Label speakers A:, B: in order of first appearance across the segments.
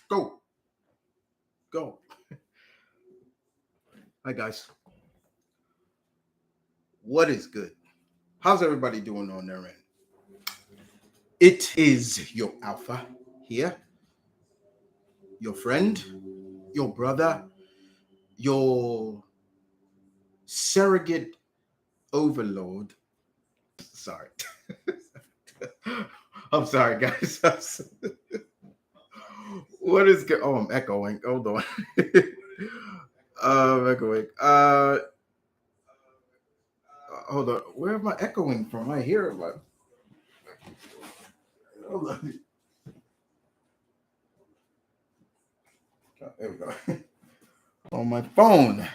A: Go. Go. Hi, guys. What is good? How's everybody doing on their end? It is your Alpha here, your friend, your brother, your surrogate overlord. Sorry. I'm sorry, guys. What is good? Oh, I'm echoing. Hold on. I'm echoing. Hold on. Where am I echoing from? I hear it. Hold on. There we go. On my phone.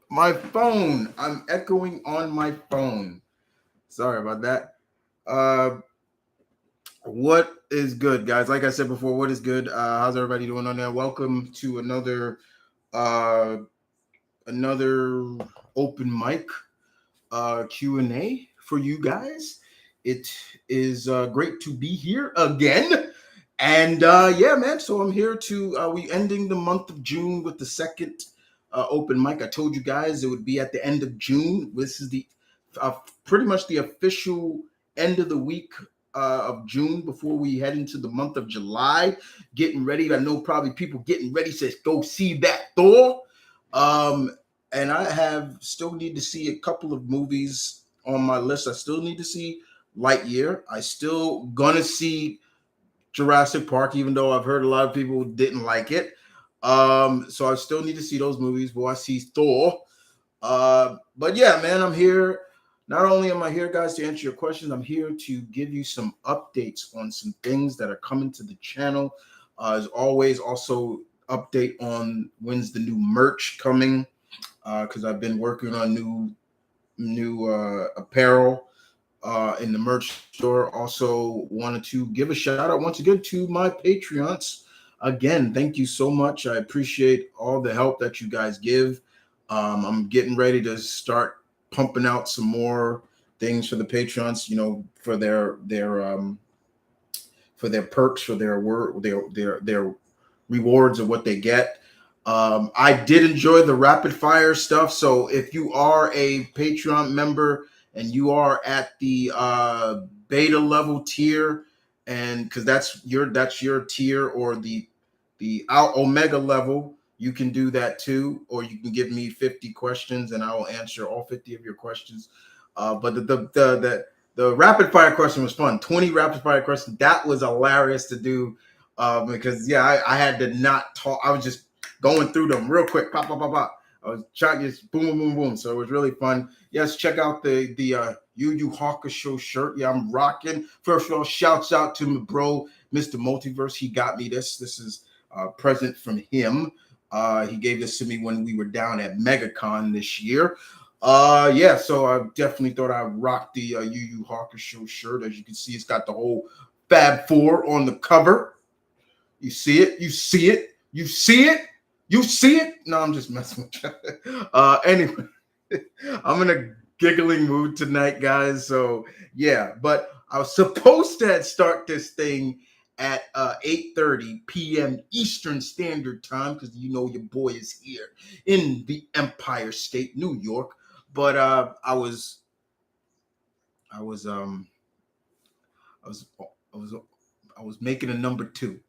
A: My phone. I'm echoing on my phone. Sorry about that. What is good, guys? Like I said before, what is good? How's everybody doing on there? Welcome to another open mic Q&A for you guys. It is great to be here again. And yeah, man, so I'm here to we ending the month of June with the second open mic. I told you guys it would be at the end of June. This is the pretty much the official end of the week of June before we head into the month of July. Getting ready. I know probably people getting ready to go see that Thor. And I still need to see a couple of movies on my list. I still need to see Lightyear. I still gonna see Jurassic Park, even though I've heard a lot of people didn't like it. So I still need to see those movies before I see Thor. But yeah, man, I'm here. Not only am I here, guys, to answer your questions, I'm here to give you some updates on some things that are coming to the channel. As always, also update on when's the new merch coming, because I've been working on new apparel in the merch store. Also wanted to give a shout out once again to my Patreons. Again, thank you so much. I appreciate all the help that you guys give. I'm getting ready to start pumping out some more things for the Patreons, you know, for their perks, for their rewards of what they get. I did enjoy the rapid fire stuff. So if you are a Patreon member and you are at the beta level tier, and because that's your tier, or the omega level, you can do that too, or you can give me 50 questions and I will answer all 50 of your questions. But the rapid fire question was fun. 20 rapid fire questions. That was hilarious to do because yeah, I had to not talk. I was just going through them real quick. Pop, pop, pop, pop. I was trying to just boom, boom, boom, boom. So it was really fun. Yes, check out the Yu Hawker Show shirt. Yeah, I'm rocking. First of all, shouts out to my bro, Mr. Multiverse. He got me this. This is a present from him. He gave this to me when we were down at MegaCon this year. Yeah, so I definitely thought I rocked the Yu Hawker Show shirt. As you can see, it's got the whole Fab Four on the cover. You see it? You see it? You see it? You see it? No, I'm just messing with you. Anyway, I'm in a giggling mood tonight, guys. So yeah, but I was supposed to start this thing at 8:30 p.m. Eastern Standard Time, because you know your boy is here in the Empire State, New York. But I was making a number two.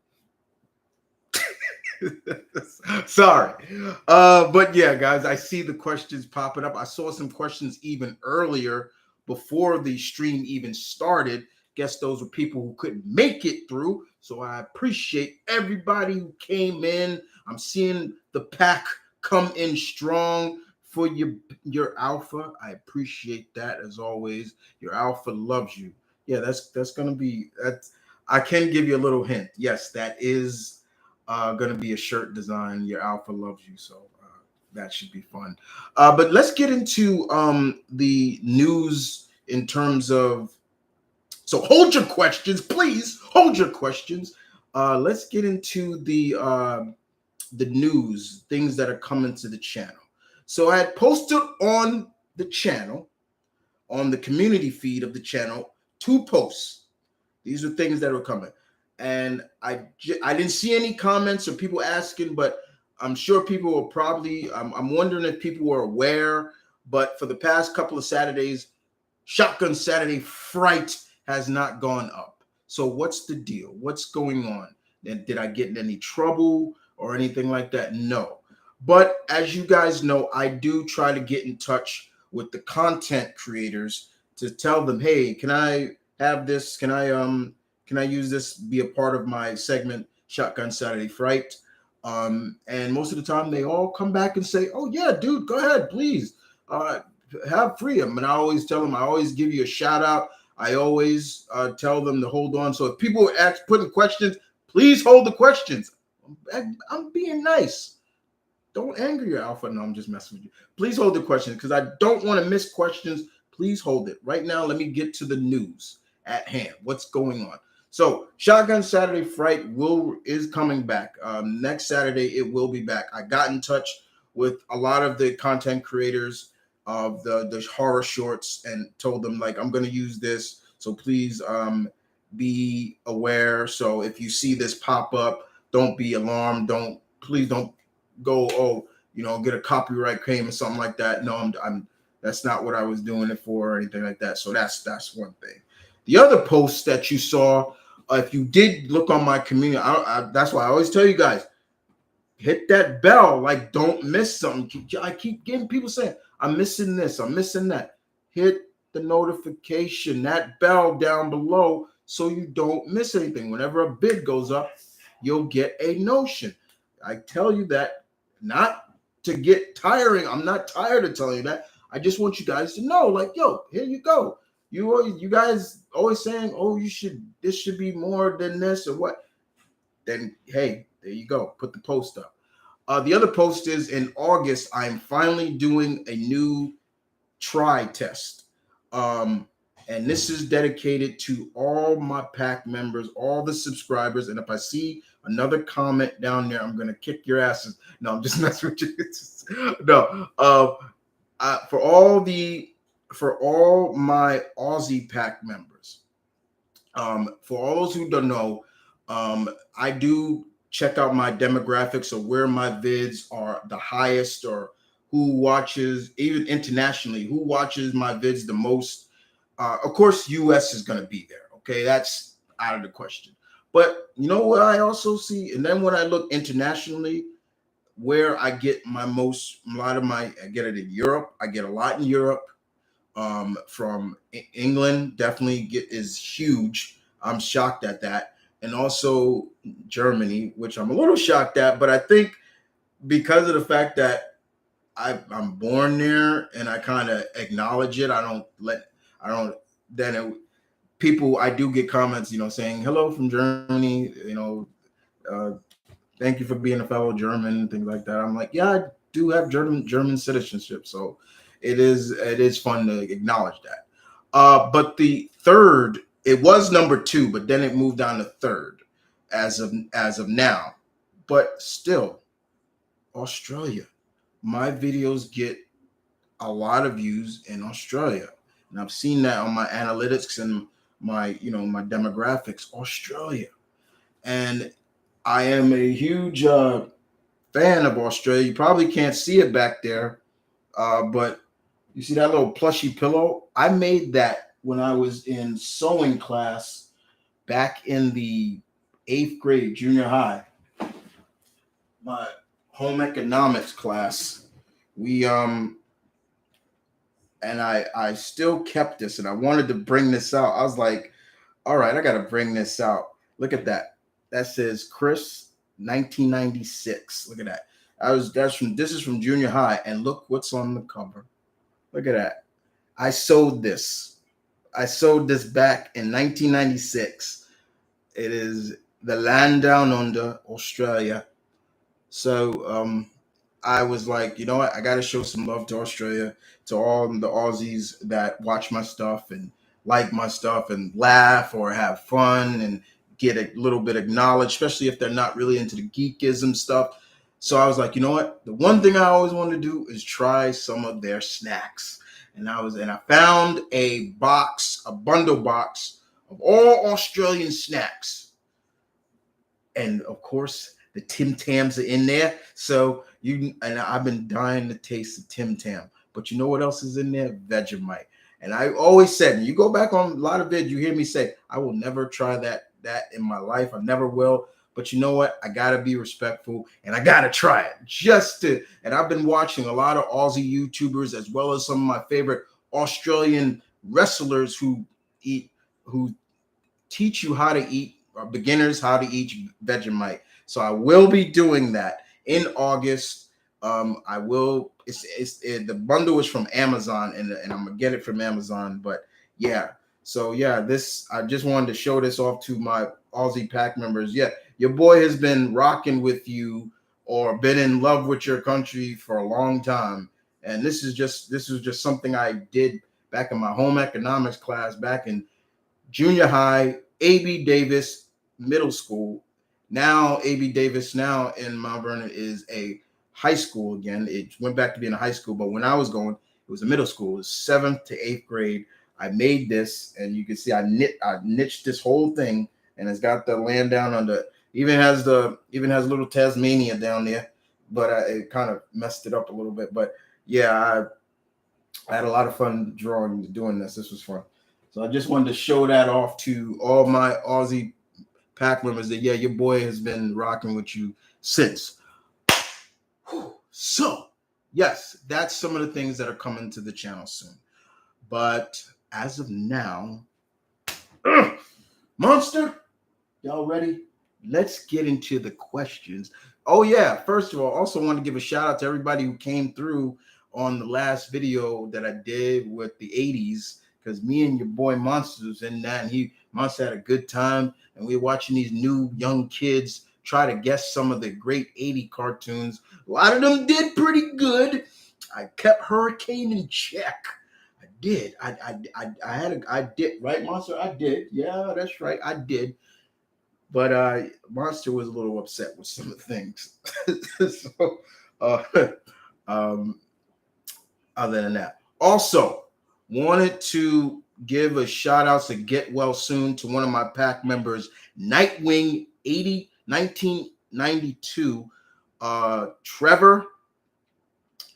A: Sorry. But yeah, guys, I see the questions popping up. I saw some questions even earlier before the stream even started. Guess those were people who couldn't make it through. So I appreciate everybody who came in. I'm seeing the pack come in strong for your alpha. I appreciate that as always. Your alpha loves you. Yeah, that's gonna be that. I can give you a little hint. Yes, that is going to be a shirt design. Your alpha loves you, so that should be fun. But let's get into the news in terms of. So hold your questions, please. Hold your questions. Let's get into the news, things that are coming to the channel. So I had posted on the channel, on the community feed of the channel, 2 posts. These are things that are coming. And I didn't see any comments or people asking, but I'm sure people will probably, I'm wondering if people were aware, but for the past couple of Saturdays, Shotgun Saturday Fright has not gone up. So what's the deal? What's going on? Did I get in any trouble or anything like that? No. But as you guys know, I do try to get in touch with the content creators to tell them, hey, can I have this? Can I use this, be a part of my segment, Shotgun Saturday Fright? And most of the time they all come back and say, oh yeah, dude, go ahead, please. Have freedom. And I always tell them, I always give you a shout out. I always tell them to hold on. So if people are putting questions, please hold the questions. I'm being nice. Don't anger your alpha. No, I'm just messing with you. Please hold the questions because I don't want to miss questions. Please hold it. Right now, let me get to the news at hand. What's going on? So Shotgun Saturday Fright is coming back. Next Saturday, it will be back. I got in touch with a lot of the content creators of the horror shorts and told them, like, I'm going to use this. So please be aware. So if you see this pop up, don't be alarmed. Please don't go, oh, get a copyright claim or something like that. No, I'm that's not what I was doing it for or anything like that. So that's one thing. The other post that you saw, if you did look on my community, that's why I always tell you guys, hit that bell. Like, don't miss something. I keep getting people saying, I'm missing this, I'm missing that. Hit the notification, that bell down below, so you don't miss anything. Whenever a bid goes up, you'll get a notion. I tell you that not to get tiring. I'm not tired of telling you that. I just want you guys to know, like, yo, here you go. You guys always saying, oh, this should be more than this or what? Then, hey, there you go. Put the post up. The other post is in August, I'm finally doing a new try test. And this is dedicated to all my pack members, all the subscribers. And if I see another comment down there, I'm going to kick your asses. No, I'm just messing with you. No, for all my Aussie pack members, for all those who don't know, I do check out my demographics of where my vids are the highest, or who watches, even internationally, who watches my vids the most. Of course, US is going to be there. Okay, that's out of the question. But you know what I also see? And then when I look internationally, where I get I get it in Europe. I get a lot in Europe. From England, definitely is huge. I'm shocked at that. And also Germany, which I'm a little shocked at, but I think because of the fact that I'm born there and I kind of acknowledge it, people, I do get comments, saying hello from Germany, thank you for being a fellow German, things like that. I'm like, yeah, I do have German citizenship, so it is fun to acknowledge that. But the third, it was number 2, but then it moved down to third as of now. But still, Australia. My videos get a lot of views in Australia, and I've seen that on my analytics and my my demographics. Australia, and I am a huge fan of Australia. You probably can't see it back there, but you see that little plushy pillow? I made that when I was in sewing class back in the 8th grade, junior high. My home economics class. We and I still kept this, and I wanted to bring this out. I was like, all right, I got to bring this out. Look at that. That says Chris 1996. Look at that. This is from junior high, and look what's on the cover. Look at that. I sewed this. I sewed this back in 1996. It is the land down under, Australia. So I was like, you know what? I got to show some love to Australia, to all the Aussies that watch my stuff and like my stuff and laugh or have fun and get a little bit acknowledged, especially if they're not really into the geekism stuff. So I was like, you know what? The one thing I always wanted to do is try some of their snacks. And I found a bundle box of all Australian snacks. And of course, the Tim Tams are in there. So I've been dying to taste the Tim Tam. But you know what else is in there? Vegemite. And I always said, and you go back on a lot of vids, you hear me say, I will never try that in my life. I never will. But you know what? I gotta be respectful and I gotta try it and I've been watching a lot of Aussie YouTubers as well as some of my favorite Australian wrestlers who teach you how to eat, or beginners how to eat Vegemite. So I will be doing that in August. I will. The bundle is from Amazon, and I'm gonna get it from Amazon. But yeah, so yeah, I just wanted to show this off to my Aussie Pack members. Yeah, your boy has been rocking with you or been in love with your country for a long time, and this is just something I did back in my home economics class back in junior high, A.B. Davis middle school. Now A.B. Davis now in Mount Vernon is a high school again. It went back to being a high school, but when I was going, it was a middle school. It was 7th to 8th grade. I made this, and you can see I niched this whole thing, and it's got the land down on the even has little Tasmania down there, but it kind of messed it up a little bit. But yeah, I had a lot of fun doing this. This was fun. So I just wanted to show that off to all my Aussie Pack members that, yeah, your boy has been rocking with you since. So, yes, that's some of the things that are coming to the channel soon. But as of now, Monster, y'all ready? Let's get into the questions. Oh, yeah. First of all, also want to give a shout out to everybody who came through on the last video that I did with the 80s, because me and your boy Monster was in that, and Monster had a good time, and we were watching these new young kids try to guess some of the great 80 cartoons. A lot of them did pretty good. I kept Hurricane in check. I did. I did, right, Monster? I did. Yeah, that's right. I did. But Monster was a little upset with some of the things. So, other than that, also wanted to give a shout out to get well soon to one of my pack members, Nightwing 1992. Trevor,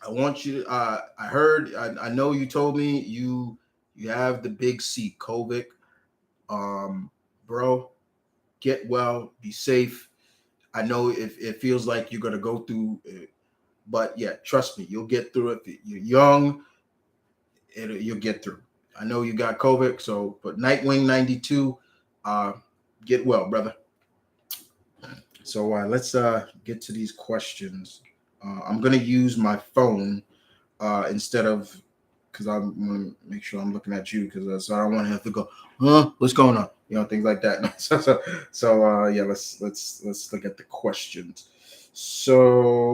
A: I want you to, I know you told me you have the big C, COVID. Bro, get well, be safe. I know it feels like you're going to go through it, but yeah, trust me, you'll get through it. You're young, you'll get through. I know you got COVID, but Nightwing 92, get well, brother. So let's get to these questions. I'm going to use my phone instead of, because I'm going to make sure I'm looking at you, because so I don't want to have to go, what's going on? Things like that. So yeah, let's look at the questions. So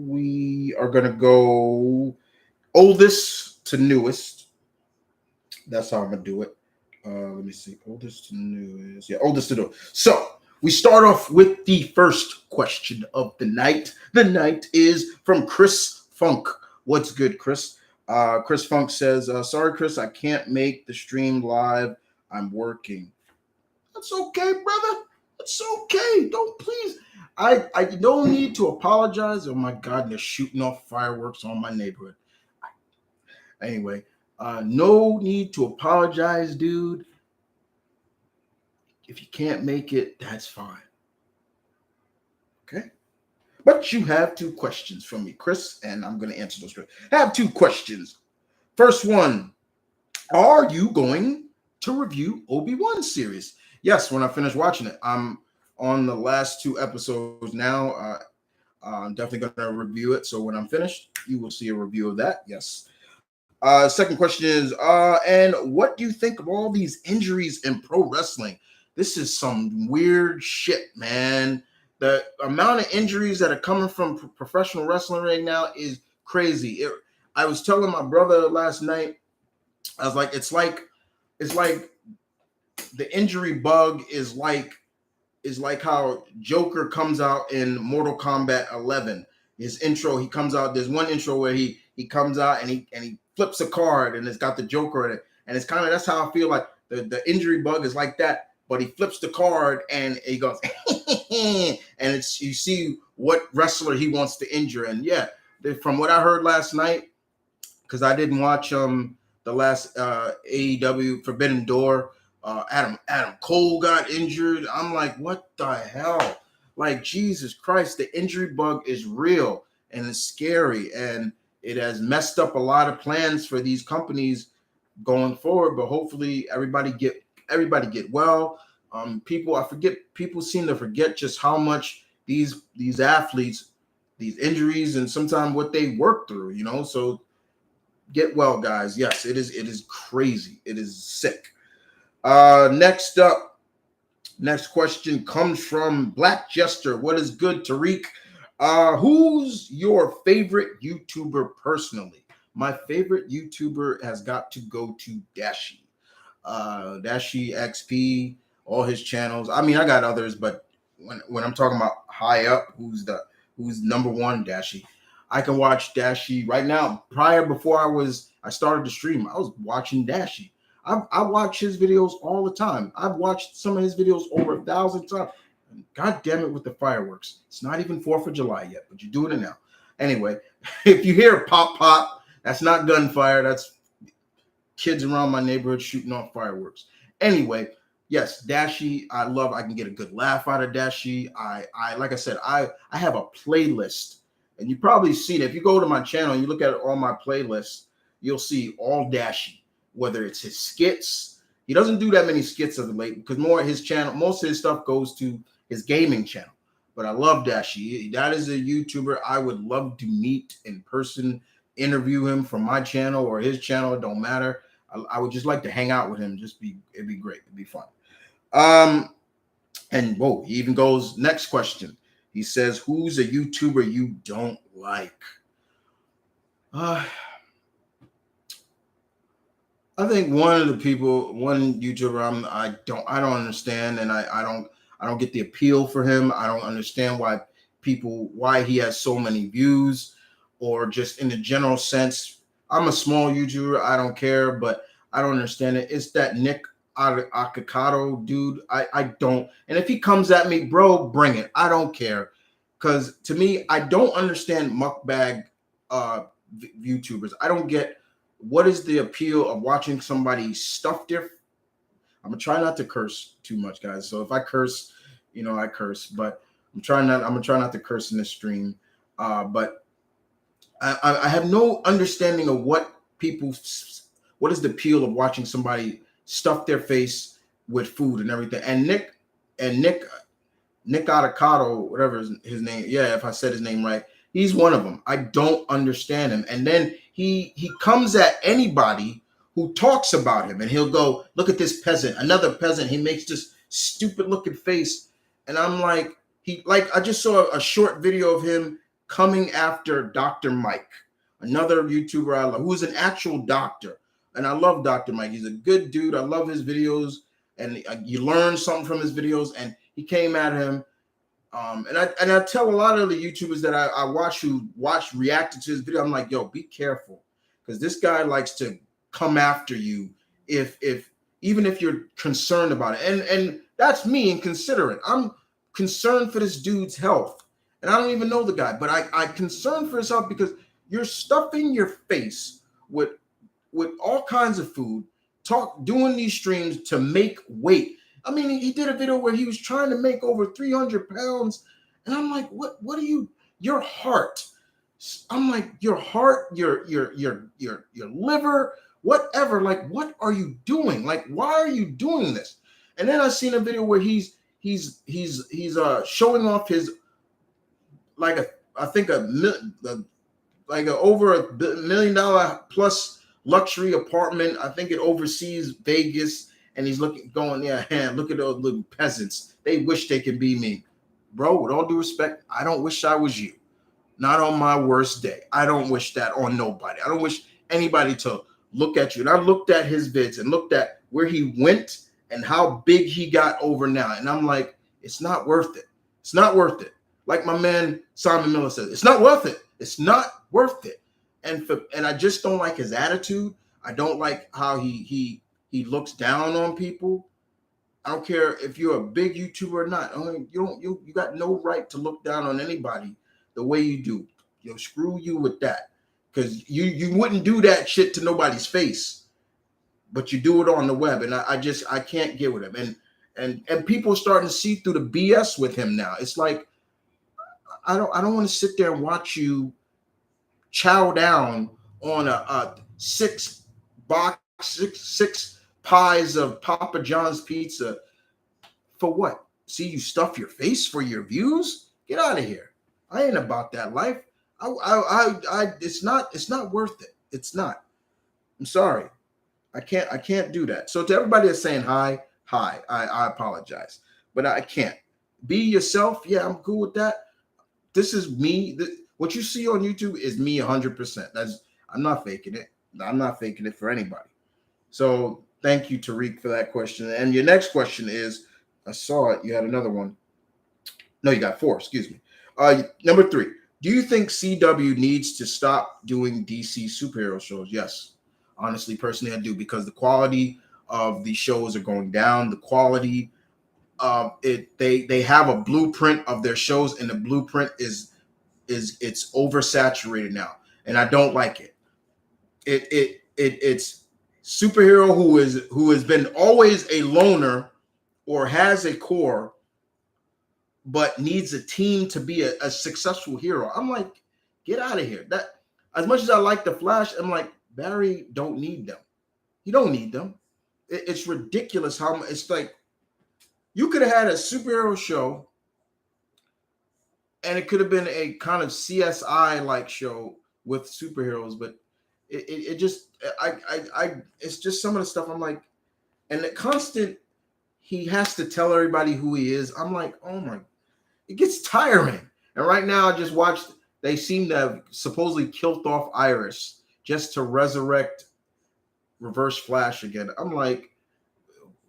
A: we are going to go oldest to newest. That's how I'm going to do it. Let me see. Oldest to newest. Yeah, oldest to newest. So we start off with the first question of the night. The night is from Chris Funk. What's good, Chris? Chris Funk says, sorry, Chris, I can't make the stream live. I'm working. That's okay, brother. That's okay. Don't please. I don't need to apologize. Oh my God, they're shooting off fireworks on my neighborhood. Anyway, no need to apologize, dude. If you can't make it, that's fine. Okay? But you have 2 questions from me, Chris, and I'm going to answer those. I have 2 questions. First one, are you going to review Obi-Wan series? Yes, when I finish watching it. I'm on the last 2 episodes now. I'm definitely going to review it. So when I'm finished, you will see a review of that. Yes. Second question is, and what do you think of all these injuries in pro wrestling? This is some weird shit, man. The amount of injuries that are coming from professional wrestling right now is crazy. I was telling my brother last night, I was like, it's like the injury bug is like how Joker comes out in Mortal Kombat 11. His intro, he comes out. There's one intro where he comes out and he flips a card and it's got the Joker in it, and it's kind of, that's how I feel like the injury bug is like that, but he flips the card and he goes, and it's you see what wrestler he wants to injure. And yeah, from what I heard last night, because I didn't watch the last AEW Forbidden Door. Adam Cole got injured. I'm like, what the hell? Like, Jesus Christ, the injury bug is real and it's scary, and it has messed up a lot of plans for these companies going forward. But hopefully, everybody get well. People seem to forget just how much these athletes, these injuries, and sometimes what they work through. So get well, guys. Yes, it is crazy. It is sick. Next up, next question comes from Black Jester. What is good, Tariq? Who's your favorite YouTuber personally? My favorite YouTuber has got to go to Dashi. Dashi XP, all his channels. I mean, I got others, but when I'm talking about high up, who's number one, Dashi. I can watch Dashi right now. Before I started the stream, I was watching Dashi. I watch his videos all the time. I've watched some of his videos over 1,000 times. God damn it with the fireworks. It's not even 4th of July yet, but you're doing it now. Anyway, if you hear pop, pop, that's not gunfire. That's kids around my neighborhood shooting off fireworks. Anyway, yes, Dashi, I can get a good laugh out of Dashi. I like I said, I have a playlist. And you probably seen it. If you go to my channel and you look at all my playlists, you'll see all Dashi, whether it's his skits. He doesn't do that many skits as of late because more of his channel, most of his stuff goes to his gaming channel. But I love Dashi. That is a YouTuber I would love to meet in person, interview him from my channel or his channel. It don't matter. I would just like to hang out with him. It'd be great. It'd be fun. And whoa, he even goes, next question. He says, who's a YouTuber you don't like? I think one YouTuber I don't understand, and I don't get the appeal for him. I don't understand why he has so many views, or just in the general sense. I'm a small YouTuber. I don't care, but I don't understand it. It's that Nick Akikato dude. I don't. And if he comes at me, bro, bring it. I don't care. Because to me, I don't understand mukbang YouTubers. I don't get what is the appeal of watching somebody stuff their. I'm gonna try not to curse too much, guys. So if I curse, I curse. But I'm gonna try not to curse in this stream. But I have no understanding of what is the appeal of watching somebody stuff their face with food and everything. And Nick Avocado, whatever his name. Yeah, if I said his name right, he's one of them. I don't understand him. And then he comes at anybody who talks about him, and he'll go, look at this peasant, another peasant. He makes this stupid looking face. And I'm like, I just saw a short video of him coming after Dr. Mike, another YouTuber I love, who's an actual doctor. And I love Dr. Mike. He's a good dude. I love his videos, and you learn something from his videos. And he came at him. And I tell a lot of the YouTubers that I watch who reacted to his video, I'm like, yo, be careful, because this guy likes to come after you even if you're concerned about it. And that's me inconsiderate. I'm concerned for this dude's health. And I don't even know the guy, but I concerned for his health because you're stuffing your face with all kinds of food, doing these streams to make weight. I mean, he did a video where he was trying to make over 300 pounds. And I'm like, what are you, your heart? I'm like, your heart, your liver, whatever. Like, what are you doing? Like, why are you doing this? And then I seen a video where he's showing off his, over $1 million plus luxury apartment. I think it oversees Vegas. And he's look at those little peasants. They wish they could be me. Bro, with all due respect, I don't wish I was you. Not on my worst day. I don't wish that on nobody. I don't wish anybody to look at you. And I looked at his vids and looked at where he went and how big he got over now. And I'm like, it's not worth it. It's not worth it. Like my man Simon Miller says, it's not worth it. It's not worth it. And I just don't like his attitude. I don't like how he he looks down on people. I don't care if you're a big YouTuber or not. You got no right to look down on anybody the way you do. Screw you with that, because you wouldn't do that shit to nobody's face, but you do it on the web, and I can't get with him, and people are starting to see through the BS with him now. It's like I don't want to sit there and watch you chow down on a six pies of Papa John's pizza. For what? See you stuff your face for your views? Get out of here. I ain't about that life. It's not worth it. It's not. I'm sorry. I can't do that. So to everybody that's saying hi, I apologize, but I can't. Be yourself. Yeah, I'm cool with that. This is me. What you see on YouTube is me 100%. I'm not faking it. I'm not faking it for anybody. So thank you, Tariq, for that question. And your next question is, I saw it. You had another one. No, you got 4. Excuse me. Number 3. Do you think CW needs to stop doing DC superhero shows? Yes. Honestly, personally, I do, because the quality of the shows are going down. The quality of it, they have a blueprint of their shows, and the blueprint is it's oversaturated now, and I don't like it. It's superhero who has been always a loner or has a core, but needs a team to be a successful hero. I'm like, get out of here. That, as much as I like the Flash, I'm like, Barry don't need them. You don't need them. It's ridiculous how it's like you could have had a superhero show, and it could have been a kind of CSI like show with superheroes, but it just it's just some of the stuff I'm like, and the constant he has to tell everybody who he is. I'm like, oh my, it gets tiring. And right now I just watched, they seem to have supposedly killed off Iris just to resurrect Reverse Flash again. I'm like,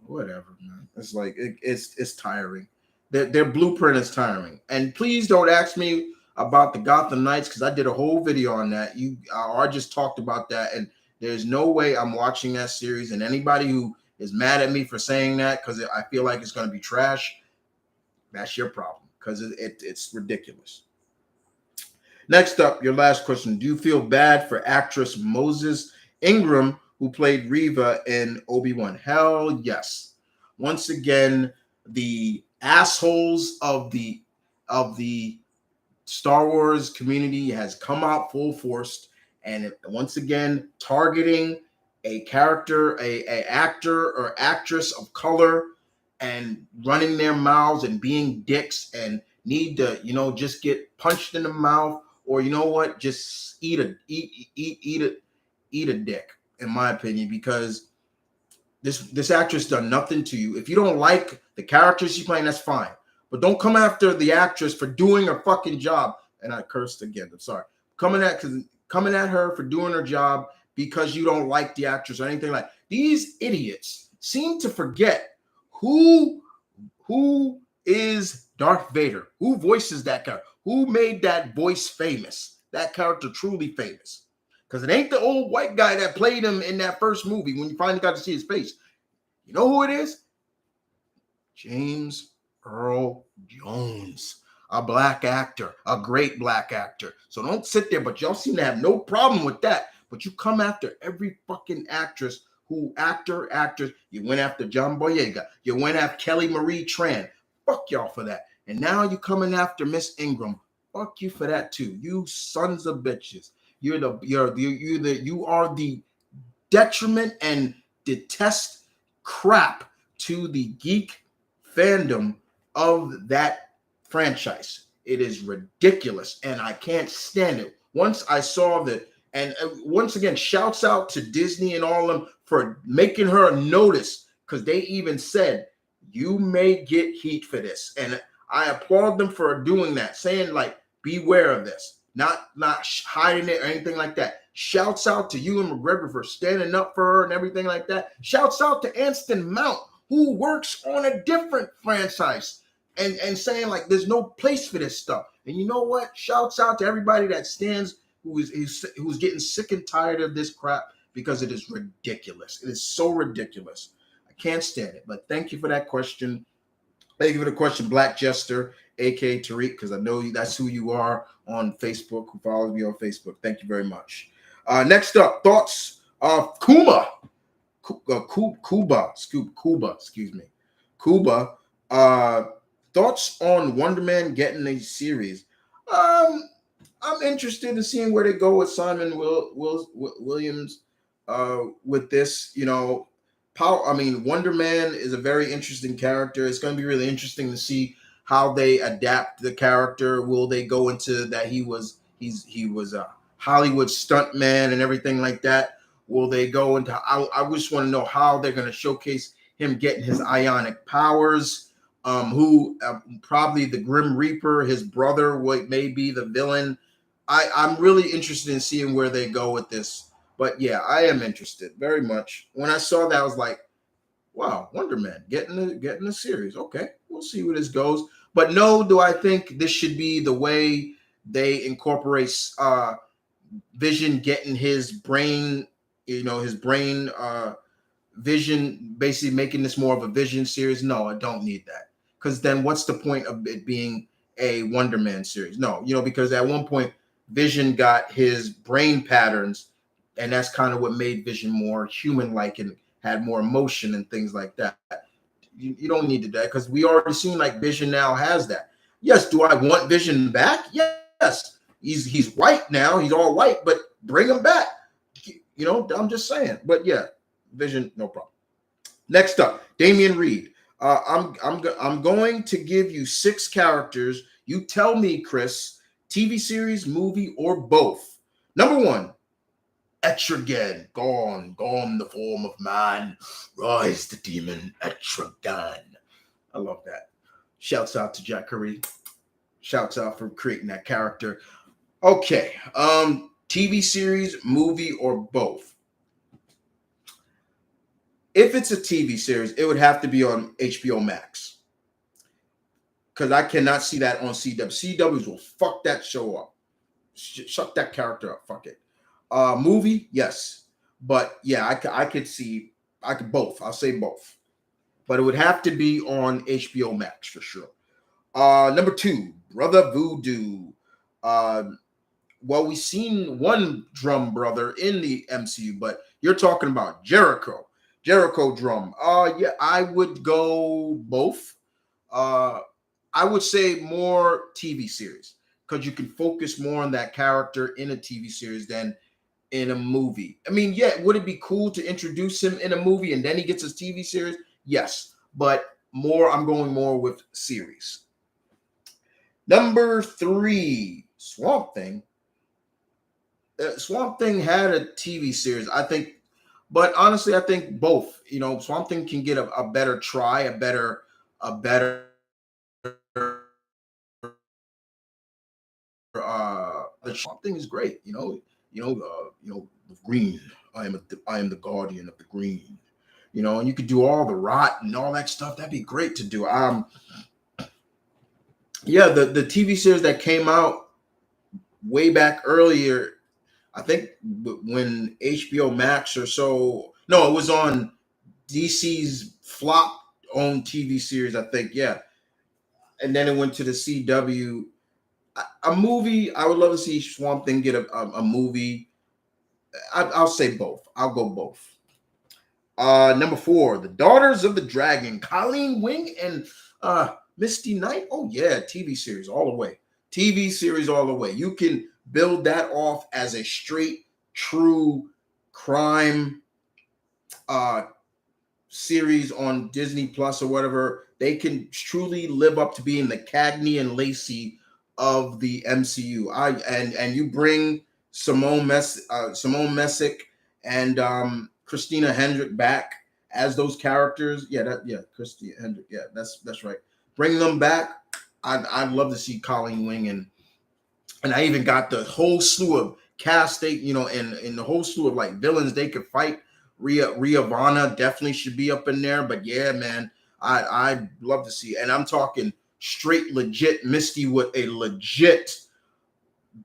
A: whatever, man. It's like it's tiring. Their blueprint is tiring. And please don't ask me about the Gotham Knights, because I did a whole video on that. I just talked about that, and there's no way I'm watching that series. And anybody who is mad at me for saying that because I feel like it's going to be trash, that's your problem, because it's ridiculous. Next up, your last question. Do you feel bad for actress Moses Ingram, who played Reva in Obi-Wan? Hell yes. Once again, the assholes of the Star Wars community has come out full force, and once again targeting a character, a actor or actress of color, and running their mouths and being dicks, and need to just get punched in the mouth, or just eat a dick, in my opinion, because this actress done nothing to you. If you don't like the character she's playing, that's fine. But don't come after the actress for doing her fucking job. And I cursed again. I'm sorry. Coming at her for doing her job because you don't like the actress or anything like that. These idiots seem to forget who is Darth Vader, who voices that character, who made that voice famous, that character truly famous. Because it ain't the old white guy that played him in that first movie when you finally got to see his face. You know who it is? James Earl Jones, a black actor, a great black actor. So don't sit there, but y'all seem to have no problem with that. But you come after every fucking actress actors. You went after John Boyega. You went after Kelly Marie Tran. Fuck y'all for that. And now you coming after Miss Ingram. Fuck you for that too. You sons of bitches. You are the detriment and detest crap to the geek fandom of that franchise. It is ridiculous, and I can't stand it. Once I saw that, and once again, shouts out to Disney and all of them for making her notice, because they even said, you may get heat for this. And I applaud them for doing that, saying like, beware of this. Not hiding it or anything like that. Shouts out to Ewan McGregor for standing up for her and everything like that. Shouts out to Anston Mount, who works on a different franchise, and saying like there's no place for this stuff. And you know what? Shouts out to everybody that stands who's getting sick and tired of this crap. because it is ridiculous. It is so ridiculous. I can't stand it. But thank you for that question. Thank you for the question, Black Jester, aka Tariq, because I know that's who you are on Facebook, who follows me on Facebook. Thank you very much. Next up, thoughts of Cuba, excuse me. Cuba, uh, thoughts on Wonder Man getting a series. Um, I'm interested in seeing where they go with Simon Williams with this. I mean, Wonder Man is a very interesting character. It's going to be really interesting to see how they adapt the character. Will they go into that he was a Hollywood stuntman and everything like that? Will they go into? I just want to know how they're going to showcase him getting his ionic powers. Who probably the Grim Reaper, his brother, may be the villain. I'm really interested in seeing where they go with this. But yeah, I am interested very much. When I saw that, I was like, wow, Wonder Man getting a series. Okay, we'll see where this goes. But no, do I think this should be the way they incorporate Vision getting his brain, his brain Vision, basically making this more of a Vision series? No, I don't need that. Because then what's the point of it being a Wonder Man series? No, because at one point Vision got his brain patterns, and that's kind of what made Vision more human-like and had more emotion and things like that. You don't need to do that because we already seen like Vision now has that. Yes, do I want Vision back? Yes. He's white now. He's all white, but bring him back. I'm just saying. But yeah, Vision, no problem. Next up, Damian Reed. I'm going to give you 6 characters. You tell me, Chris, TV series, movie, or both. Number 1, Etrigan, gone the form of man. Rise the demon, Etrigan. I love that. Shouts out to Jack Curry. Shouts out for creating that character. Okay, TV series, movie, or both. If it's a TV series, it would have to be on HBO Max. Because I cannot see that on CW. CWs will fuck that show up. Shut that character up. Fuck it. Movie, yes. But yeah, I could both. I'll say both. But it would have to be on HBO Max for sure. Number 2, Brother Voodoo. Well, we've seen one drum brother in the MCU, but you're talking about Jericho drum. Yeah, I would go both. I would say more TV series because you can focus more on that character in a TV series than in a movie. I mean, yeah, would it be cool to introduce him in a movie and then he gets his TV series? Yes, but I'm going more with series. Number 3, Swamp Thing. Swamp Thing had a TV series, I think, but honestly, I think both. Swamp Thing can get a better try, a better. The Swamp Thing is great. Green. I am the guardian of the green. And you could do all the rot and all that stuff. That'd be great to do. Yeah, the TV series that came out way back earlier. I think when HBO Max or so. No, it was on DC's flop owned TV series. I think, yeah, and then it went to the CW. A movie. I would love to see Swamp Thing get a movie. I'll say both. I'll go both. Number 4, The Daughters of the Dragon, Colleen Wing and Misty Knight. Oh yeah, TV series all the way. TV series all the way. You can build that off as a straight, true crime series on Disney Plus or whatever. They can truly live up to being the Cagney and Lacey of the MCU. And you bring Simone Messick and Christina Hendrick back as those characters. Christina Hendrick. Yeah, that's right. Bring them back. I'd love to see Colleen Wing and I even got the whole slew of cast and the whole slew of like villains they could fight. Rhea Vana definitely should be up in there. But yeah, man, I'd love to see. And I'm talking straight legit Misty with a legit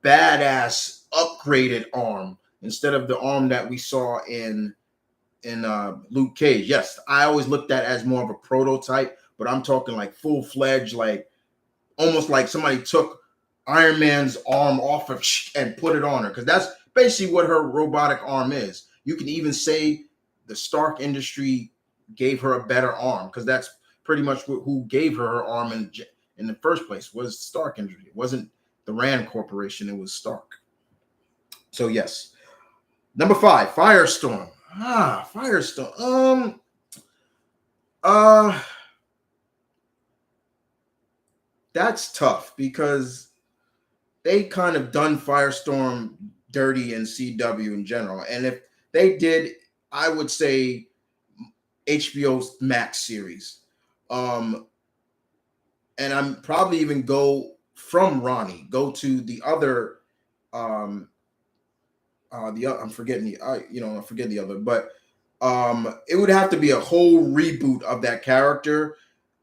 A: badass upgraded arm instead of the arm that we saw in Luke Cage. Yes, I always looked at it as more of a prototype, but I'm talking like full fledged, like almost like somebody took Iron Man's arm off of and put it on her, because that's basically what her robotic arm is. You can even say the Stark industry gave her a better arm, because that's pretty much who gave her arm in the first place was Stark industry. It wasn't the Rand Corporation, it was Stark. So yes. Number 5, Firestorm. Firestorm. Uh that's tough because they kind of done Firestorm dirty in CW in general. And if they did, I would say HBO's Max series. Um, and I'm probably even go from Ronnie, go to the other I'm forgetting I forget the other, but it would have to be a whole reboot of that character.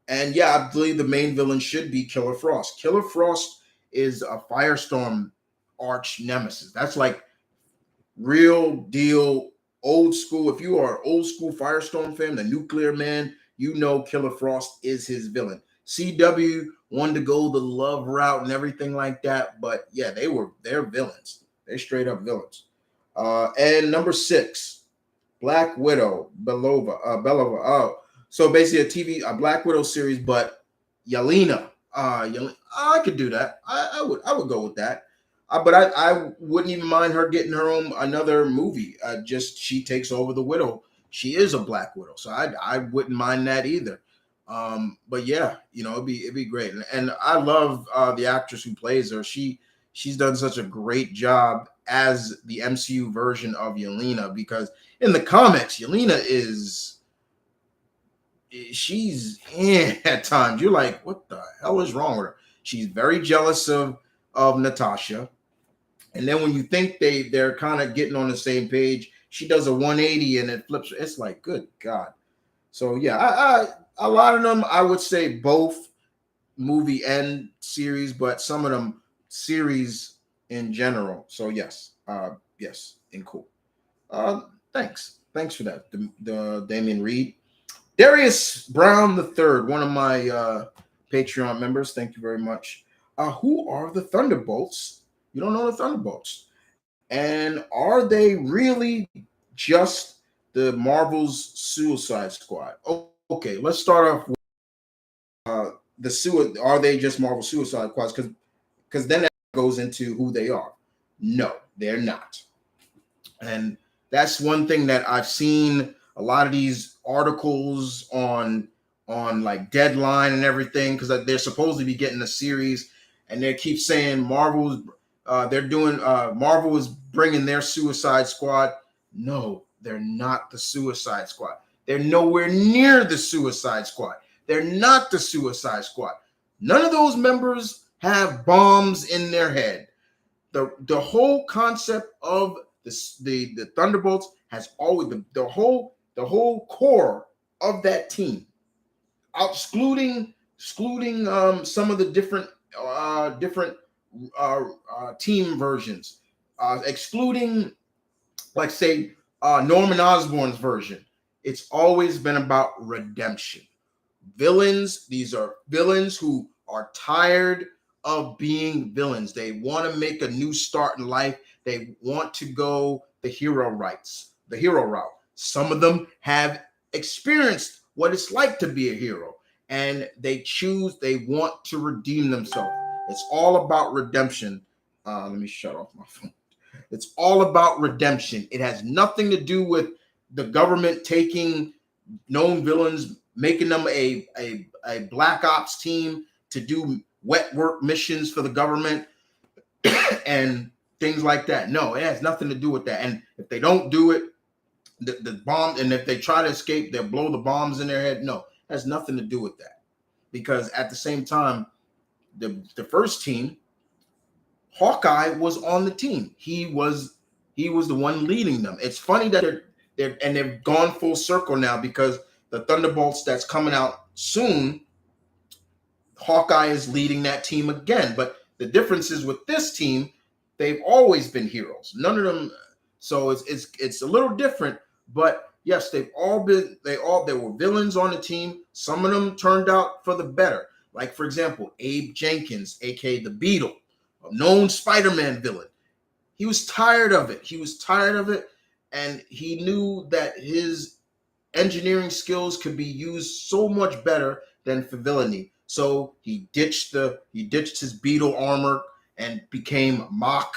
A: And yeah, I believe the main villain should be Killer Frost. Killer Frost is a Firestorm arch nemesis. That's like real deal old school. If you are an old school Firestorm fan, the Nuclear Man, you know Killer Frost is his villain. CW wanted to go the love route and everything like that, but yeah, they're villains. They're straight up villains. And number 6, Black Widow, Belova. Oh, so basically a Black Widow series, but Yelena. I could do that. I would go with that. But I wouldn't even mind her getting her own another movie. Just she takes over the Widow. She is a Black Widow, so I wouldn't mind that either. But yeah, it'd be great, and I love the actress who plays her. She's done such a great job as the MCU version of Yelena, because in the comics, Yelena she's at times you're like, what the hell is wrong with her? She's very jealous of Natasha. And then when you think they're kind of getting on the same page, she does a 180 and it flips. It's like, good God. So yeah, I a lot of them I would say both movie and series, but some of them series in general. So yes, and cool. Thanks for that, the Damian Reed. Darius Brown the third, one of my Patreon members. Thank you very much. Who are the Thunderbolts? You don't know the Thunderbolts, and are they really just the Marvel's Suicide Squad? Okay, let's start off with Are they just Marvel Suicide Squads? Because then that goes into who they are. No, they're not. And that's one thing that I've seen a lot of these articles on like Deadline and everything, because they're supposed to be getting a series, and they keep saying Marvel is bringing their Suicide Squad. No, they're not the Suicide Squad. They're nowhere near the Suicide Squad. They're not the Suicide Squad. None of those members have bombs in their head. The whole concept of the Thunderbolts has always the whole core of that team, excluding some of the different team versions, excluding, like, say, Norman Osborn's version. It's always been about redemption. These are villains who are tired of being villains. They want to make a new start in life. They want to go the hero route. Some of them have experienced what it's like to be a hero, and they want to redeem themselves. It's all about redemption. Let me shut off my phone. It's all about redemption. It has nothing to do with the government taking known villains, making them a black ops team to do wet work missions for the government and things like that. No, it has nothing to do with that. And if they don't do it, the bomb, and if they try to escape, they'll blow the bombs in their head. No, it has nothing to do with that. Because at the same time, the first team, Hawkeye was on the team. He was the one leading them. It's funny that they've gone full circle now, because the Thunderbolts that's coming out soon, Hawkeye is leading that team again. But the difference is with this team, they've always been heroes. None of them. So it's a little different, but yes, they were villains on the team. Some of them turned out for the better. Like for example, Abe Jenkins, aka the Beetle, a known Spider-Man villain. He was tired of it. He was tired of it, and he knew that his engineering skills could be used so much better than for villainy. So he ditched his Beetle armor and became Mach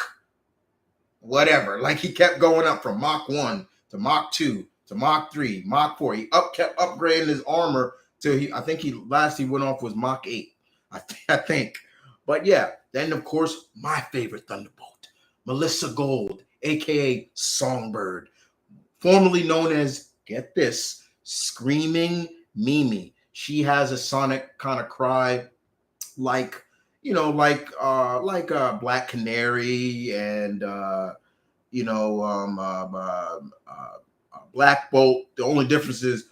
A: whatever. Like he kept going up from Mach 1 to Mach 2 to Mach 3, Mach 4. He kept upgrading his armor till I think he went off was Mach 8. I think. But yeah, then of course my favorite Thunderbolt, Melissa Gold, aka Songbird, formerly known as, get this, Screaming Mimi. She has a sonic kind of cry like Black Canary and Black Bolt. The only difference is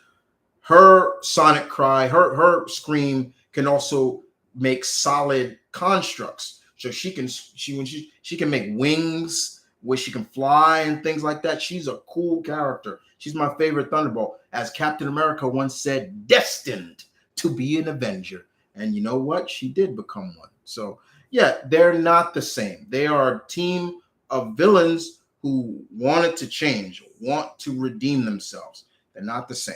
A: her sonic cry, her scream can also make solid constructs. So she can make wings where she can fly and things like that. She's a cool character. She's my favorite Thunderbolt. As Captain America once said, destined to be an Avenger. And you know what? She did become one. So yeah, they're not the same. They are a team of villains who wanted to change, want to redeem themselves. They're not the same.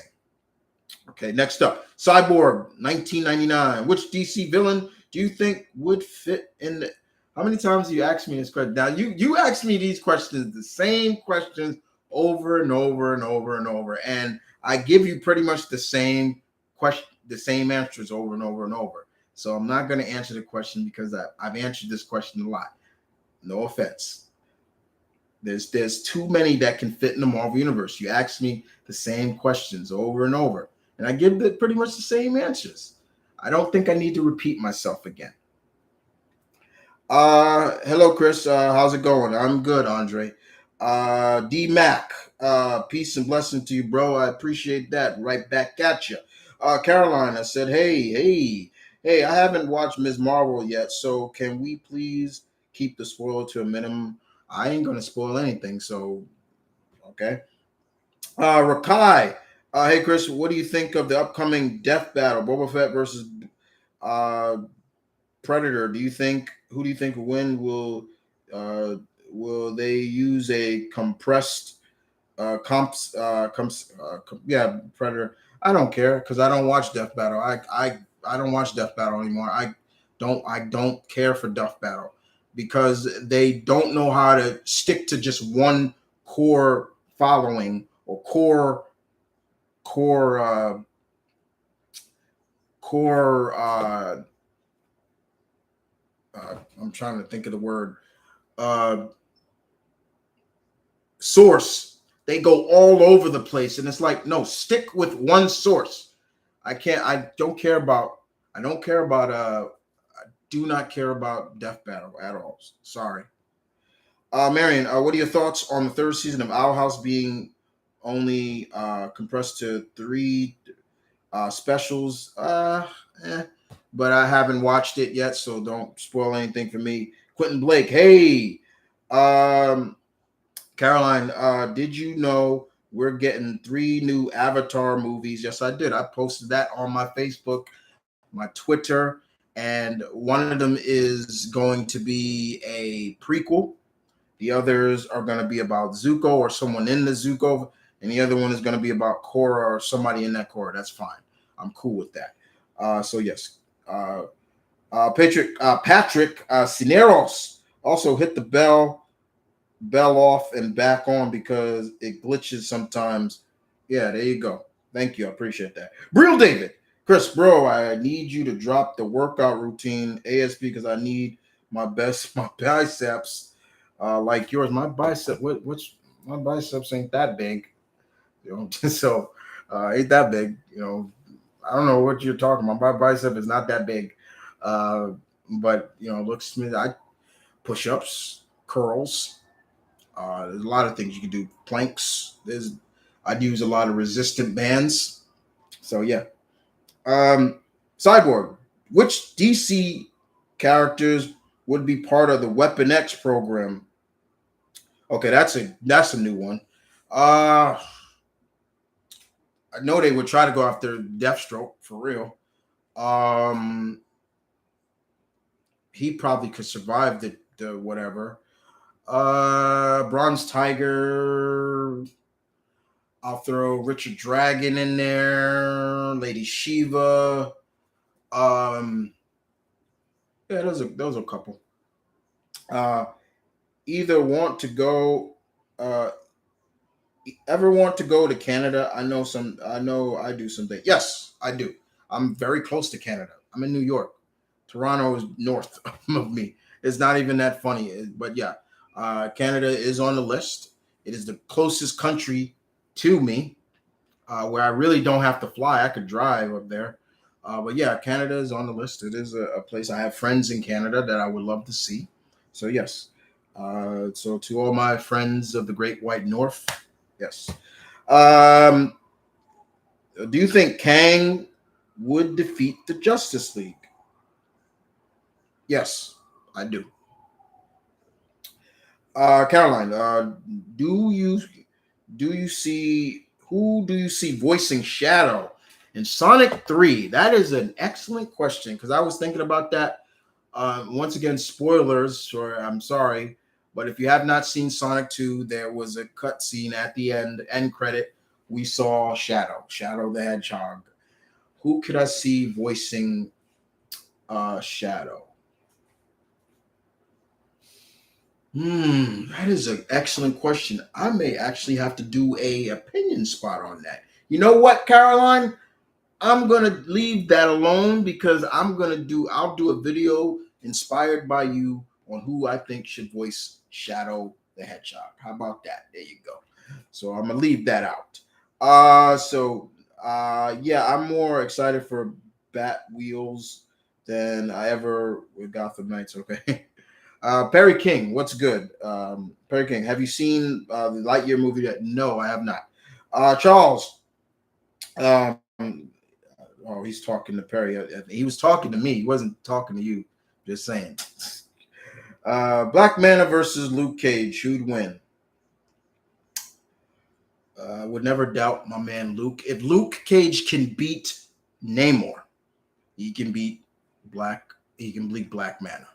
A: Okay, next up, Cyborg, 1999. Which DC villain do you think would fit in the... How many times have you asked me this question? Now, you asked me these questions, the same questions over and over and over and over, and I give you pretty much the same question, the same answers over and over and over. So I'm not going to answer the question because I've answered this question a lot. No offense. There's too many that can fit in the Marvel Universe. You ask me the same questions over and over, and I give pretty much the same answers. I don't think I need to repeat myself again. Hello, Chris. How's it going? I'm good, Andre. D Mac. Peace and blessing to you, bro. I appreciate that. Right back at you. Caroline, I said, hey, I haven't watched Ms. Marvel yet, so can we please keep the spoiler to a minimum? I ain't gonna spoil anything, so okay. Rakai. Hey Chris, what do you think of the upcoming death battle, Boba Fett versus uh Predator? Who do you think will win? Will they use a compressed Predator? I don't care because I don't watch Death Battle. I don't watch Death Battle anymore. I don't care for Death Battle because they don't know how to stick to just one core following or core core I'm trying to think of the word uh source. They go all over the place, and it's like, no, stick with one source. I don't care about. I don't care about. I do not care about Death Battle at all. Sorry. Marion, what are your thoughts on the third season of Owl House being only compressed to three specials? But I haven't watched it yet, so don't spoil anything for me. Quentin Blake, hey. Caroline, did you know we're getting 3 new Avatar movies? Yes, I did. I posted that on my Facebook, my Twitter, and one of them is going to be a prequel. The others are going to be about Zuko or someone in the Zuko, and the other one is going to be about Korra or somebody in that Korra. That's fine. I'm cool with that. So yes, Patrick Cineros also hit the bell off and back on because it glitches sometimes. Yeah, there you go. Thank you. I appreciate that. Real David. Chris, bro, I need you to drop the workout routine ASP because I need my biceps like yours. My my biceps ain't that big. So ain't that big. I don't know what you're talking about. My bicep is not that big. But looks smooth. I push-ups, curls, there's a lot of things you can do. Planks. I'd use a lot of resistant bands. So yeah. Cyborg. Which DC characters would be part of the Weapon X program? Okay, that's a new one. Uh I know they would try to go after Deathstroke for real. Um he probably could survive the whatever. Bronze Tiger. I'll throw Richard Dragon in there, Lady Shiva. Um yeah, those are a couple. Uh either want to go uh ever want to go to Canada? I know I do something. Yes, I do. I'm very close to Canada. I'm in New York. Toronto is north of me. It's not even that funny. But yeah, Canada is on the list. It is the closest country to me, where I really don't have to fly. I could drive up there. But yeah, Canada is on the list. It is a place. I have friends in Canada that I would love to see. So yes. So to all my friends of the Great White North, yes. Um, do you think Kang would defeat the Justice League? Yes, I do. Caroline, do you do you see who do you see voicing Shadow in Sonic 3? That is an excellent question because I was thinking about that. Once again, spoilers, or I'm sorry, but if you have not seen Sonic 2, there was a cutscene at the end credit. We saw Shadow the Hedgehog. Who could I see voicing Shadow? That is an excellent question. I may actually have to do a opinion spot on that. You know what, Caroline? I'm gonna leave that alone because I'll do a video inspired by you on who I think should voice Shadow the Hedgehog. How about that? There you go. So I'm gonna leave that out. Yeah, I'm more excited for Bat Wheels than I ever with Gotham Knights. Okay. Perry King, what's good? Perry King, have you seen the Lightyear movie? That no, I have not. Charles, um, oh, he's talking to Perry. He was talking to me. He wasn't talking to you. Just saying. Black Manta versus Luke Cage. Who'd win? Would never doubt my man Luke. If Luke Cage can beat Namor, he can beat Black. He can beat Black Manta.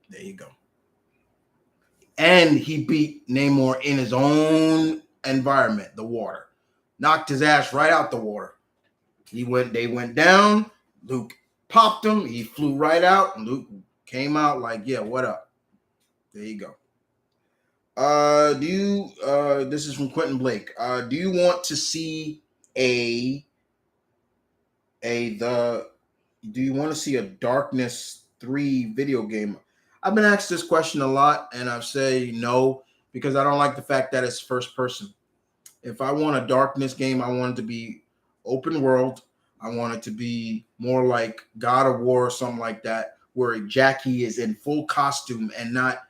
A: There you go. And he beat Namor in his own environment, the water. Knocked his ass right out the water. They went down. Luke popped him. He flew right out, and Luke came out like, yeah, what up? There you go. This is from Quentin Blake. Do you want to see a the do you want to see a Darkness 3 video game? I've been asked this question a lot, and I've said no because I don't like the fact that it's first person. If I want a Darkness game, I want it to be open world. I want it to be more like God of War or something like that, where Jackie is in full costume and not,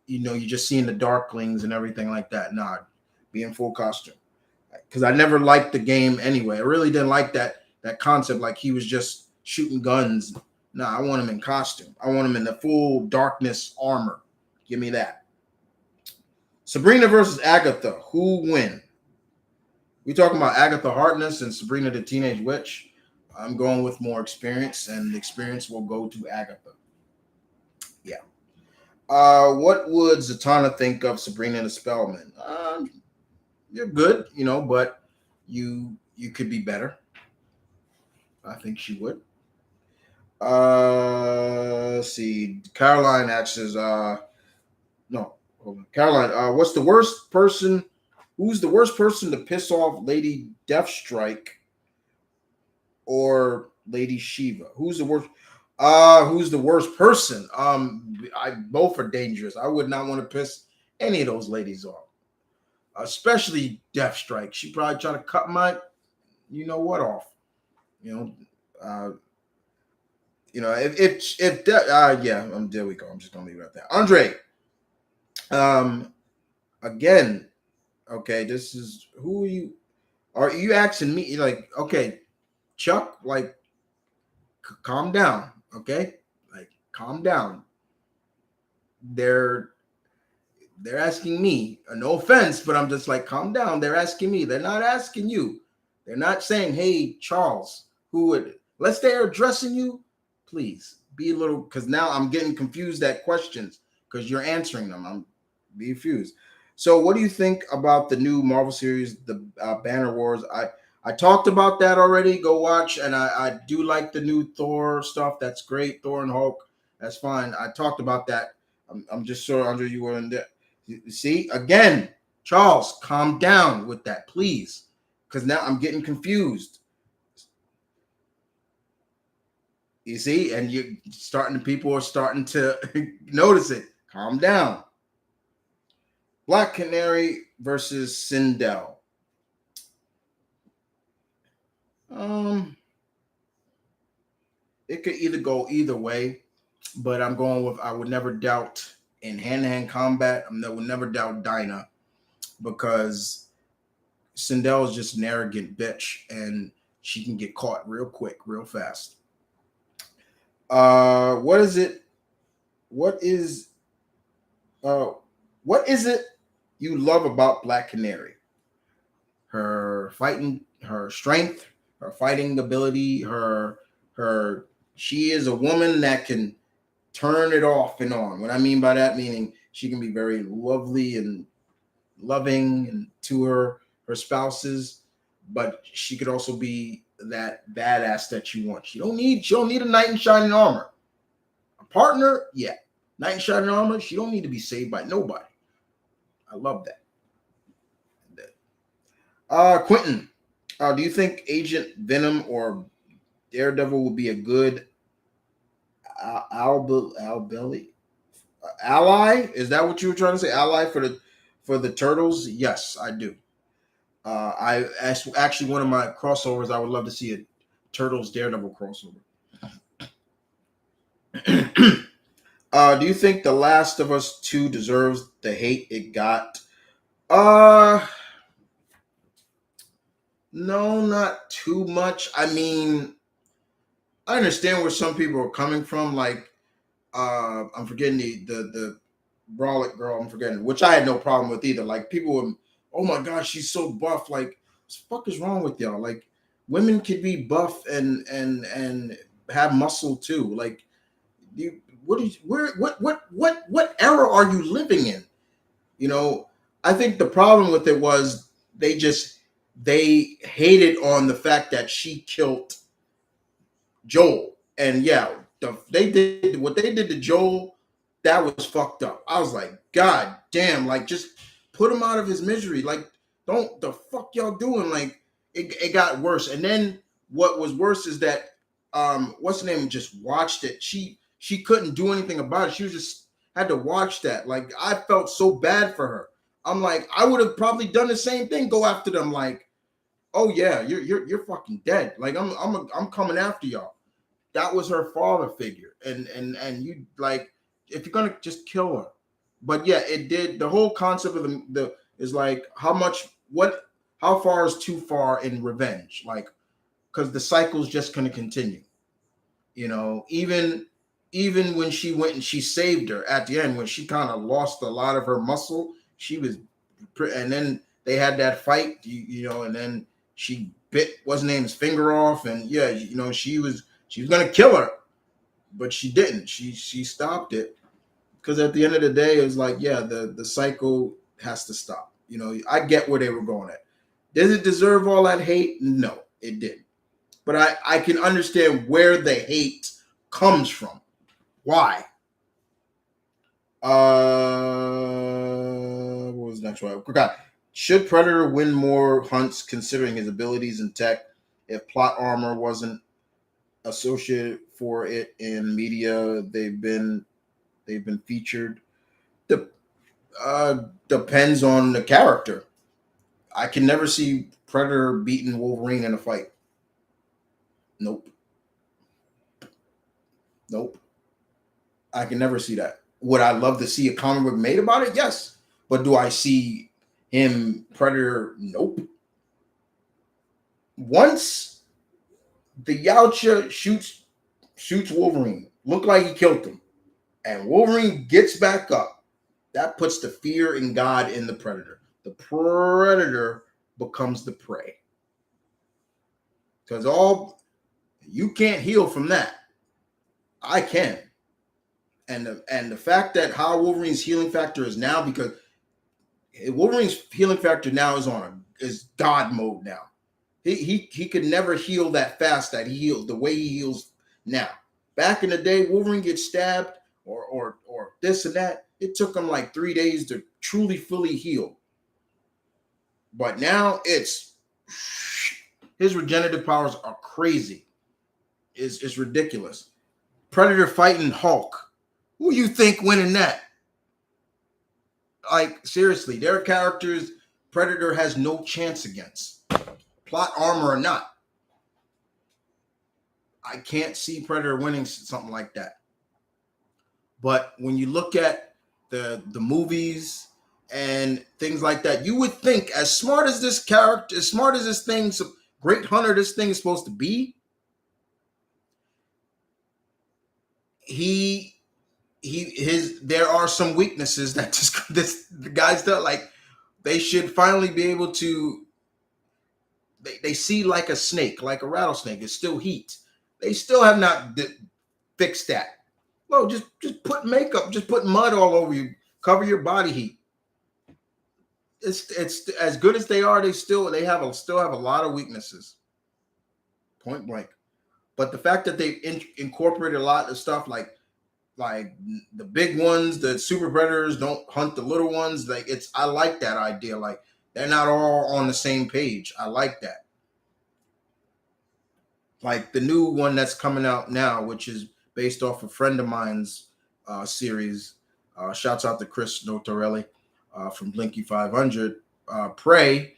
A: you're just seeing the Darklings and everything like that. Nah, be in full costume. Because I never liked the game anyway. I really didn't like that concept. Like he was just shooting guns. Nah, I want him in costume. I want him in the full darkness armor. Give me that. Sabrina versus Agatha. Who win? We talking about Agatha Harkness and Sabrina the Teenage Witch. I'm going with more experience, and the experience will go to Agatha. Yeah. What would Zatanna think of Sabrina the Spellman? You're good, but you could be better. I think she would. Let's see. Caroline asks, no, hold on. Caroline, what's the worst person? Who's the worst person to piss off Lady Deathstrike or Lady Shiva? Who's the worst person? I both are dangerous. I would not want to piss any of those ladies off, especially Deathstrike. She probably try to cut my, off. You know, uh, if that, yeah, there we go. I'm just gonna leave it at that. Andre, um, again, okay, this is who are you? Are you asking me? Like, okay, Chuck, like, calm down, okay, like, calm down. There, They're asking me. No offense, but I'm just like, calm down. They're asking me. They're not asking you. They're not saying, hey, Charles, who would, unless they're addressing you, please be a little, because now I'm getting confused at questions because you're answering them. I'm be confused. So, what do you think about the new Marvel series, the Banner Wars? I talked about that already. Go watch, and I do like the new Thor stuff. That's great. Thor and Hulk. That's fine. I talked about that. I'm just sure under you were in there. You see, again, Charles, calm down with that, please, because now I'm getting confused. You see, and you starting. People are starting to notice it. Calm down. Black Canary versus Sindel. Um, it could either go either way, but I'm going with I would never doubt in hand-to-hand combat. Would never doubt Dinah because Sindel is just an arrogant bitch and she can get caught real quick, real fast. What is it? What is uh what is it you love about Black Canary? Her fighting, her strength, her fighting ability, her she is a woman that can turn it off and on. What I mean by that, meaning she can be very lovely and loving and to her spouses, but she could also be that badass that you want. She don't need a knight in shining armor. A partner, yeah. Knight in shining armor, she don't need to be saved by nobody. I love that. Quentin, do you think Agent Venom or Daredevil would be a good Albelly ally? Is that what you were trying to say? Ally for the turtles? Yes, I do. Actually one of my crossovers. I would love to see a Turtles Daredevil crossover. Do you think The Last of Us 2 deserves the hate it got? Uh, no, not too much. I mean, I understand where some people are coming from. Like, I'm forgetting the brolic girl. I'm forgetting, which I had no problem with either. Like, people were, oh my gosh, she's so buff. Like, what the fuck is wrong with y'all? Like, women could be buff and have muscle too. Like, you, what is where what era are you living in? You know, I think the problem with it was they hated on the fact that she killed Joel. And yeah, they did what they did to Joel. That was fucked up. I was like, God damn! Like, just put him out of his misery. Like, don't the fuck y'all doing? Like, it got worse. And then what was worse is that what's the name just watched it. She couldn't do anything about it. She was just had to watch that. Like, I felt so bad for her. I'm like, I would have probably done the same thing. Go after them. Like, oh yeah, you're fucking dead. Like, I'm coming after y'all. That was her father figure, and you like if you're gonna just kill her. But yeah, it did. The whole concept of the is like how far is too far in revenge? Like, because the cycle's just gonna continue. You know, even when she went and she saved her at the end when she kind of lost a lot of her muscle, she was, and then they had that fight, you know, and then she bit what's her name's finger off, and yeah, you know, she was gonna kill her, but she didn't. She stopped it because at the end of the day, it was like, yeah, the cycle has to stop. You know, I get where they were going at. Does it deserve all that hate? No, it didn't. But I can understand where the hate comes from. Why? What was the next one? I forgot. Should Predator win more hunts considering his abilities in tech if plot armor wasn't associated for it in media they've been featured? De- Depends on the character. I can never see Predator beating Wolverine in a fight. Nope. Nope. I can never see that. Would I love to see a comic book made about it? Yes. But do I see him Predator? Nope. Once the Yautja shoots Wolverine, look like he killed him, and Wolverine gets back up. That puts the fear in God in the predator. The predator becomes the prey. Because all you can't heal from that. I can. And the fact that how Wolverine's healing factor is now, because Wolverine's healing factor now is God mode now. He could never heal that fast that he healed the way he heals now. Back in the day, Wolverine gets stabbed or this and that. It took him like 3 days to truly fully heal. But now it's his regenerative powers are crazy. It's ridiculous. Predator fighting Hulk. Who you think winning that? Like, seriously, their characters Predator has no chance against. Plot armor or not. I can't see Predator winning something like that. But when you look at the movies and things like that, you would think, as smart as this character, as smart as this thing, great hunter this thing is supposed to be, there are some weaknesses that the guys that like they should finally be able to. They see like a snake, like a rattlesnake. It's still heat. They still have not fixed that. Well, just put makeup, just put mud all over you, cover your body heat. It's as good as they are. They still have a lot of weaknesses. Point blank. But the fact that they incorporated a lot of stuff like the big ones, the super predators don't hunt the little ones. Like I like that idea. Like they're not all on the same page. I like that. Like the new one that's coming out now, which is based off a friend of mine's series. Shouts out to Chris Notarelli from Blinky 500. Prey.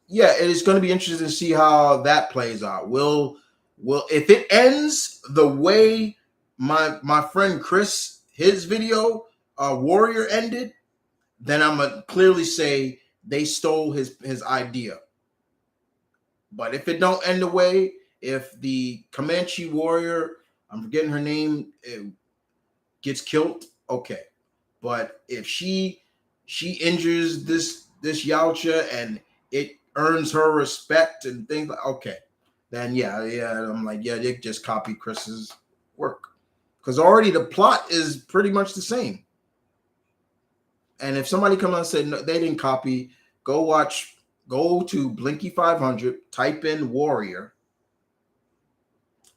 A: Yeah, it is going to be interesting to see how that plays out. Will if it ends the way my friend Chris, his video Warrior ended, then I'm gonna clearly say they stole his idea. But if it don't end the way, if the Comanche warrior, I'm forgetting her name, gets killed, okay. But if she injures this Yautja and it earns her respect and things like, okay, then yeah, I'm like, yeah, they just copied Chris's work. Because already the plot is pretty much the same. And if somebody comes out and said no, they didn't copy, go to Blinky 500, type in Warrior,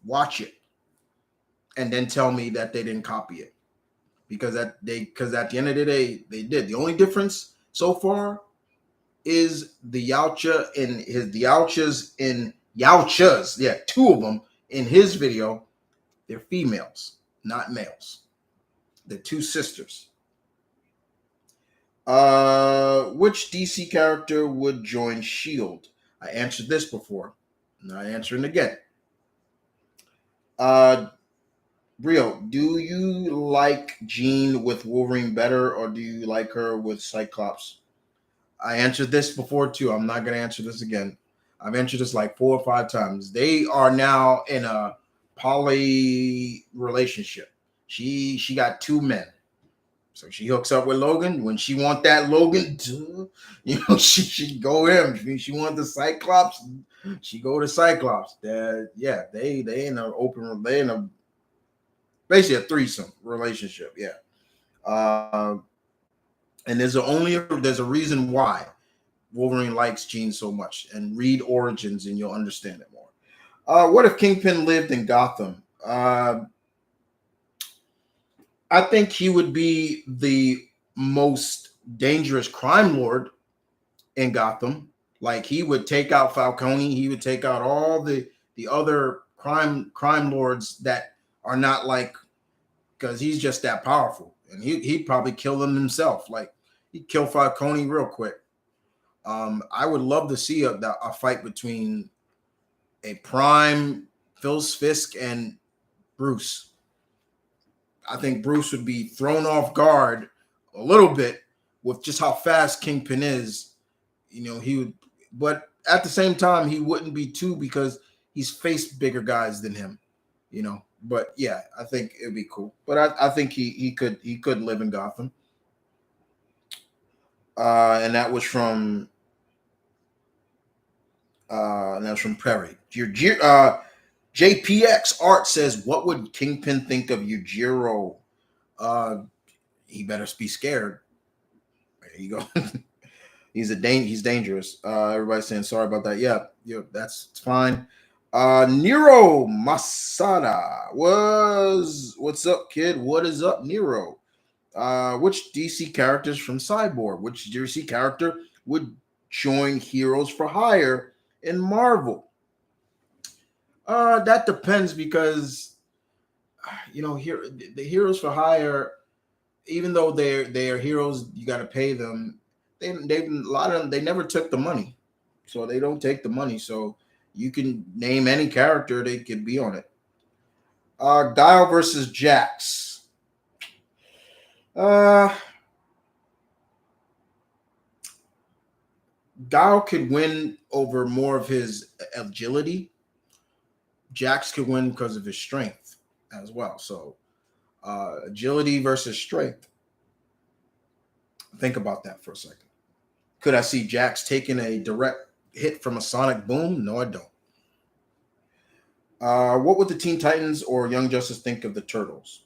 A: watch it, and then tell me that they didn't copy it. Because at the end of the day, they did. The only difference so far is the Yautja Yautjas, yeah, two of them in his video, they're females, not males. They're two sisters. Which DC character would join Shield? I answered this before. Not answering again. Brio, do you like Jean with Wolverine better, or do you like her with Cyclops? I answered this before too. I'm not gonna answer this again. I've answered this like 4 or 5 times. They are now in a poly relationship. She got 2 men. So she hooks up with Logan. When she want that Logan, she go him. She want the Cyclops, she go to Cyclops. Yeah, they in an open, they in a basically a threesome relationship. Yeah, and there's a reason why Wolverine likes Jean so much. And read Origins, and you'll understand it more. What if Kingpin lived in Gotham? I think he would be the most dangerous crime lord in Gotham. Like he would take out Falcone, he would take out all the other crime lords that are not like, because he's just that powerful, and he'd probably kill them himself. Like he'd kill Falcone real quick. I would love to see a fight between a prime Phil Fisk and Bruce. I think Bruce would be thrown off guard a little bit with just how fast Kingpin is. He would, but at the same time, he wouldn't be too, because he's faced bigger guys than him. But yeah, I think it'd be cool. But I think he could live in Gotham. And that was from Prairie. JPX Art says, "What would Kingpin think of Yujiro? Uh, he better be scared." There you go. He's dangerous. Everybody's saying sorry about that. Yeah, yeah, that's it's fine. Nero Masada was what's up, kid? What is up, Nero? Which DC characters from Cyborg? Which DC character would join Heroes for Hire in Marvel? That depends because here the Heroes for Hire, even though they're heroes, you got to pay them. They a lot of them they never took the money, so they don't take the money. So you can name any character they could be on it. Guile versus Jax. Uh, Guile could win over more of his agility. Jax could win because of his strength as well. So agility versus strength. Think about that for a second. Could I see Jax taking a direct hit from a sonic boom? No, I don't. What would the Teen Titans or Young Justice think of the Turtles?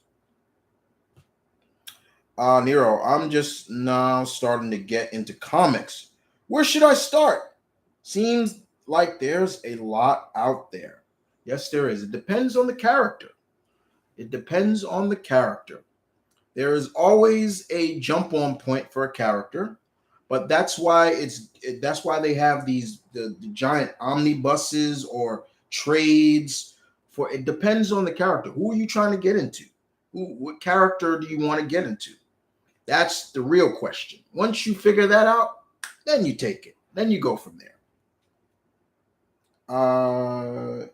A: Nero, I'm just now starting to get into comics. Where should I start? Seems like there's a lot out there. Yes, there is. It depends on the character. It depends on the character. There is always a jump on point for a character, but that's why they have the giant omnibuses or trades for it depends on the character. Who are you trying to get into? What character do you want to get into? That's the real question. Once you figure that out, then you take it. Then you go from there. Uh,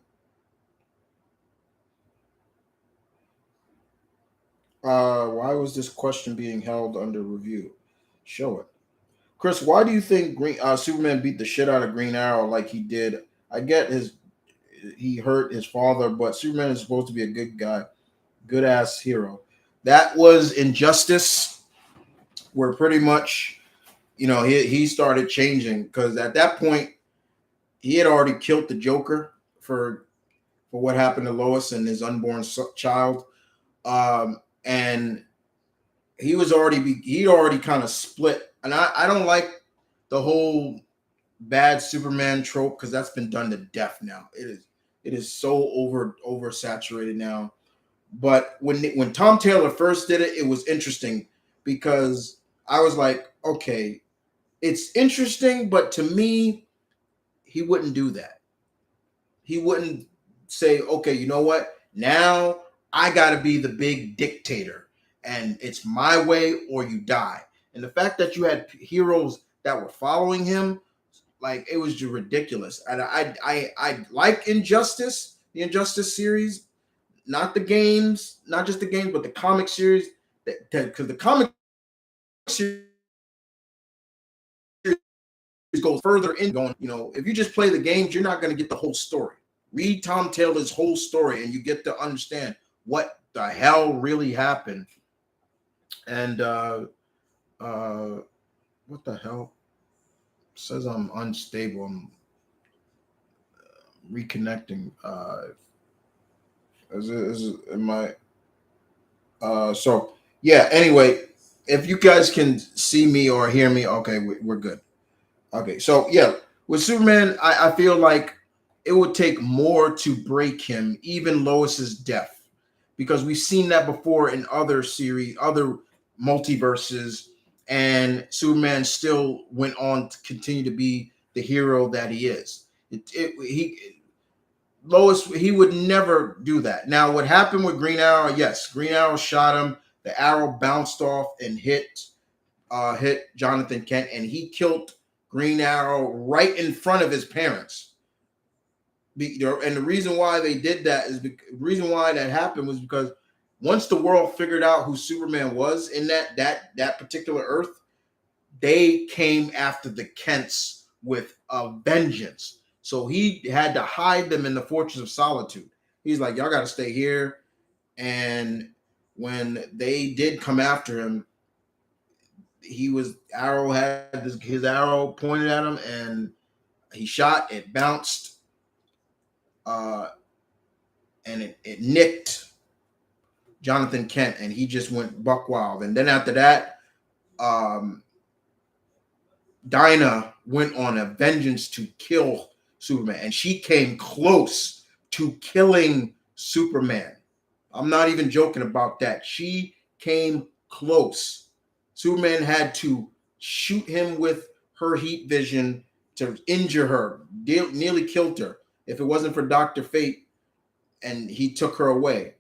A: why was this question being held under review? Show it. Chris, why do you think Superman beat the shit out of Green Arrow like he did? I get he hurt his father, but Superman is supposed to be a good guy, good ass hero. That was Injustice, where pretty much he started changing because at that point he had already killed the Joker for what happened to Lois and his unborn child, and he'd already kind of split. And I don't like the whole bad Superman trope because that's been done to death now. It is so oversaturated now. But when Tom Taylor first did it, it was interesting because I was like, okay, it's interesting, but to me, he wouldn't do that. He wouldn't say, okay, you know what? Now I got to be the big dictator and it's my way or you die. And the fact that you had heroes that were following him, like it was just ridiculous. And I like Injustice, the Injustice series, not the games, not just the games, but the comic series. Because the comic series goes further in going, if you just play the games, you're not going to get the whole story. Read Tom Taylor's whole story and you get to understand what the hell really happened. And what the hell? It says I'm unstable. I'm reconnecting. Am I? So yeah. Anyway, if you guys can see me or hear me, okay, we're good. Okay, so yeah, with Superman, I feel like it would take more to break him, even Lois's death, because we've seen that before in other series, other multiverses, and Superman still went on to continue to be the hero that he is. Lois, he would never do that. Now, what happened with Green Arrow? Yes, Green Arrow shot him. The arrow bounced off and hit Jonathan Kent, and he killed Green Arrow right in front of his parents. And the reason why they did that is the reason why that happened was because once the world figured out who Superman was in that particular Earth, they came after the Kents with a vengeance. So he had to hide them in the Fortress of Solitude. He's like, y'all got to stay here. And when they did come after him, he was arrow had his arrow pointed at him, and he shot. It bounced, uh, and it nicked Jonathan Kent, and he just went buck wild. And then after that, um, Dinah went on a vengeance to kill Superman, and she came close to killing Superman. I'm not even joking about that. She came close. Superman had to shoot him with her heat vision to injure her, nearly killed her. If it wasn't for Dr. Fate, and he took her away.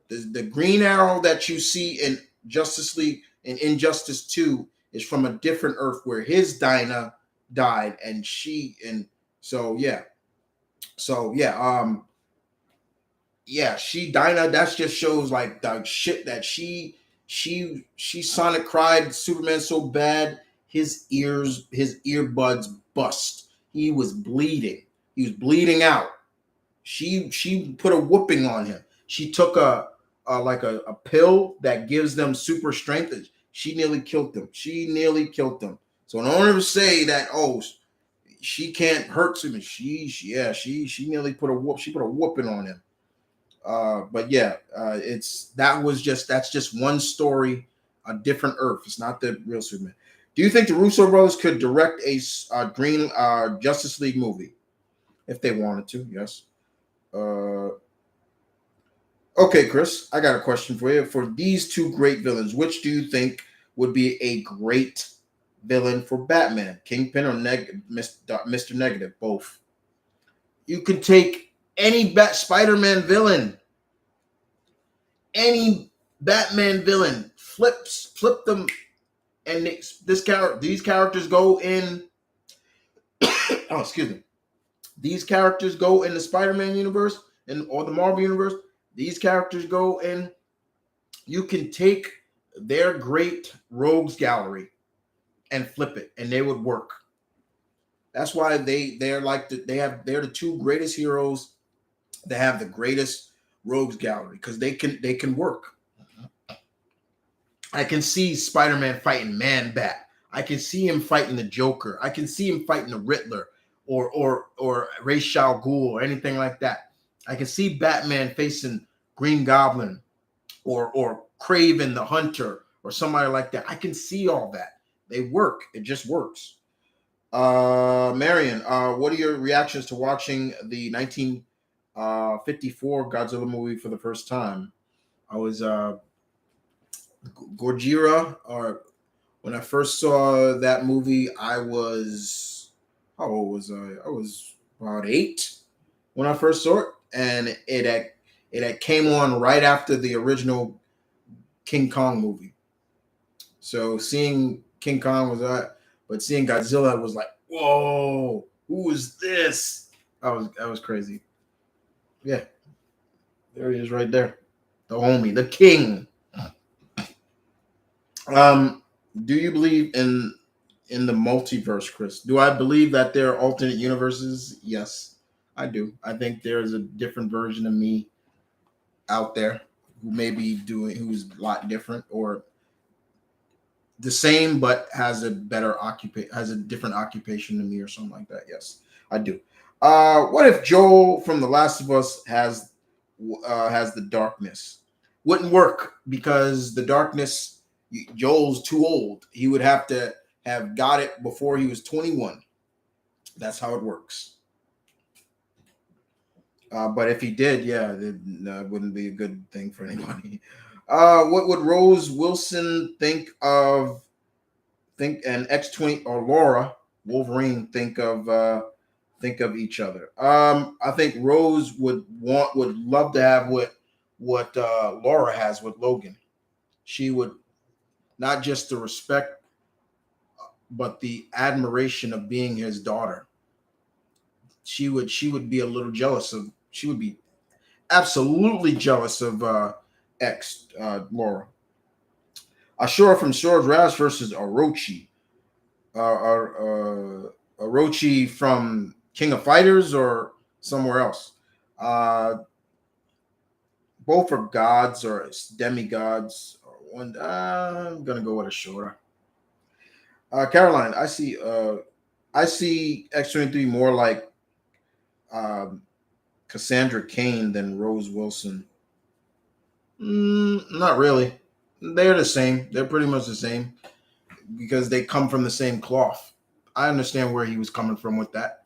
A: The Green Arrow that you see in Justice League and Injustice 2 is from a different Earth where his Dinah died, and so yeah. So she Dinah, that just shows like the shit that she Sonic cried Superman so bad his earbuds bust. He was bleeding. He was bleeding out. She put a whooping on him. She took a pill that gives them super strength. She nearly killed them. She nearly killed them. So in order to say that, oh, she can't hurt him, she nearly put a whoop. She put a whooping on him. But yeah, that's just one story, a different Earth. It's not the real Superman. Do you think the Russo brothers could direct a Green Justice League movie if they wanted to? Yes. Uh, okay, Chris, I got a question for you. For these two great villains, which do you think would be a great villain for Batman? Kingpin or Mr. Negative? Both. You could take any Spider-Man villain, any Batman villain, flip them, and these characters go in. Oh, excuse me. These characters go in the Spider-Man universe or the Marvel universe. These characters go in. You can take their great rogues gallery and flip it, and they would work. That's why they're the two greatest heroes that have the greatest rogues gallery because they can work. I can see Spider-Man fighting Man Bat. I can see him fighting the Joker. I can see him fighting the Riddler or Ra's al Ghul or anything like that. I can see Batman facing Green Goblin or Craven the Hunter or somebody like that. I can see all that. They work. It just works. Marion, what are your reactions to watching the 1954 Godzilla movie for the first time? I was Gojira, or when I first saw that movie, I was how old was I? I was about 8 when I first saw it, and it had came on right after the original King Kong movie. So seeing King Kong was that, but seeing Godzilla was like, whoa, who is this? That was crazy. Yeah, there he is right there, the homie, the king. Um, do you believe in the multiverse, Chris? Do I believe that there are alternate universes? Yes, I do. I think there's a different version of me out there who may be doing who's a lot different or the same but has a different occupation than me or something like that. Yes, I do. What if Joel from The Last of Us has the darkness? Wouldn't work because the darkness. Joel's too old. He would have to have got it before he was 21. That's how it works. But if he did, yeah, it wouldn't be a good thing for anybody. What would Rose Wilson think and X-20 or Laura Wolverine think of each other? I think Rose would love to have what Laura has with Logan. She would not just the respect, but the admiration of being his daughter. She would be a little jealous of. She would be absolutely jealous of X Laura. Ashura from Sword Raz versus Orochi. Orochi from King of Fighters or somewhere else. Uh, both are gods or demigods. I'm gonna go with Ashura. Caroline, I see X-23 more like um, Cassandra Cain than Rose Wilson. Not really. They're the same. They're pretty much the same because they come from the same cloth. I understand where he was coming from with that.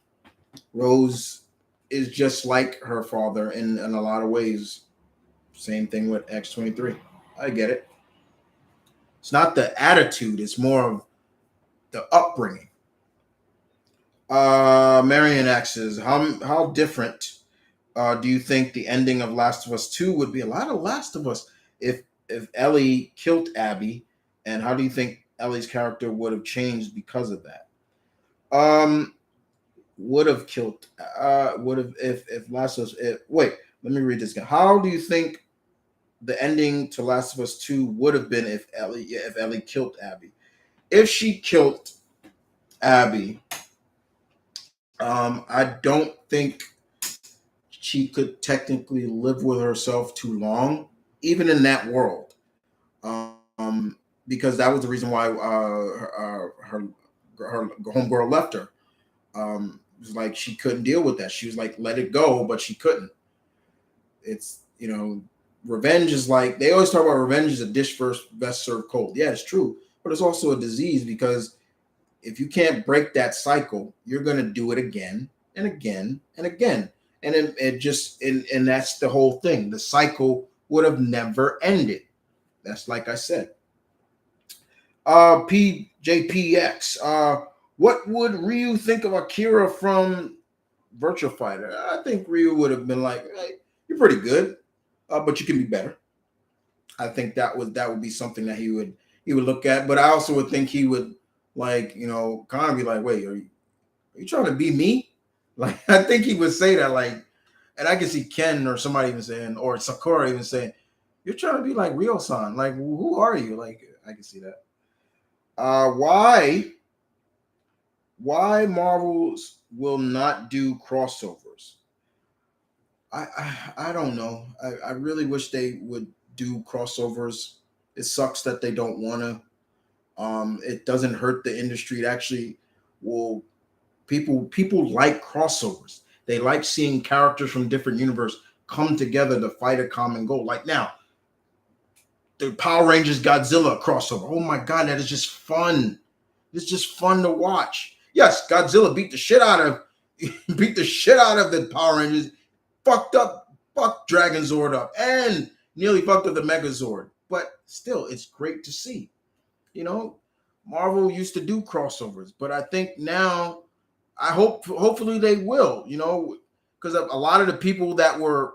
A: Rose is just like her father in a lot of ways. Same thing with X-23. I get it. It's not the attitude, it's more of the upbringing. Marion asks, how different do you think the ending of Last of Us 2 would be? A lot of Last of Us if Ellie killed Abby, and how do you think Ellie's character would have changed because of that? Um, would have killed. Would have if Last of Us. Wait, let me read this again. How do you think the ending to Last of Us 2 would have been if Ellie killed Abby? If she killed Abby, I don't think she could technically live with herself too long, even in that world, because that was the reason why her homegirl left her. It was like she couldn't deal with that. She was like, let it go, but she couldn't. It's revenge is like they always talk about revenge is a dish first best served cold. Yeah, it's true, but it's also a disease because if you can't break that cycle, you're going to do it again and again and again. And it just, and that's the whole thing. The cycle would have never ended. That's like I said. PJPX. What would Ryu think of Akira from Virtual Fighter? I think Ryu would have been like, hey, you're pretty good, but you can be better. I think that would be something that he would look at. But I also would think he would kind of be like, wait, are you trying to be me? Like I think he would say that and I can see Ken or somebody even saying, or Sakura even saying, you're trying to be like Rio-san. Like who are you? Like I can see that. Why Marvels will not do crossovers? I don't know. I really wish they would do crossovers. It sucks that they don't want to. It doesn't hurt the industry. It actually will. People like crossovers. They like seeing characters from different universe come together to fight a common goal. Like now, the Power Rangers Godzilla crossover. Oh my god, that is just fun. It's just fun to watch. Yes, Godzilla beat the shit out of beat the shit out of the Power Rangers, fucked Dragon Zord up, and nearly fucked up the Megazord. But still, it's great to see. You know, Marvel used to do crossovers, but I think now, hopefully they will. Because a lot of the people that were,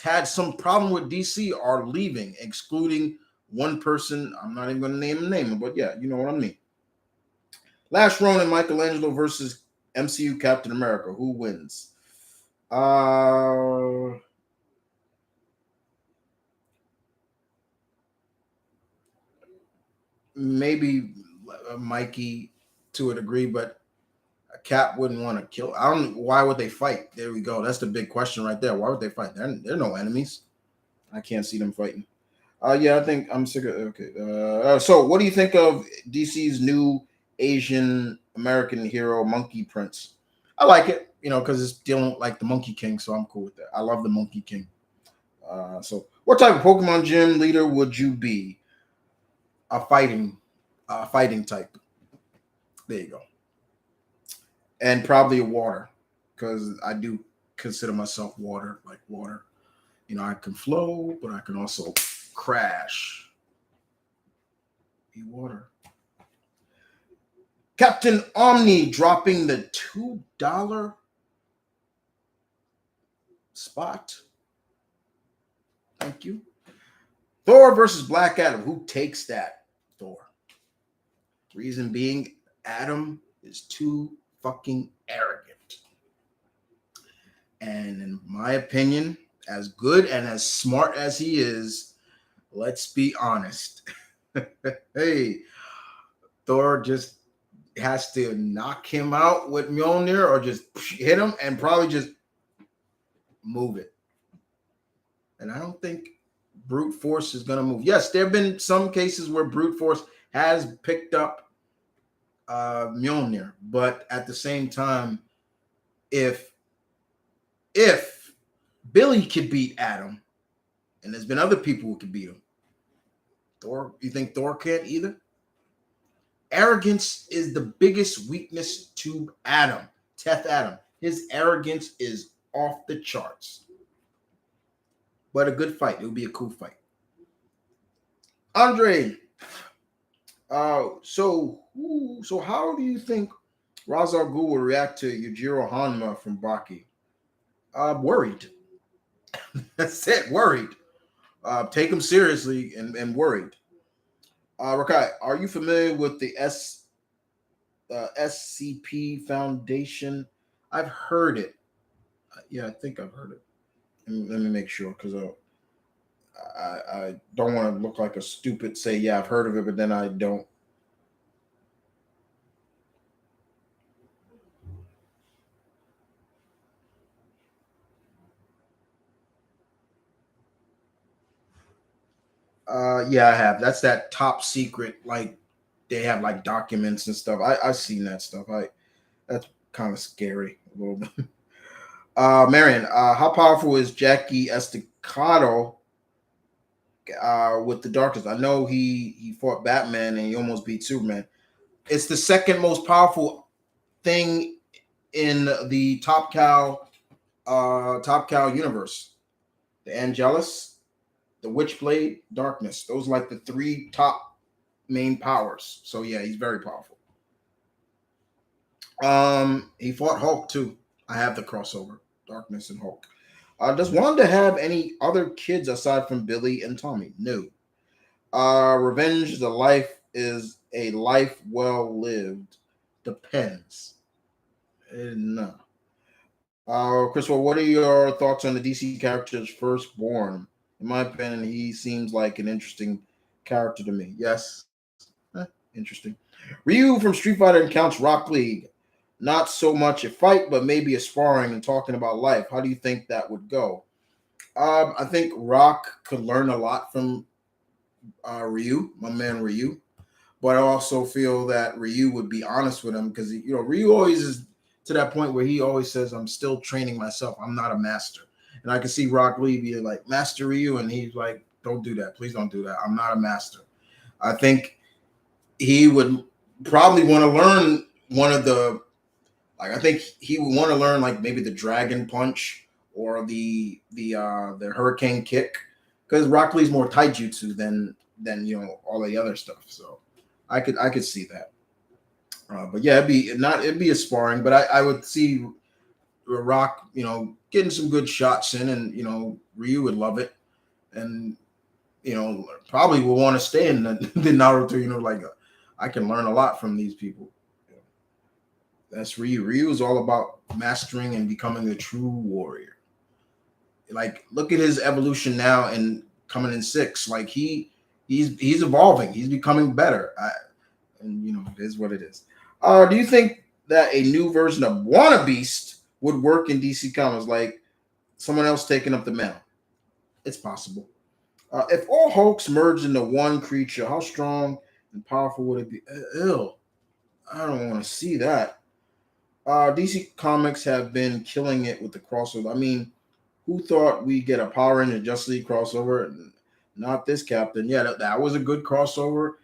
A: had some problem with DC are leaving, excluding one person. I'm not even going to name him, but yeah, you know what I mean. Last Ronin, Michelangelo versus MCU Captain America. Who wins? Maybe Mikey to a degree, but a Cap wouldn't want to kill. I don't. Why would they fight? There we go. That's the big question right there. Why would they fight? They're no enemies. I can't see them fighting. Yeah, I think I'm sick of. Okay. So what do you think of DC's new Asian American hero, Monkey Prince? I like it, because it's dealing like the Monkey King, so I'm cool with that. I love the Monkey King. So what type of Pokemon gym leader would you be? A fighting type. There you go. And probably a water, because I do consider myself water, like water. I can flow, but I can also crash. Be water. Captain Omni dropping the $2 spot. Thank you. Thor versus Black Adam. Who takes that? Thor. Reason being, Adam is too fucking arrogant. And in my opinion, as good and as smart as he is, let's be honest. Hey, Thor just has to knock him out with Mjolnir or just hit him and probably just move it. And I don't think brute force is going to move. Yes, there have been some cases where brute force has picked up Mjolnir, but at the same time, if if Billy could beat Adam, and there's been other people who could beat him, Thor, you think Thor can't either? Arrogance is the biggest weakness to Adam, Teth Adam. His arrogance is off the charts. But a good fight. It would be a cool fight. Andre, so how do you think Ra's al Ghul will react to Yujiro Hanma from Baki? Worried. That's it. Worried. Take him seriously and worried. Rakai, are you familiar with the SCP Foundation? I've heard it. Yeah, I think I've heard it. Let me make sure because I don't want to look like a stupid say, yeah, I've heard of it, but then I don't. Yeah, I have. That's that top secret, like they have like documents and stuff. I've seen that stuff. That's kind of scary a little bit. Marion, how powerful is Jackie Estacado with the darkness? I know he fought Batman and he almost beat Superman. It's the second most powerful thing in the Top Cow universe. The Angelus, the Witchblade, Darkness. Those are like the three top main powers. So yeah, he's very powerful. He fought Hulk too. I have the crossover, Darkness and Hulk. Does Wanda have any other kids aside from Billy and Tommy? No. Revenge is a life well lived. Depends. No. Christopher, what are your thoughts on the DC character's Firstborn? In my opinion, he seems like an interesting character to me. Yes. Interesting. Ryu from Street Fighter encounters Rock League. Not so much a fight, but maybe a sparring and talking about life. How do you think that would go? I think Rock could learn a lot from Ryu, my man Ryu. But I also feel that Ryu would be honest with him because Ryu always is to that point where he always says, "I'm still training myself. I'm not a master." And I can see Rock Lee be like, "Master Ryu," and he's like, "Don't do that. Please don't do that. I'm not a master." I think he would probably want to learn one of the I think he would want to learn like maybe the Dragon Punch or the Hurricane Kick because Rock Lee's more taijutsu than all the other stuff. So I could see that. But yeah, it'd be a sparring, but I would see Rock, getting some good shots in, and Ryu would love it, and probably will want to stay in the Naruto. I can learn a lot from these people. That's Ryu. Ryu is all about mastering and becoming a true warrior. Like, look at his evolution now and coming in 6. Like he's evolving. He's becoming better. It is what it is. Do you think that a new version of Wanna Beast would work in DC Comics, like someone else taking up the mantle? It's possible. If all Hulks merged into one creature, how strong and powerful would it be? Ew. I don't want to see that. DC Comics have been killing it with the crossover. I mean, who thought we'd get a Power Ranger Justice League crossover? Not this Captain. Yeah, that was a good crossover.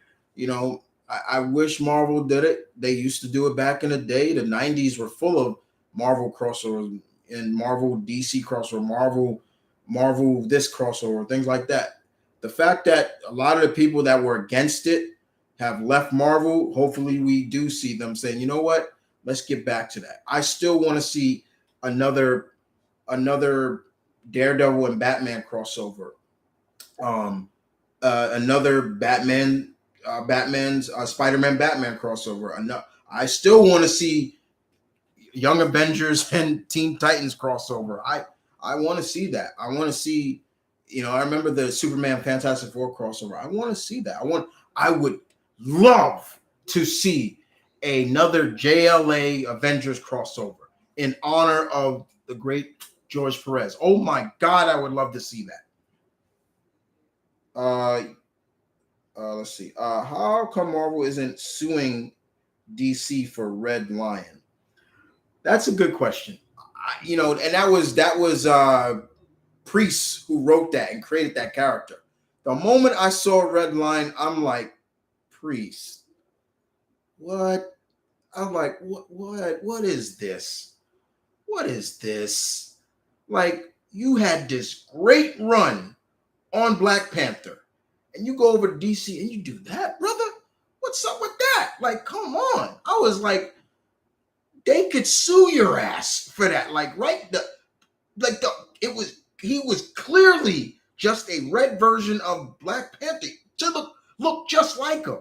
A: I wish Marvel did it. They used to do it back in the day. The 90s were full of Marvel crossovers and Marvel DC crossover, Marvel this crossover, things like that. The fact that a lot of the people that were against it have left Marvel, hopefully we do see them saying, you know what? Let's get back to that. I still want to see another Daredevil and Batman crossover. Another Batman's Spider-Man Batman crossover. I still want to see Young Avengers and Teen Titans crossover. I want to see that. I want to see, I remember the Superman Fantastic Four crossover. I want to see that. I would love to see another JLA Avengers crossover in honor of the great George Perez. Oh my God, I would love to see that. Let's see. How come Marvel isn't suing DC for Red Lion? That's a good question. And that was Priest who wrote that and created that character. The moment I saw Red Lion, I'm like, Priest, what? I'm like, what is this? What is this? Like, you had this great run on Black Panther, and you go over to DC and you do that, brother? What's up with that? Like, come on. I was like, they could sue your ass for that. Like, right? It was he was clearly just a red version of Black Panther to look just like him.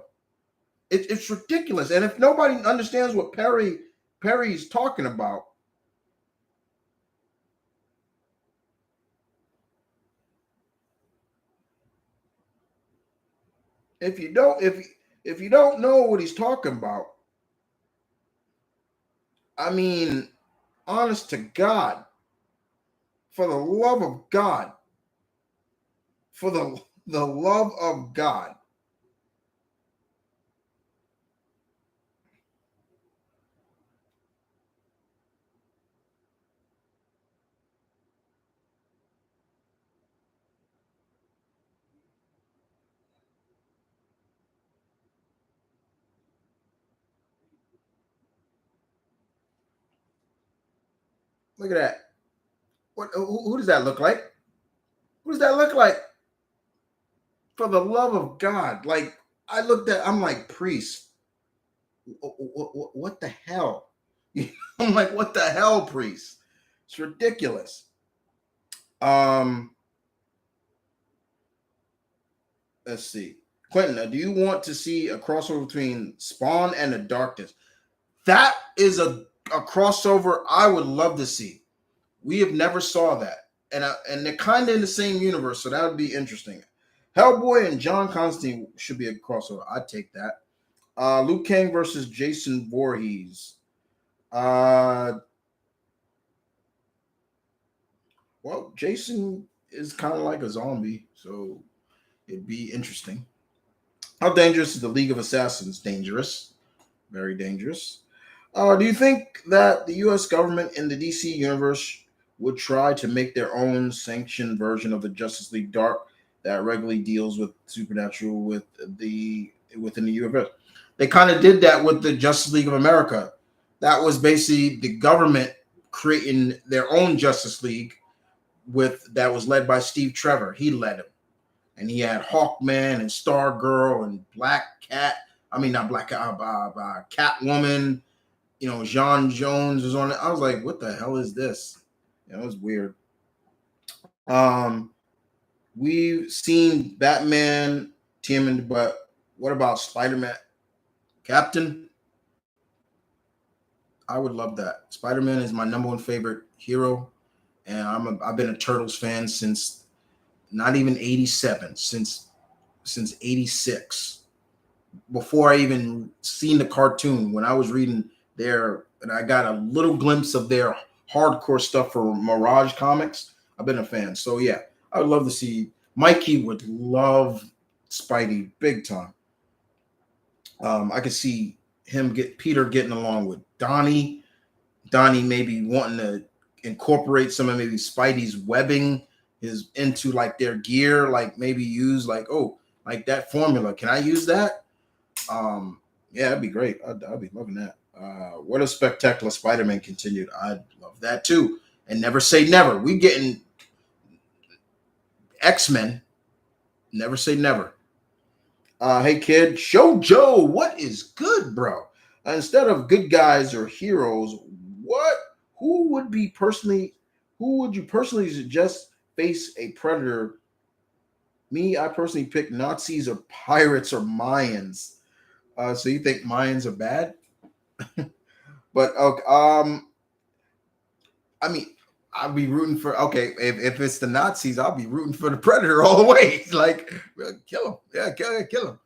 A: It's ridiculous. And if nobody understands what Perry's talking about, if you don't know what he's talking about, I mean, honest to God, for the love of God, for the love of God. Look at that. Who does that look like? Who does that look like? For the love of God. Like, I'm like, Priest, what the hell? I'm like, what the hell, Priest? It's ridiculous. Um, let's see. Quentin, do you want to see a crossover between Spawn and the Darkness? That is a crossover I would love to see. We have never saw that, and they're kind of in the same universe, so that would be interesting. Hellboy and John Constantine should be a crossover. I'd take that. Luke Kang versus Jason Voorhees. Uh, well, Jason is kind of like a zombie, so it'd be interesting. How dangerous is the League of Assassins? Dangerous, very dangerous. Do you think that the U.S. government in the DC universe would try to make their own sanctioned version of the Justice League Dark that regularly deals with supernatural within the universe? They kind of did that with the Justice League of America. That was basically the government creating their own Justice League that was led by Steve Trevor. He led him, and he had Hawkman and Stargirl and Black Cat. I mean, not Black Cat, Catwoman. John Jones was on it. I was like, what the hell is this? It was weird. Um, we've seen Batman, Tim, but what about Spider-Man? Captain? I would love that. Spider-Man is my number one favorite hero, and I've been a Turtles fan since not even 87, since 86. Before I even seen the cartoon, when I was reading and I got a little glimpse of their hardcore stuff for Mirage Comics. I've been a fan. So yeah, I would love to see Mikey would love Spidey big time. I could see Peter getting along with Donnie. Donnie maybe wanting to incorporate some of maybe Spidey's webbing is into like their gear, like maybe use like that formula. Can I use that? Yeah, that'd be great. I'd be loving that. What a spectacular Spider-Man continued. I'd love that too. And never say never. We getting X-Men. Never say never. Hey kid, Show Joe, what is good, bro? Instead of good guys or heroes, what? Who would be personally? Who would you personally suggest face a predator? Me, I personally pick Nazis or pirates or Mayans. So you think Mayans are bad? But okay, I mean, I'll be rooting for if it's the Nazis, I'll be rooting for the Predator all the way. Like, kill him, yeah, kill him.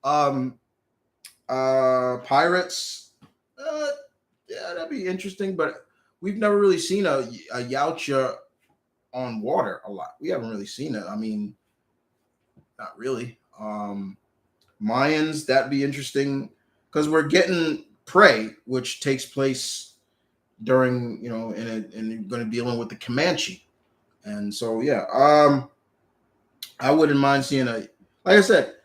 A: Um, Pirates, yeah, that'd be interesting. But we've never really seen a Yautja on water a lot. We haven't really seen it. I mean, not really. Mayans, that'd be interesting because we're getting Prey, which takes place during, and going to be dealing with the Comanche. And so, yeah, I wouldn't mind seeing like I said,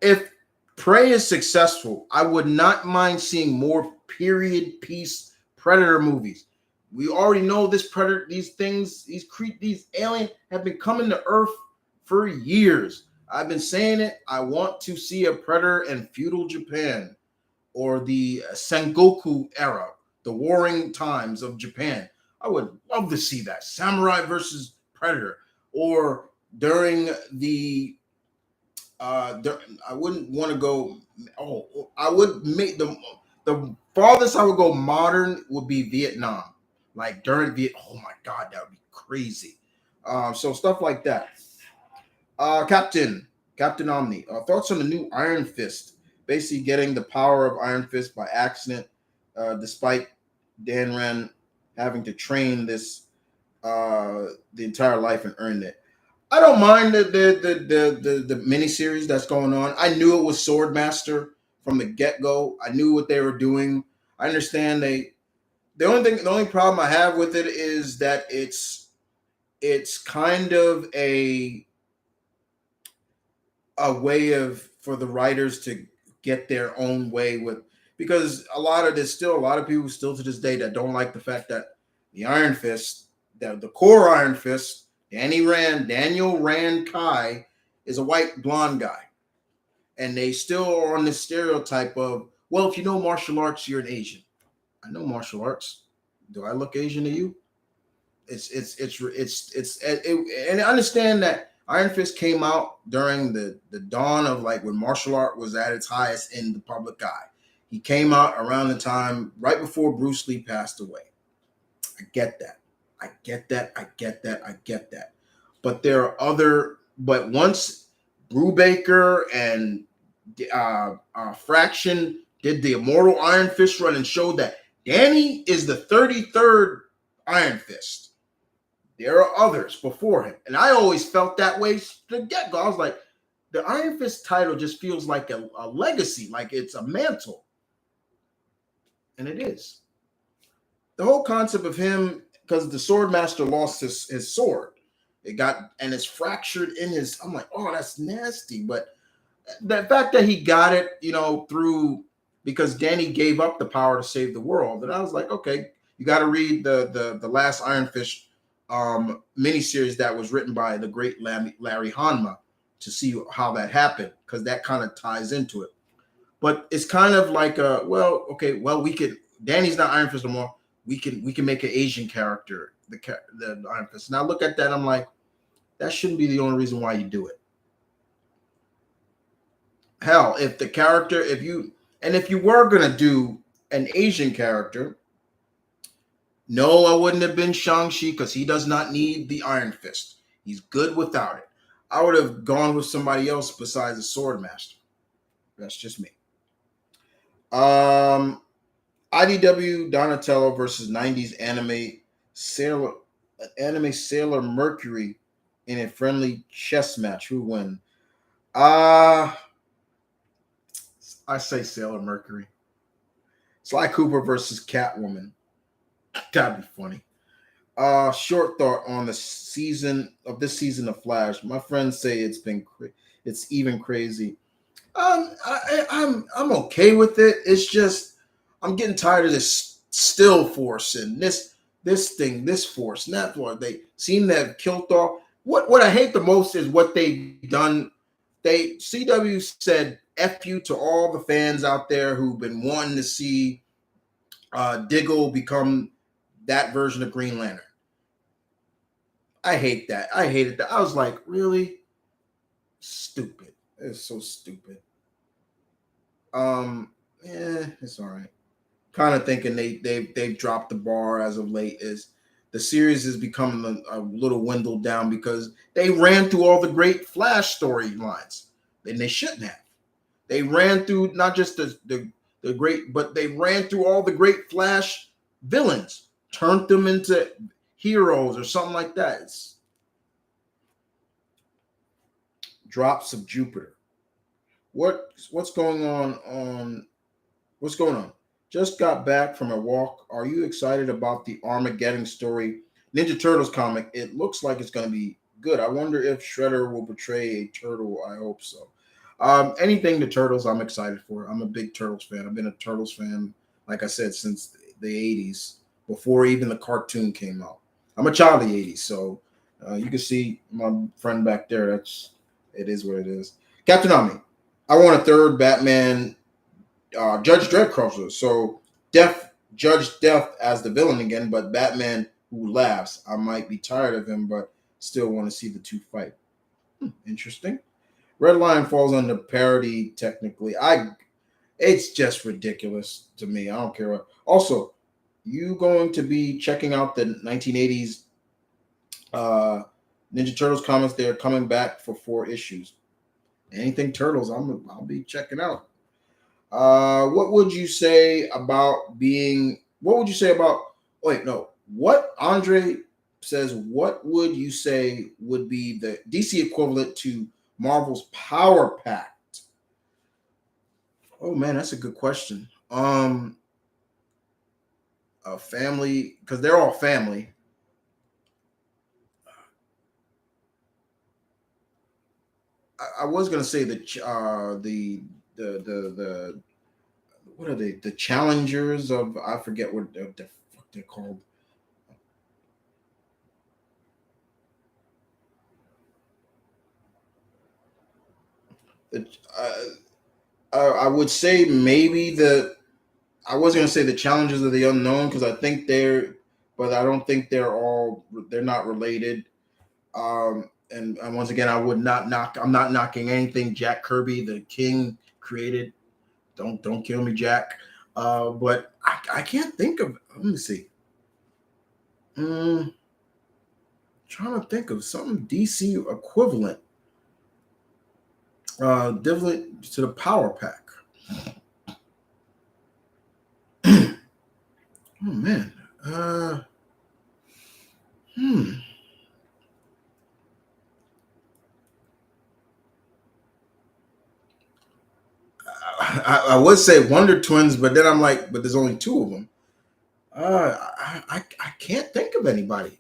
A: if Prey is successful, I would not mind seeing more period piece Predator movies. We already know this Predator, these things, these aliens have been coming to Earth for years. I've been saying it. I want to see a Predator in feudal Japan or the Sengoku era, the warring times of Japan. I would love to see that. Samurai versus Predator. Or during the I wouldn't want to go. Oh, I would make the farthest I would go modern would be Vietnam, like during Viet. Oh my God, that would be crazy. So stuff like that. Captain Omni. Thoughts on the new Iron Fist? Basically, getting the power of Iron Fist by accident, despite Dan Rand having to train this the entire life and earn it. I don't mind the miniseries that's going on. I knew it was Swordmaster from the get go. I knew what they were doing. I understand the only problem I have with it is that it's kind of a way of for the writers to get their own way with, because there's still a lot of people still to this day that don't like the fact that the Iron Fist, the core Iron Fist, Daniel Rand Kai, is a white blonde guy. And they still are on this stereotype of, well, if you know martial arts, you're an Asian. I know martial arts. Do I look Asian to you? And I understand that Iron Fist came out during the dawn of like when martial art was at its highest in the public eye. He came out around the time right before Bruce Lee passed away. I get that. I get that. I get that. I get that. But there are but once Brubaker and Fraction did the Immortal Iron Fist run and showed that Danny is the 33rd Iron Fist. There are others before him. And I always felt that way to the get-go. I was like, the Iron Fist title just feels like a legacy, like it's a mantle. And it is. The whole concept of him, because the Swordmaster lost his sword. It's fractured in his, I'm like, oh, that's nasty. But the fact that he got it, through, because Danny gave up the power to save the world. And I was like, okay, you got to read the last Iron Fist miniseries that was written by the great Larry Hanma to see how that happened, because that kind of ties into it. But it's kind of like Danny's not Iron Fist no more. We can make an Asian character the Iron Fist. Now look at that, I'm like, that shouldn't be the only reason why you do it. Hell, if you were gonna do an Asian character, no, I wouldn't have been Shang-Chi, because he does not need the Iron Fist. He's good without it. I would have gone with somebody else besides the Swordmaster. That's just me. IDW Donatello versus 90s Sailor Mercury in a friendly chess match. Who win? I say Sailor Mercury. Sly Cooper versus Catwoman. That'd be funny. Short thought on this season of Flash. My friends say it's even crazy. I'm okay with it. It's just I'm getting tired of this still force and this force and that force. They seem to have killed off. What I hate the most is what they've done. CW said F you to all the fans out there who've been wanting to see Diggle become that version of Green Lantern. I hate that. I hated that. I was like, really? Stupid. It's so stupid. It's all right. Kind of thinking they've dropped the bar as of late. Is the series is becoming a little dwindled down because they ran through all the great Flash storylines, and they shouldn't have. They ran through not just the great, but they ran through all the great Flash villains, turned them into heroes or something like that. It's Drops of Jupiter. What's going on? What's going on? Just got back from a walk. Are you excited about the Armageddon story Ninja Turtles comic? It looks like it's going to be good. I wonder if Shredder will portray a turtle. I hope so. Anything the Turtles, I'm excited for. I'm a big Turtles fan. I've been a Turtles fan, like I said, since the '80s, before even the cartoon came out. I'm a child of the '80s, so you can see my friend back there. It is what it is. Captain Omni. I want a third Batman Judge Dredd crossover. So Judge Death as the villain again, but Batman who laughs. I might be tired of him, but still want to see the two fight. Interesting. Red Lion falls under parody technically. It's just ridiculous to me. I don't care what. Also, you going to be checking out the 1980s uh, Ninja Turtles comics? They're coming back for 4 issues. Anything Turtles, I'll be checking out. What would you say about being? What would you say about? Wait, no. What Andre says? What would you say would be the DC equivalent to Marvel's Power Pact? Oh man, that's a good question. A family because they're all family. I was gonna say the what are they? The challengers of I forget what the fuck they're called. The, I would say maybe the I was gonna say the challenges of the unknown because I think but I don't think they're not related. And once again, I would not knock. I'm not knocking anything Jack Kirby, the King, created. Don't kill me, Jack. But I can't think of. Let me see. Mm, trying to think of something DC equivalent. Different to the Power Pack. Oh man. Hmm. I would say Wonder Twins, but then I'm like, but there's only 2 of them. I can't think of anybody.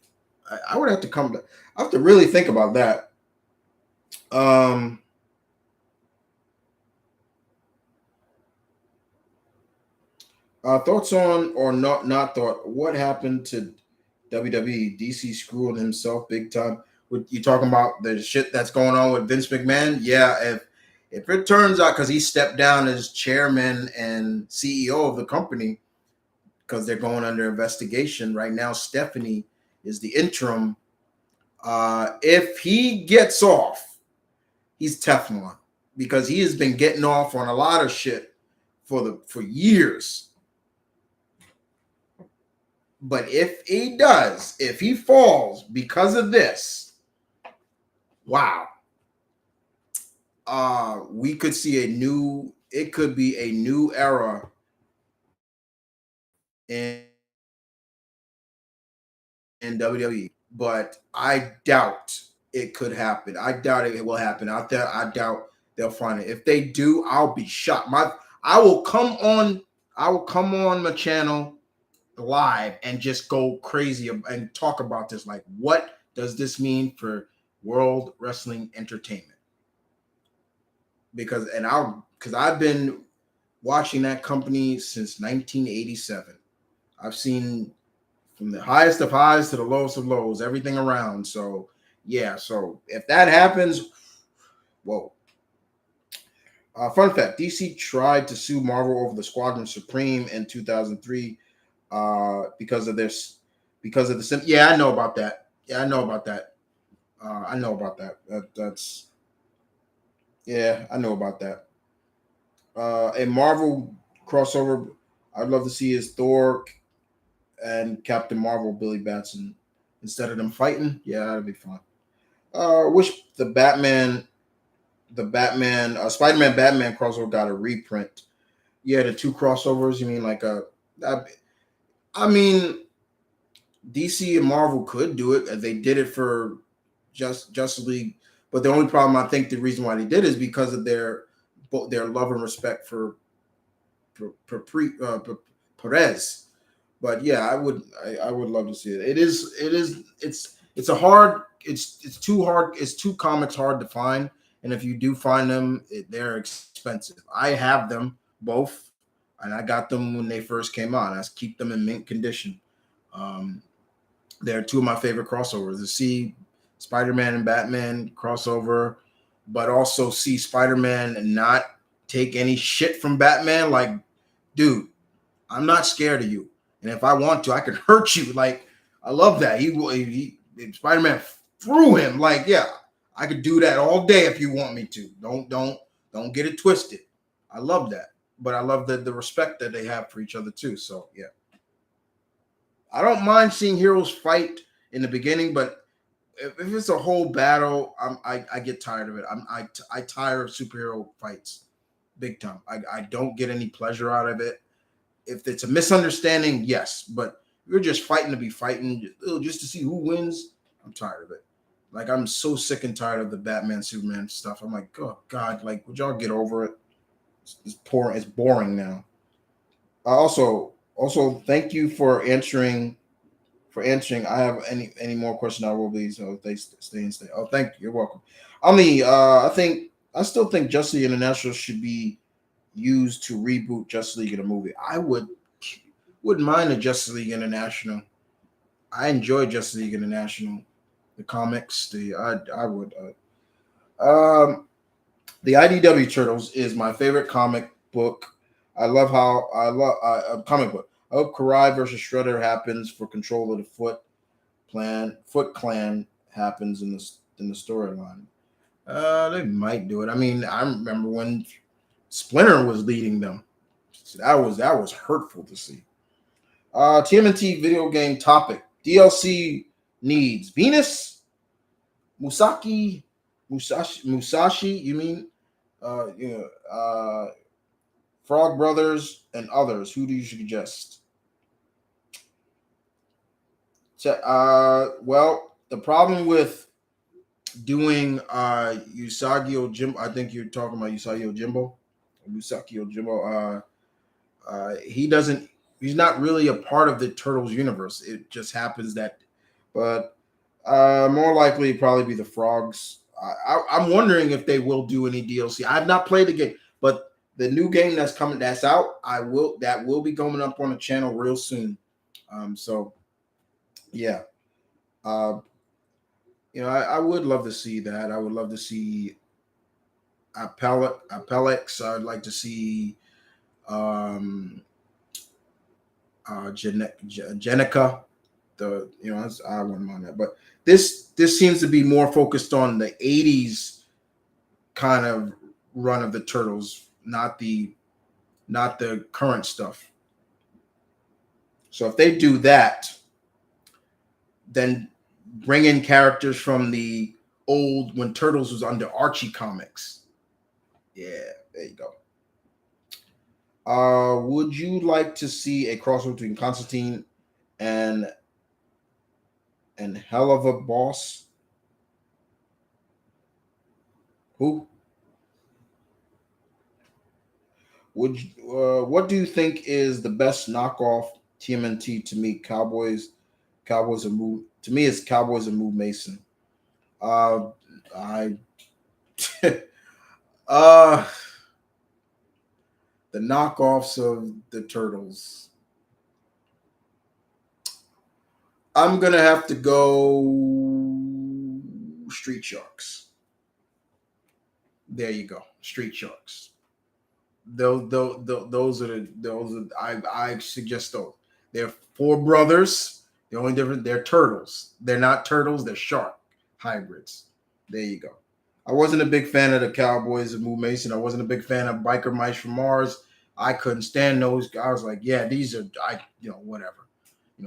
A: I would have to come. I have to really think about that. Um, Thoughts on or not thought? What happened to WWE? DC screwed himself big time. What you talking about the shit that's going on with Vince McMahon? Yeah, if it turns out because he stepped down as chairman and CEO of the company because they're going under investigation right now. Stephanie is the interim. If he gets off, he's Teflon because he has been getting off on a lot of shit for years. But if he falls because of this, wow, we could see it could be a new era in, in WWE. But I doubt it could happen. I doubt it will happen out there. I doubt they'll find it. If they do, I'll be shocked. I will come on. I will come on my channel live and just go crazy and talk about this. Like, what does this mean for World Wrestling Entertainment? Because I've been watching that company since 1987. I've seen from the highest of highs to the lowest of lows, everything around. So yeah, so if that happens, whoa. Fun fact: DC tried to sue Marvel over the Squadron Supreme in 2003 because of this, because of the. Yeah, I know about that. Yeah, I know about that. I know about that. That's yeah, I know about that. A Marvel crossover I'd love to see is Thor and Captain Marvel, Billy Batson. Instead of them fighting, yeah, that'd be fun. Wish Spider-Man, Batman crossover got a reprint. Yeah, the 2 crossovers. You mean like I mean, DC and Marvel could do it. They did it for Justice League, but the only problem I think the reason why they did is because of their their love and respect for Perez. But yeah, I would love to see it. It's a hard it's too hard it's two comics hard to find, and if you do find them, they're expensive. I have them both, and I got them when they first came out. I keep them in mint condition. Um, they're two of my favorite crossovers. To see Spider-Man and Batman crossover, but also see Spider-Man and not take any shit from Batman. Like, dude, I'm not scared of you, and if I want to, I can hurt you. Like, I love that. He Spider-Man threw him. Like, yeah, I could do that all day if you want me to. Don't get it twisted. I love that, but I love the respect that they have for each other too. So yeah, I don't mind seeing heroes fight in the beginning, but if it's a whole battle, I get tired of it. I tire of superhero fights big time. I don't get any pleasure out of it. If it's a misunderstanding, yes, but you're just fighting to be fighting, just to see who wins. I'm tired of it. Like, I'm so sick and tired of the Batman Superman stuff. I'm like, oh God, like, would y'all get over it? It's poor. It's boring now. Also, thank you for answering. For answering, I have any more questions. I will be. So they stay and stay. Oh, thank you. You're welcome. I still think Justice League International should be used to reboot Justice League in a movie. I wouldn't mind a Justice League International. I enjoy Justice League International, the comics. I would. The IDW Turtles is my favorite comic book. I love comic book. I hope Karai versus Shredder happens for control of the Foot Clan happens in the storyline. They might do it. I mean, I remember when Splinter was leading them. So that was hurtful to see. TMNT video game topic. DLC needs Venus, Musashi. You mean? Frog Brothers and others. Who do you suggest? Well, the problem with doing Usagi Jimbo, I think you're talking about Usagi Jimbo. Musaki Jimbo. He doesn't. He's not really a part of the Turtles universe. It just happens that, but more likely probably be the Frogs. I'm wondering if they will do any DLC. I have not played the game, but the new game that's out, that will be coming up on the channel real soon. So yeah, uh, I would love to see that. I would love to see Appellix. I'd like to see um, Jenica. I wouldn't mind that, but this seems to be more focused on the '80s kind of run of the Turtles, not the current stuff. So if they do that, then bring in characters from the old when Turtles was under Archie Comics. Yeah, there you go. Would you like to see a crossover between Constantine and Hell of a Boss? Who what do you think is the best knockoff TMNT to me? Cowboys and Move. To me, it's Cowboys and Move Mason. I uh the knockoffs of the Turtles. I'm gonna have to go Street Sharks. There you go, Street Sharks. I suggest those. They're four brothers. The only difference, they're turtles. They're not turtles. They're shark hybrids. There you go. I wasn't a big fan of the Cowboys of Moo Mason. I wasn't a big fan of Biker Mice from Mars. I couldn't stand those. I was like, yeah, these are whatever.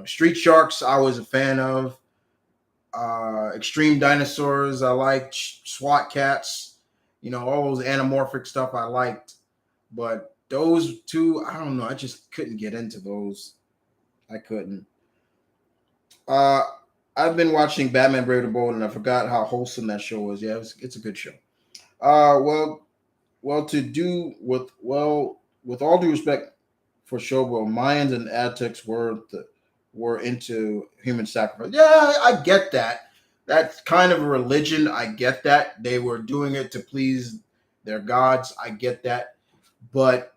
A: Street Sharks. I was a fan of. Extreme Dinosaurs. I liked SWAT Cats. All those anamorphic stuff I liked. But those two, I don't know. I just couldn't get into those. I couldn't. Uh, I've been watching Batman Brave and the Bold, and I forgot how wholesome that show was. Yeah, it's a good show. Well, well, to do with with all due respect for Shobo, Mayans and Aztecs were into human sacrifice. Yeah, I get that. That's kind of a religion. I get that they were doing it to please their gods. I get that, but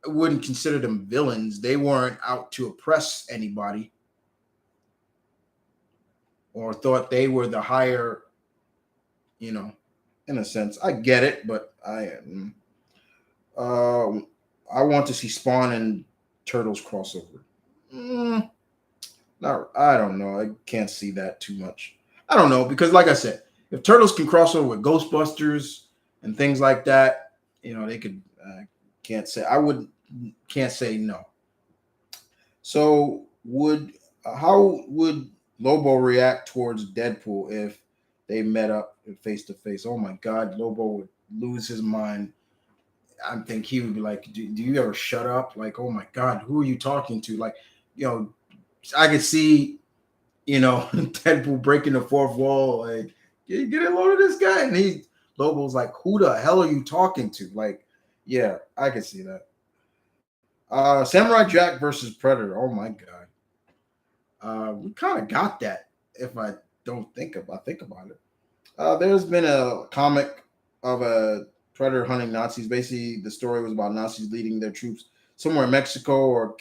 A: I wouldn't consider them villains. They weren't out to oppress anybody or thought they were the higher, you know, in a sense. I get it, but uh, I want to see Spawn and Turtles crossover. Mm, Not, I don't know. I can't see that too much. I don't know because, like I said, if Turtles can cross over with Ghostbusters and things like that, they could. Can't say I would. Can't say no. So would how would Lobo react towards Deadpool if they met up face to face? Oh my God, Lobo would lose his mind. I think he would be like, do you ever shut up? Like, oh my God, who are you talking to? Like, you know, I could see Deadpool breaking the fourth wall, like, get a load of this guy. And Lobo's like, who the hell are you talking to? Like, yeah, I can see that. Samurai Jack versus Predator. Oh my God. We kind of got that if I don't think about it. There's been a comic of a predator hunting Nazis. Basically, the story was about Nazis leading their troops somewhere in Mexico or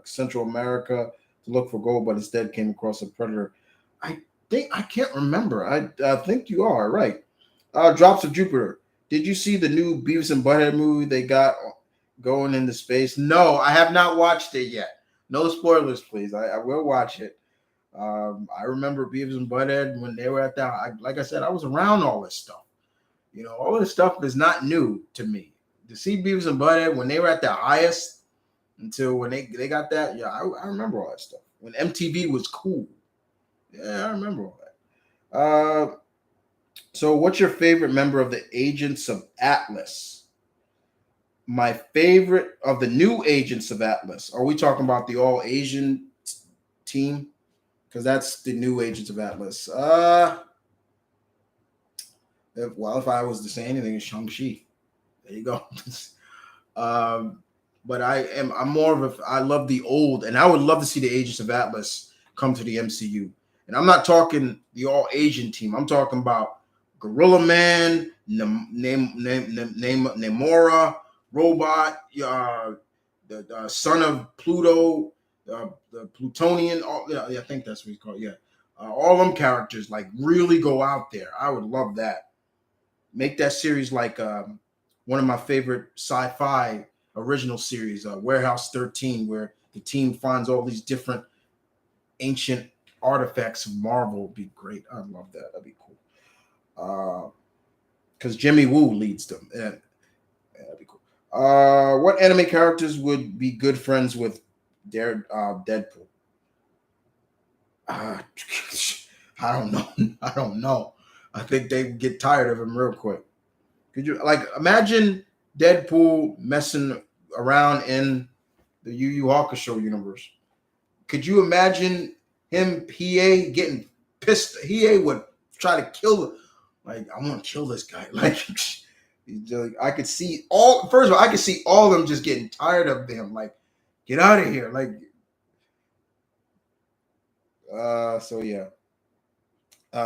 A: Central America to look for gold, but instead came across a predator. I can't remember. I think you are right. Drops of Jupiter. Did you see the new Beavis and Butthead movie they got going into space? No, I have not watched it yet. No spoilers, please. I will watch it. I remember Beavis and Butthead when they were at that. Like I said, I was around all this stuff. All this stuff is not new to me. To see Beavis and Butthead when they were at their highest until when they got that, yeah, I remember all that stuff. When MTV was cool. Yeah, I remember all that. So what's your favorite member of the Agents of Atlas? My favorite of the new Agents of Atlas. Are we talking about the all Asian team? Because that's the new Agents of Atlas. If I was to say anything, it's Shang-Chi. There you go. um, but I'm more of a I love the old, and I would love to see the Agents of Atlas come to the MCU. And I'm not talking the all Asian team. I'm talking about Gorilla Man, Namora, Robot, the son of Pluto, the Plutonian. Yeah, I think that's what he's called. Yeah, all them characters like really go out there. I would love that. Make that series like one of my favorite sci-fi original series, Warehouse 13, where the team finds all these different ancient artifacts of Marvel. Would be great. I'd love that. That'd be cool. Because Jimmy Woo leads them. Yeah, that'd be cool. What anime characters would be good friends with Deadpool? Uh, I don't know. I don't know. I think they would get tired of him real quick. Could you imagine Deadpool messing around in the Yu Yu Hakusho universe? Could you imagine him, Hiei, getting pissed? Hiei would try to kill him. Like, I want to kill this guy. I could see all. First of all, I could see all of them just getting tired of him. Like, get out of here. So yeah.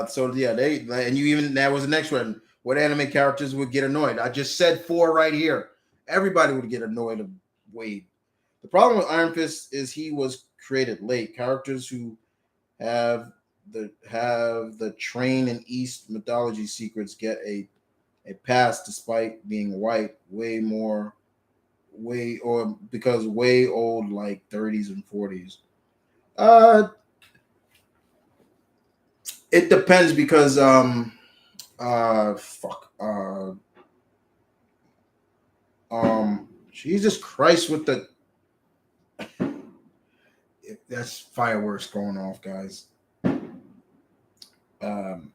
A: So yeah, and you even that was the next one. What anime characters would get annoyed? I just said four right here. Everybody would get annoyed of Wade. The problem with Iron Fist is he was created late. Characters who have the train and East mythology secrets get a pass despite being white, because way old, like 30s and 40s. It depends because fuck Jesus Christ with the that's fireworks going off, guys. Um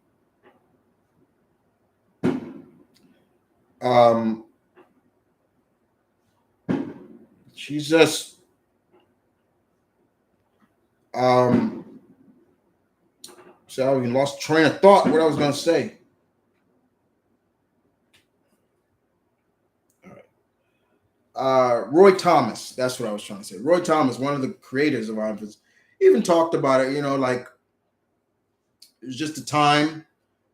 A: um Jesus um so I lost train of thought what I was gonna say. Roy Thomas. That's what I was trying to say. Roy Thomas, one of the creators of Iron Fist, even talked about it. Like it was just a time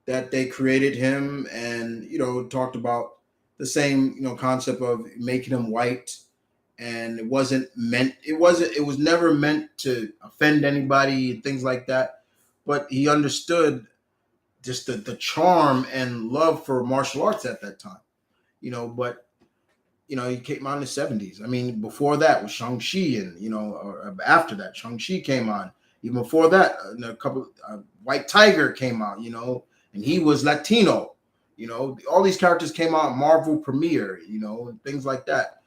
A: that they created him, and talked about the same concept of making him white, and it was never meant to offend anybody and things like that, but he understood just the charm and love for martial arts at that time. But he came out in the 70s. I mean, before that was Shang-Chi, and or after that Shang-Chi came on. Even before that, a couple White Tiger came out, and he was Latino. All these characters came out Marvel premiere, and things like that.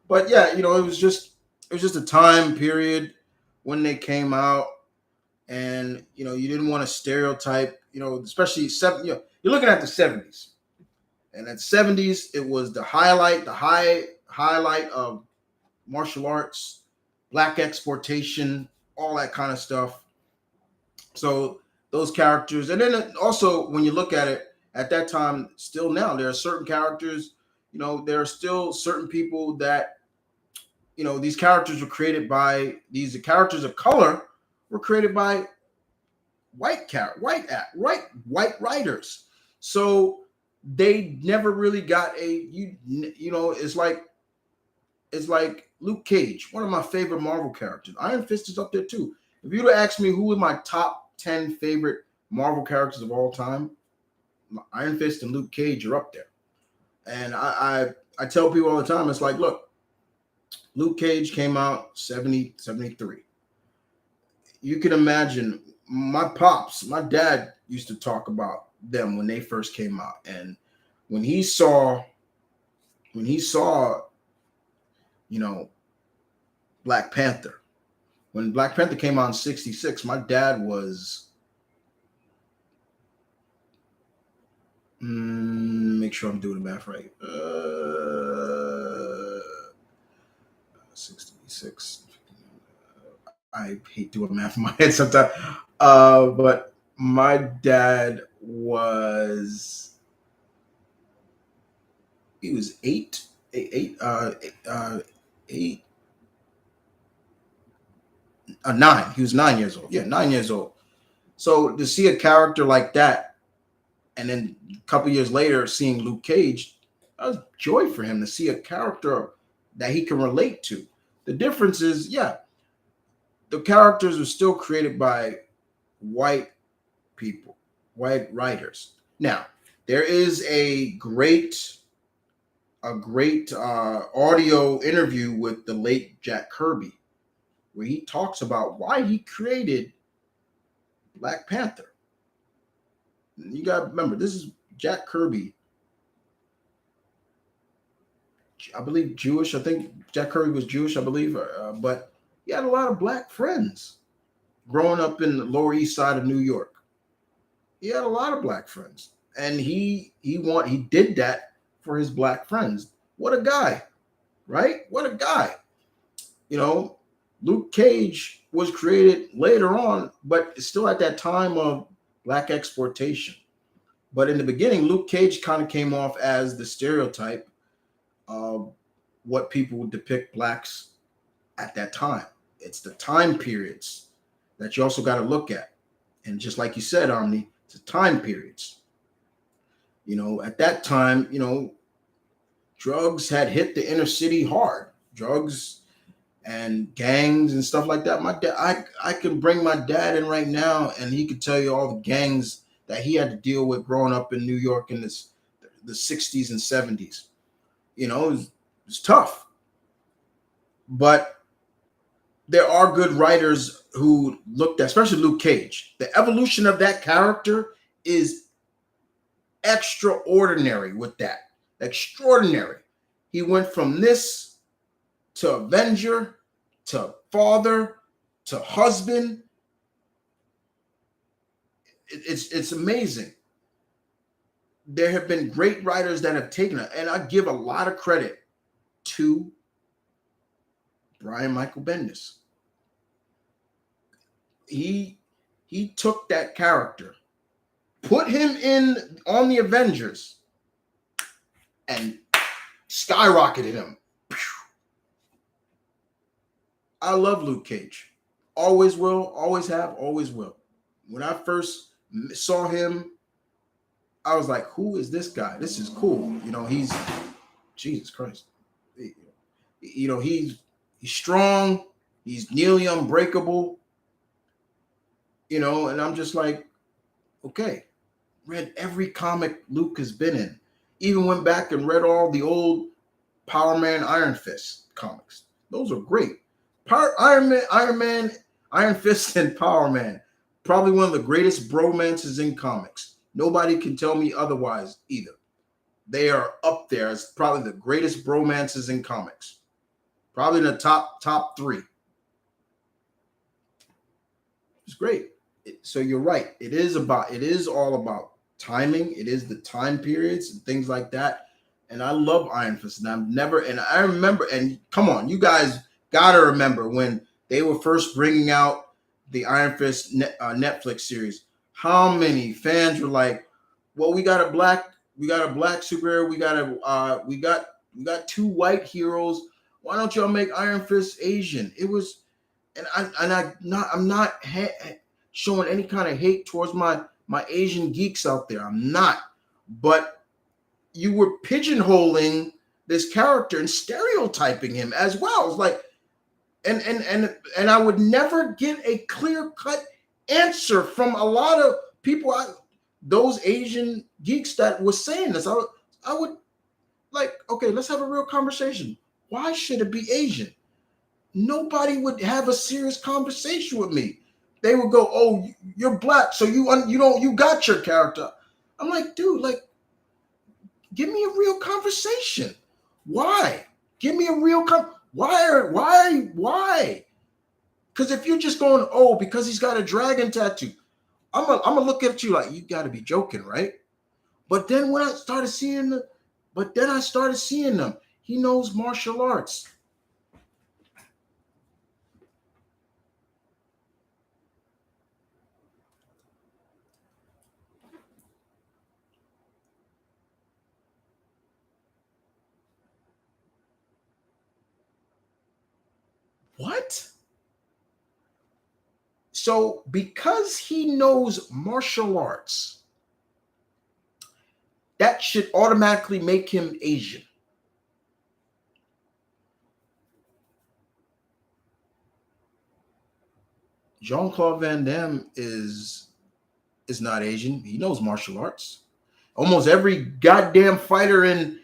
A: But yeah, it was just a time period when they came out, and you didn't want to stereotype, especially you're looking at the 70s. And at 70s, it was the highlight of martial arts, black exploitation, all that kind of stuff. So those characters, and then also when you look at it at that time, still now, there are certain characters, there are still certain people that, these characters were created by, these characters of color were created by white writers. So they never really got it's like Luke Cage, one of my favorite Marvel characters. Iron Fist is up there too. If you'd have asked me who are my top 10 favorite Marvel characters of all time, Iron Fist and Luke Cage are up there. And I tell people all the time, it's like, look, Luke Cage came out 70, 73. You can imagine my dad used to talk about them when they first came out. And when he saw Black Panther, when Black Panther came out in 66, my dad was, make sure I'm doing the math right. 66. I hate doing math in my head sometimes. But my dad was, he was eight, 9. He was 9 years old. Yeah, 9 years old. So to see a character like that, and then a couple years later seeing Luke Cage, that was joy for him to see a character that he can relate to. The difference is, yeah, the characters are still created by white people, white writers. Now, there is a great audio interview with the late Jack Kirby, where he talks about why he created Black Panther. You got to remember, this is Jack Kirby, I believe Jewish. I think Jack Kirby was Jewish, I believe, but he had a lot of black friends growing up in the Lower East Side of New York. He had a lot of black friends, and he did that for his black friends. What a guy, right? What a guy. Luke Cage was created later on, but still at that time of black exploitation. But in the beginning, Luke Cage kind of came off as the stereotype of what people would depict blacks at that time. It's the time periods that you also got to look at. And just like you said, Omni, it's the time periods. At that time, drugs had hit the inner city hard. Drugs and gangs and stuff like that. My dad, I can bring my dad in right now, and he could tell you all the gangs that he had to deal with growing up in New York in the 60s and 70s. It was tough. But there are good writers who looked at, especially Luke Cage. The evolution of that character is extraordinary with that. Extraordinary. He went from this to Avenger, to father, to husband. It's amazing. There have been great writers that have taken it, and I give a lot of credit to Brian Michael Bendis. He took that character, put him in on the Avengers, and skyrocketed him. I love Luke Cage. Always will, always have, always will. When I first saw him, I was like, who is this guy? This is cool. He's Jesus Christ. He's strong, he's nearly unbreakable, and I'm just like, okay, read every comic Luke has been in. Even went back and read all the old Power Man, Iron Fist comics. Those are great. Iron Man, Iron Fist, and Power Man. Probably one of the greatest bromances in comics. Nobody can tell me otherwise either. They are up there as probably the greatest bromances in comics. Probably in the top three. It's great. So you're right. It is all about timing. It is the time periods and things like that. And I love Iron Fist. And I remember, and come on, you guys gotta remember when they were first bringing out the Iron Fist Netflix series. How many fans were like, "Well, we got a black superhero. We got two white heroes. Why don't y'all make Iron Fist Asian?" It was, and I'm not showing any kind of hate towards my Asian geeks out there. I'm not, but you were pigeonholing this character and stereotyping him as well. It's like, and I would never get a clear-cut answer from a lot of people, those Asian geeks that was saying this. I would like, okay, let's have a real conversation. Why should it be Asian? Nobody would have a serious conversation with me. They would go, "Oh, you're black, so you got your character." I'm like, dude, like, give me a real conversation. Why? Give me a real why? Because if you're just going, "Oh, because he's got a dragon tattoo," I'm gonna look at you like, you got to be joking, right? But then when I started seeing them, he knows martial arts. What? So because he knows martial arts, that should automatically make him Asian. Jean-Claude Van Damme is not Asian. He knows martial arts. Almost every goddamn fighter in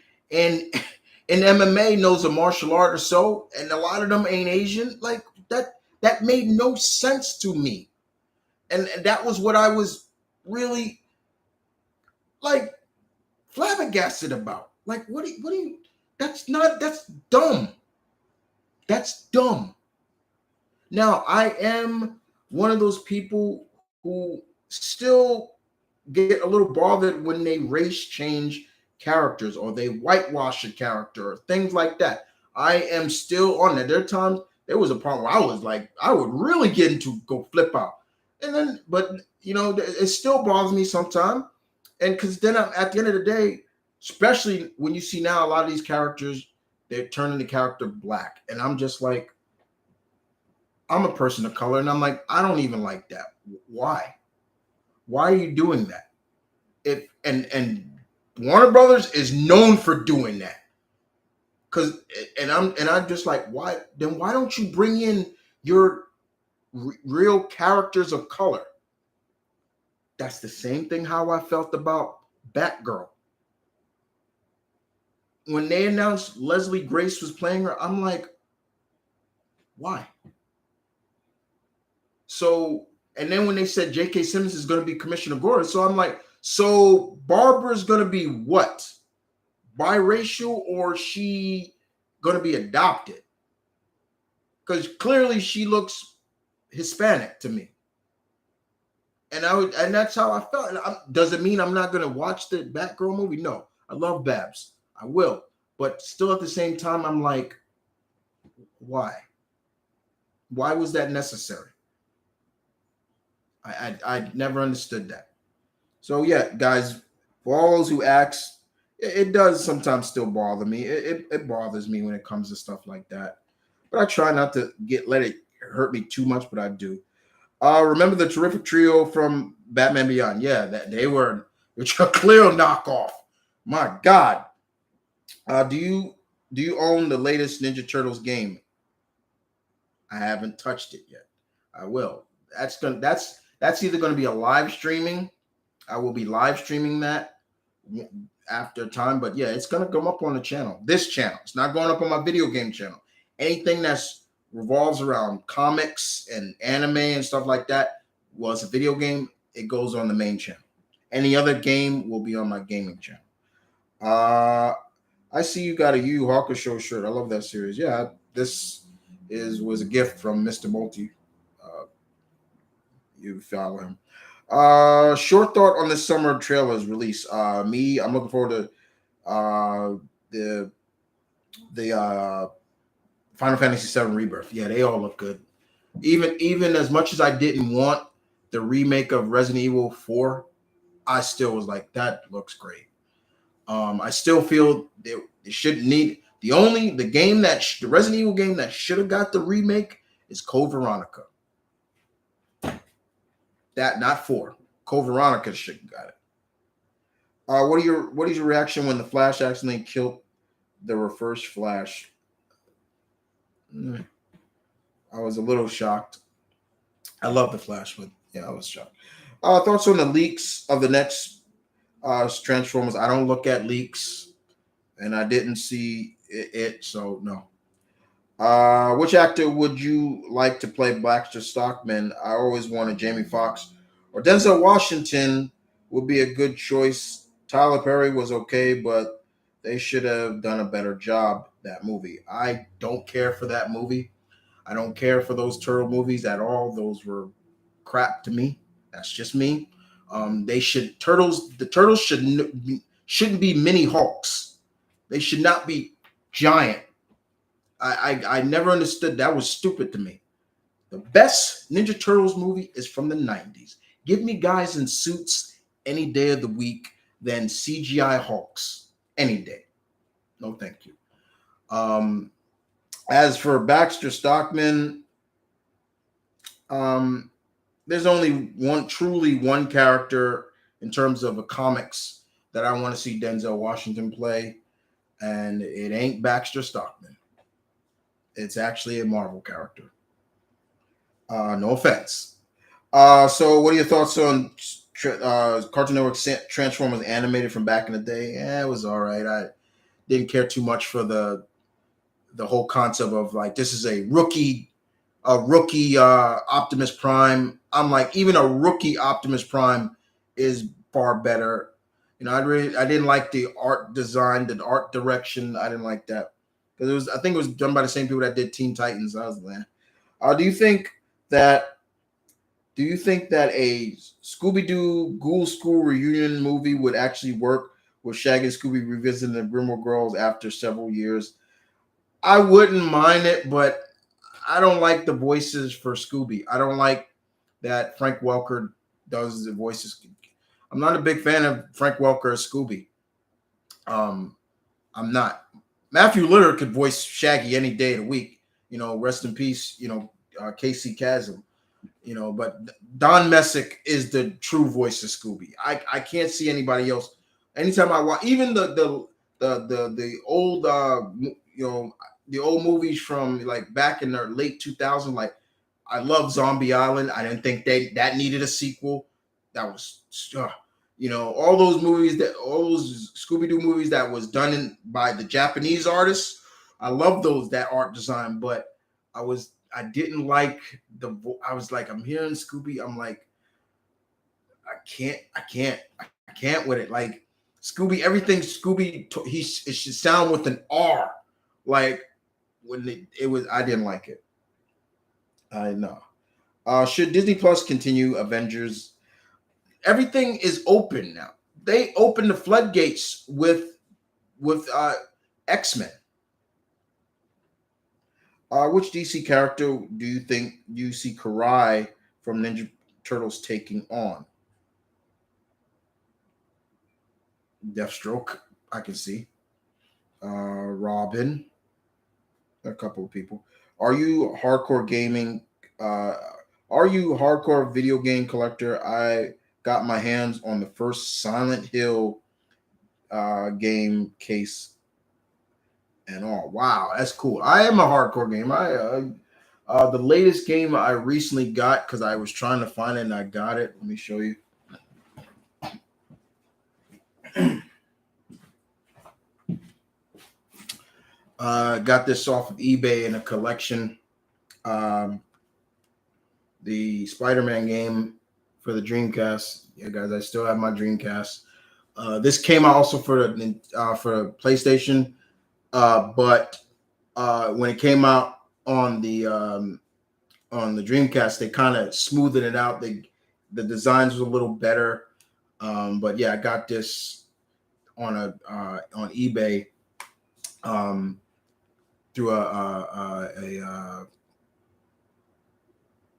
A: in MMA knows a martial art or so, and a lot of them ain't Asian. Like that made no sense to me. And that was what I was really like flabbergasted about. Like, what do you that's dumb. That's dumb. Now, I am one of those people who still get a little bothered when they race change characters or they whitewash a character or things like that. I am still on that. There was a part where I was like, I would really get into go flip out. And then, but it still bothers me sometimes. And because then at the end of the day, especially when you see now a lot of these characters, they're turning the character black. And I'm just like, I'm a person of color, and I'm like, I don't even like that. Why? Why are you doing that? If and Warner Brothers is known for doing that. I'm just like, why? Then why don't you bring in your real characters of color? That's the same thing how I felt about Batgirl. When they announced Leslie Grace was playing her, I'm like, why? So, and then when they said J.K. Simmons is going to be Commissioner Gordon, so I'm like, so Barbara's going to be what? Biracial, or she going to be adopted? Because clearly she looks Hispanic to me. And that's how I felt. Does it mean I'm not going to watch the Batgirl movie? No, I love Babs. I will. But still at the same time, I'm like, why? Why was that necessary? I never understood that. So yeah, guys, for all those who ask, it does sometimes still bother me. It bothers me when it comes to stuff like that. but I try not to let it hurt me too much, but I do. Remember the terrific trio from Batman Beyond? Yeah, that they were a clear knockoff. My God. Do you own the latest Ninja Turtles game? I haven't touched it yet. I will. That's either going to be a live streaming. I will be live streaming that after time, but yeah, it's going to come up on the channel. This channel. It's not going up on my video game channel. Anything that's revolves around comics and anime and stuff like that, well, it's a video game. It goes on the main channel. Any other game will be on my gaming channel. Uh, I see you got a Yu Hawker Show shirt. I love that series. Yeah, this is was a gift from Mr. Multi. Uh, you follow him. Short thought on the summer trailers release. I'm looking forward to the Final Fantasy VII Rebirth. Yeah, they all look good. Even as much as I didn't want the remake of Resident Evil 4, I still was like, that looks great. I still feel they shouldn't need the game the Resident Evil game that should have got the remake is Code Veronica. That not 4. Code Veronica should have got it. What is your reaction when the Flash accidentally killed the reverse Flash? I was a little shocked. I love the Flash, but yeah, I was shocked. Thoughts on the leaks of the next Transformers? I don't look at leaks, and I didn't see it so no. Which actor would you like to play Baxter Stockman? I always wanted Jamie Foxx or Denzel Washington would be a good choice. Tyler Perry was okay, but they should have done a better job. That movie. I don't care for that movie. I don't care for those turtle movies at all. Those were crap to me. That's just me. They should turtles. The turtles shouldn't be mini Hulks. They should not be giant. I never understood that was stupid to me. The best Ninja Turtles movie is from the 90s. Give me guys in suits any day of the week than CGI Hulks any day. No, thank you. Um, as for Baxter Stockman, um, there's only truly one character in terms of the comics that I want to see Denzel Washington play, and it ain't Baxter Stockman. It's actually a Marvel character. No offense. So, what are your thoughts on Cartoon Network Transformers animated from back in the day? Yeah, it was all right. I didn't care too much for the whole concept of like this is a rookie Optimus Prime. I'm like even a rookie Optimus Prime is far better. I didn't like the art design, the art direction. I didn't like that because I think it was done by the same people that did Teen Titans. I was like, do you think that a Scooby Doo Ghoul School reunion movie would actually work with Shaggy and Scooby revisiting the Grimwell Girls after several years? I wouldn't mind it, but I don't like the voices for Scooby. I don't like that Frank Welker does the voices. I'm not a big fan of Frank Welker as Scooby. Um, I'm not. Matthew Lillard could voice Shaggy any day of the week. Rest in peace. Casey Kasem. But Don Messick is the true voice of Scooby. I can't see anybody else. Anytime I watch, even the old the old movies from like back in the late 2000s, like I love Zombie Island. I didn't think that needed a sequel. That was all those Scooby Doo movies that was done by the Japanese artists. I love that art design, but I didn't like I was like, I'm hearing Scooby. I'm like, I can't with it. Like Scooby, everything Scooby, it should sound with an R. Like when it was, I didn't like it. I know. Should Disney Plus continue Avengers? Everything is open now. They opened the floodgates with X-Men. Which DC character do you think you see Karai from Ninja Turtles taking on? Deathstroke, I can see. Robin, a couple of people. Are you hardcore gaming? Uh, are you hardcore video game collector? I got my hands on the first Silent Hill game case and all. Wow, that's cool. I am a hardcore gamer. The latest game I recently got because I was trying to find it and I got it. Let me show you. Got this off of eBay in a collection. Um, the Spider-Man game for the Dreamcast. Yeah, guys, I still have my Dreamcast. This came out also for PlayStation, but when it came out on the Dreamcast, they kind of smoothed it out. The designs was a little better, but yeah, I got this on eBay um, through a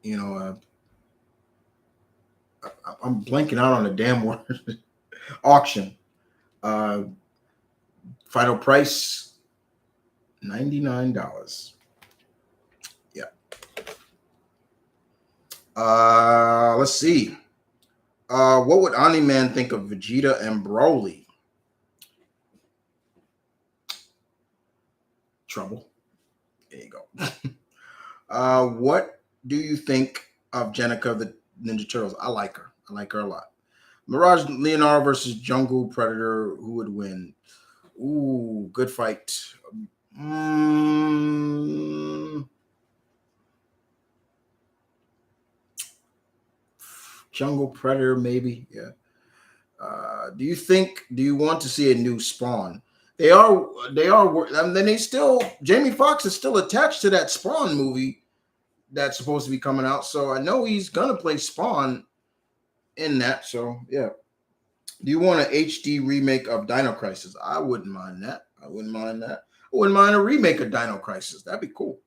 A: you know I'm blanking out on the damn word auction. Uh, Final price $99. Yeah. Let's see. What would Omni Man think of Vegeta and Broly? Trouble. There you go. What do you think of Jenica the Ninja Turtles? I like her. I like her a lot. Mirage Leonardo versus Jungle Predator. Who would win? Ooh, good fight. Mm, Jungle Predator, maybe. Yeah. Do you want to see a new Spawn? They are. And then they still. Jamie Foxx is still attached to that Spawn movie that's supposed to be coming out. So I know he's gonna play Spawn in that. So yeah. Do you want an HD remake of Dino Crisis? I wouldn't mind that. I wouldn't mind that. I wouldn't mind a remake of Dino Crisis. That'd be cool.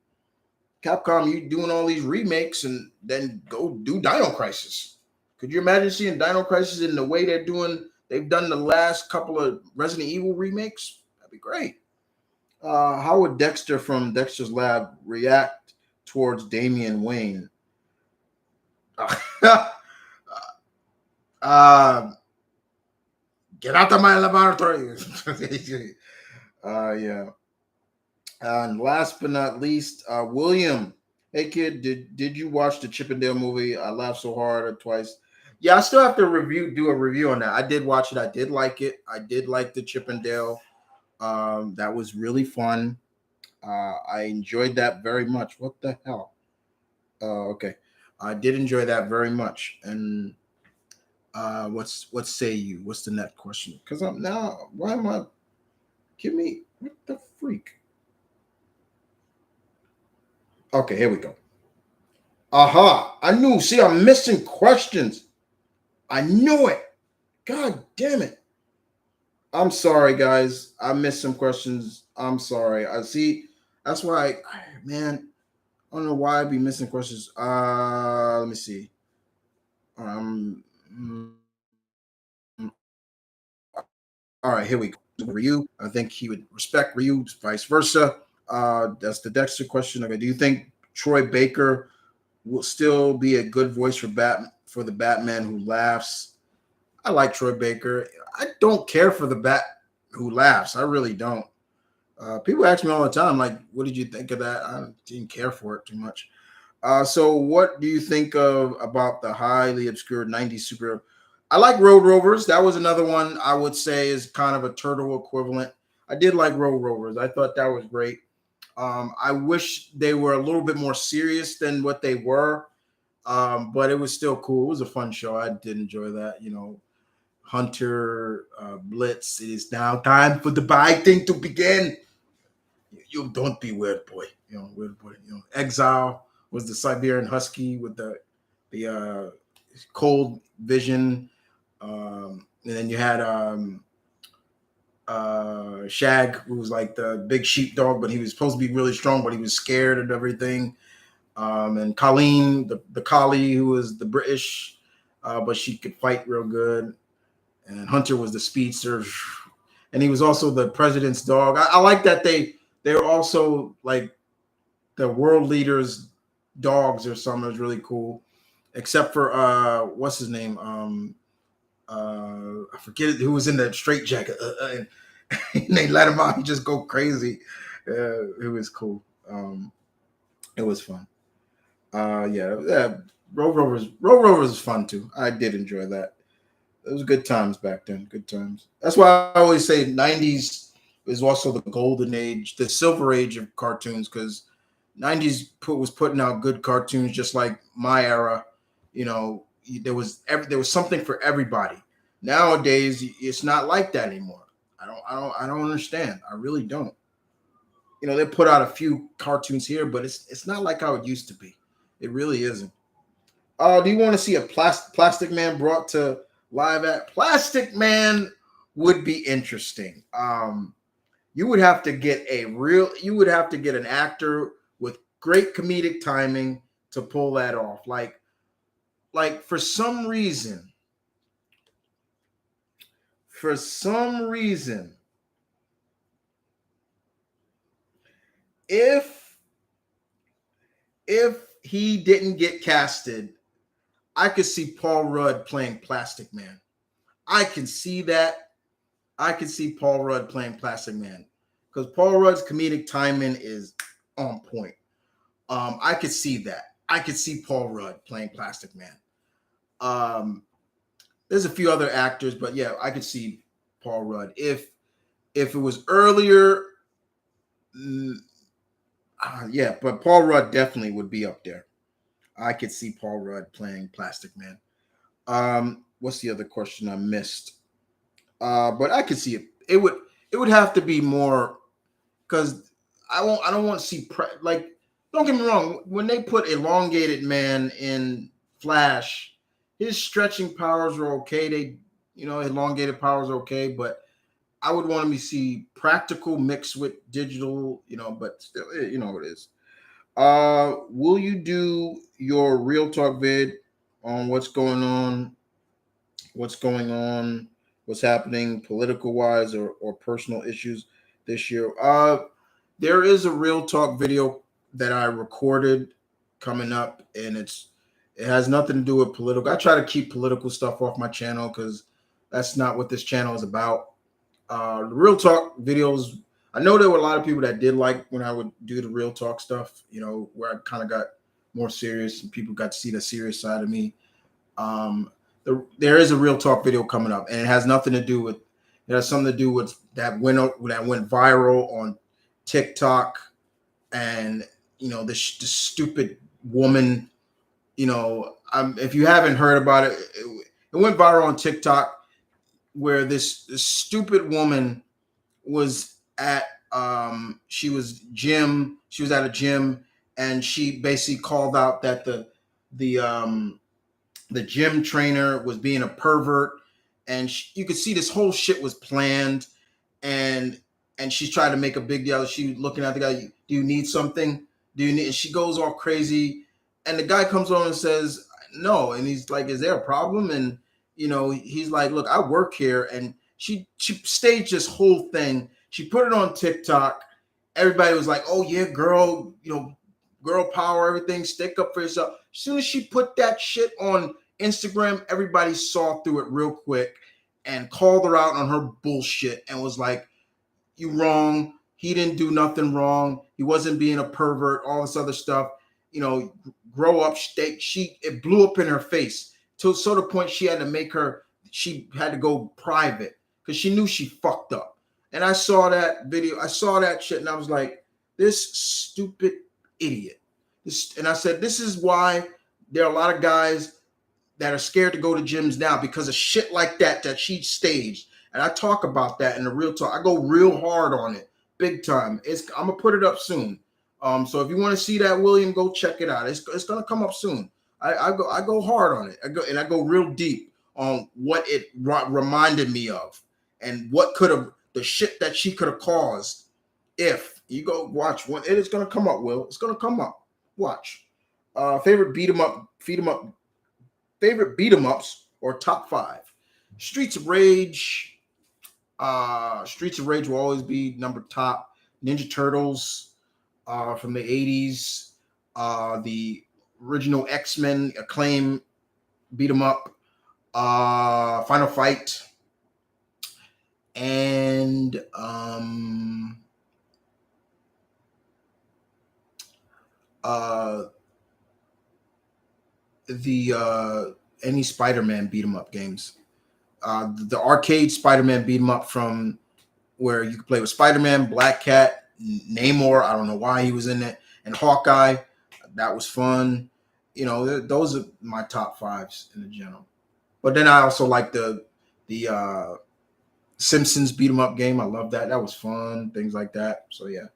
A: Capcom, you doing all these remakes and then go do Dino Crisis. Could you imagine seeing Dino Crisis in the way they've done the last couple of Resident Evil remakes? That'd be great. How would Dexter from Dexter's Lab react towards Damian Wayne? uh, get out of my laboratory. Yeah. And last but not least, William. Hey kid, did you watch the Chippendale movie? I laughed so hard twice. Yeah, I still have to do a review on that. I did watch it. I did like it. I did like the Chippendale. That was really fun. I enjoyed that very much. What the hell? Okay. I did enjoy that very much. And what say you? What's the next question? Because I'm now. Why am I? Give me what the freak? Okay, here we go. Aha! I knew. See, I'm missing questions. I knew it. God damn it. I'm sorry, guys. I missed some questions. I'm sorry. I see. That's why, man. I don't know why I'd be missing questions. Let me see. Mm, all right, here we go. Ryu. I think he would respect Ryu, vice versa. That's the Dexter question. Okay, do you think Troy Baker will still be a good voice for the Batman who laughs? I like Troy Baker. I don't care for the Bat who laughs. I really don't. People ask me all the time, like, what did you think of that? I didn't care for it too much. So what do you think of about the highly obscure 90s superhero? I like Road Rovers. That was another one I would say is kind of a turtle equivalent. I did like Road Rovers. I thought that was great. I wish they were a little bit more serious than what they were, but it was still cool. It was a fun show. I did enjoy that. Hunter Blitz. It is now time for the biting to begin. You don't be weird boy. Weird boy. Exile was the Siberian Husky with the cold vision. And then you had Shag, who was like the big sheepdog, but he was supposed to be really strong, but he was scared of everything. And Colleen, the collie, who was the British, but she could fight real good. And Hunter was the speedster, and he was also the president's dog. I like that they're also like the world leaders' dogs or something. It was really cool. Except for what's his name? I forget who was in the straight jacket, and they let him out. He just go crazy. It was cool. It was fun. Yeah. Road Rovers was fun too. I did enjoy that. It was good times back then. Good times. That's why I always say '90s is also the golden age, the silver age of cartoons, because '90s was putting out good cartoons, just like my era. You know, there was something for everybody. Nowadays, it's not like that anymore. I don't understand. I really don't. You know, they put out a few cartoons here, but it's not like how it used to be. It really isn't. Do you want to see a Plastic Man brought to live at Plastic Man would be interesting. You would have to get you would have to get an actor with great comedic timing to pull that off. Like for some reason, if he didn't get casted, I could see Paul Rudd playing Plastic Man. I can see that. I can see Paul Rudd playing Plastic Man because Paul Rudd's comedic timing is on point. I could see that. I could see Paul Rudd playing Plastic Man. There's a few other actors, but yeah, I could see Paul Rudd. If it was earlier, yeah, but Paul Rudd definitely would be up there. I could see Paul Rudd playing Plastic Man. What's the other question I missed? But I could see it. It would have to be more because I don't want to see like. Don't get me wrong. When they put elongated man in Flash, his stretching powers are okay. Elongated powers are okay, but I would want to see practical mixed with digital. But still, you know what it is. Will you do your real talk vid on what's going on, what's happening political wise or personal issues this year? There is a real talk video that I recorded coming up, and it has nothing to do with political. I try to keep political stuff off my channel because that's not what this channel is about. The real talk videos, I know there were a lot of people that did like when I would do the real talk stuff, where I kind of got more serious and people got to see the serious side of me. There is a real talk video coming up, and it has nothing to do with. It has something to do with that went viral on TikTok, and the stupid woman. If you haven't heard about it, it went viral on TikTok where this stupid woman was at she was at a gym, and she basically called out that the gym trainer was being a pervert, and you could see this whole shit was planned, and she's trying to make a big deal. She looking at the guy, do you need something? Do you need? And she goes all crazy, and the guy comes on and says no, and he's like, is there a problem? And he's like, look, I work here, and she staged this whole thing. She put it on TikTok. Everybody was like, oh yeah, girl, girl power, everything, stick up for yourself. As soon as she put that shit on Instagram, everybody saw through it real quick and called her out on her bullshit and was like, you wrong. He didn't do nothing wrong. He wasn't being a pervert, all this other stuff. Grow up. It blew up in her face to the point she had to go private because she knew she fucked up. And I saw that video. I saw that shit, and I was like, this stupid idiot. And I said, this is why there are a lot of guys that are scared to go to gyms now because of shit like that she staged. And I talk about that in the real talk. I go real hard on it, big time. I'm gonna put it up soon. So if you want to see that, William, go check it out. It's gonna come up soon. I go hard on it. I go real deep on what it reminded me of and what could have the shit that she could have caused if you go watch one. It is gonna come up, Will. It's gonna come up. Watch. Favorite beat 'em up, feed 'em up, favorite beat 'em ups or top 5. Streets of Rage. Streets of Rage will always be number top. Ninja Turtles. from the 80s. The original X-Men, Acclaim, beat 'em up, Final Fight, and any Spider-Man beat 'em up games. The arcade Spider-Man beat 'em up from where you could play with Spider-Man, Black Cat, Namor. I don't know why he was in it, and Hawkeye. That was fun. Those are my top fives in the general. But then I also like the Simpsons beat 'em up game. I love that. That was fun. Things like that. So yeah,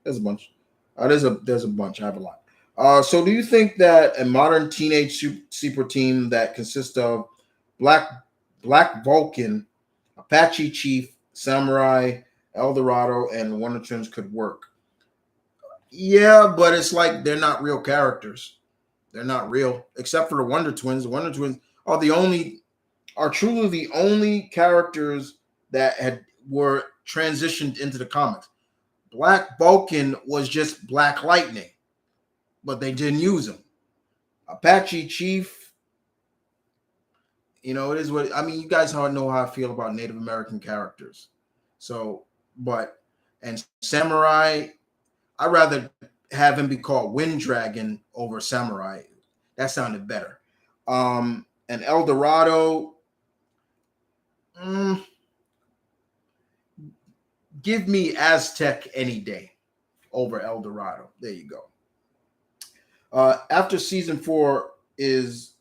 A: there's a bunch. There's a bunch. I have a lot. So do you think that a modern teenage super team that consists of Black Black Vulcan, Apache Chief, Samurai, El Dorado, and Wonder Twins could work? Yeah, but it's like they're not real characters. They're not real, except for the Wonder Twins. The Wonder Twins are truly the only characters that were transitioned into the comics. Black Vulcan was just Black Lightning, but they didn't use him. Apache Chief, it is what I mean. You guys know how I feel about Native American characters. So, and Samurai, I'd rather have him be called Wind Dragon over Samurai. That sounded better. And El Dorado, give me Aztec any day over El Dorado. There you go. After season four, is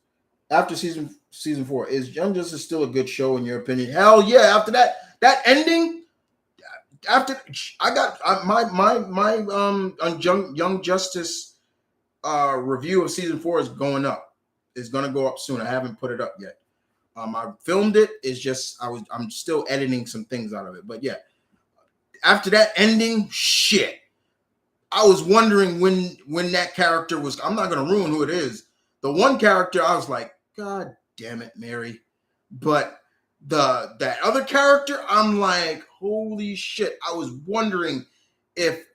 A: Young Justice still a good show in your opinion? Hell yeah! After that ending, after I got my Young Justice review of season 4 is going up. It's gonna go up soon. I haven't put it up yet. I filmed it. It's just I'm still editing some things out of it. But yeah, after that ending, shit. I was wondering when that character was. I'm not gonna ruin who it is. The one character I was like, God damn it, Mary. But that other character, I'm like, holy shit. I was wondering if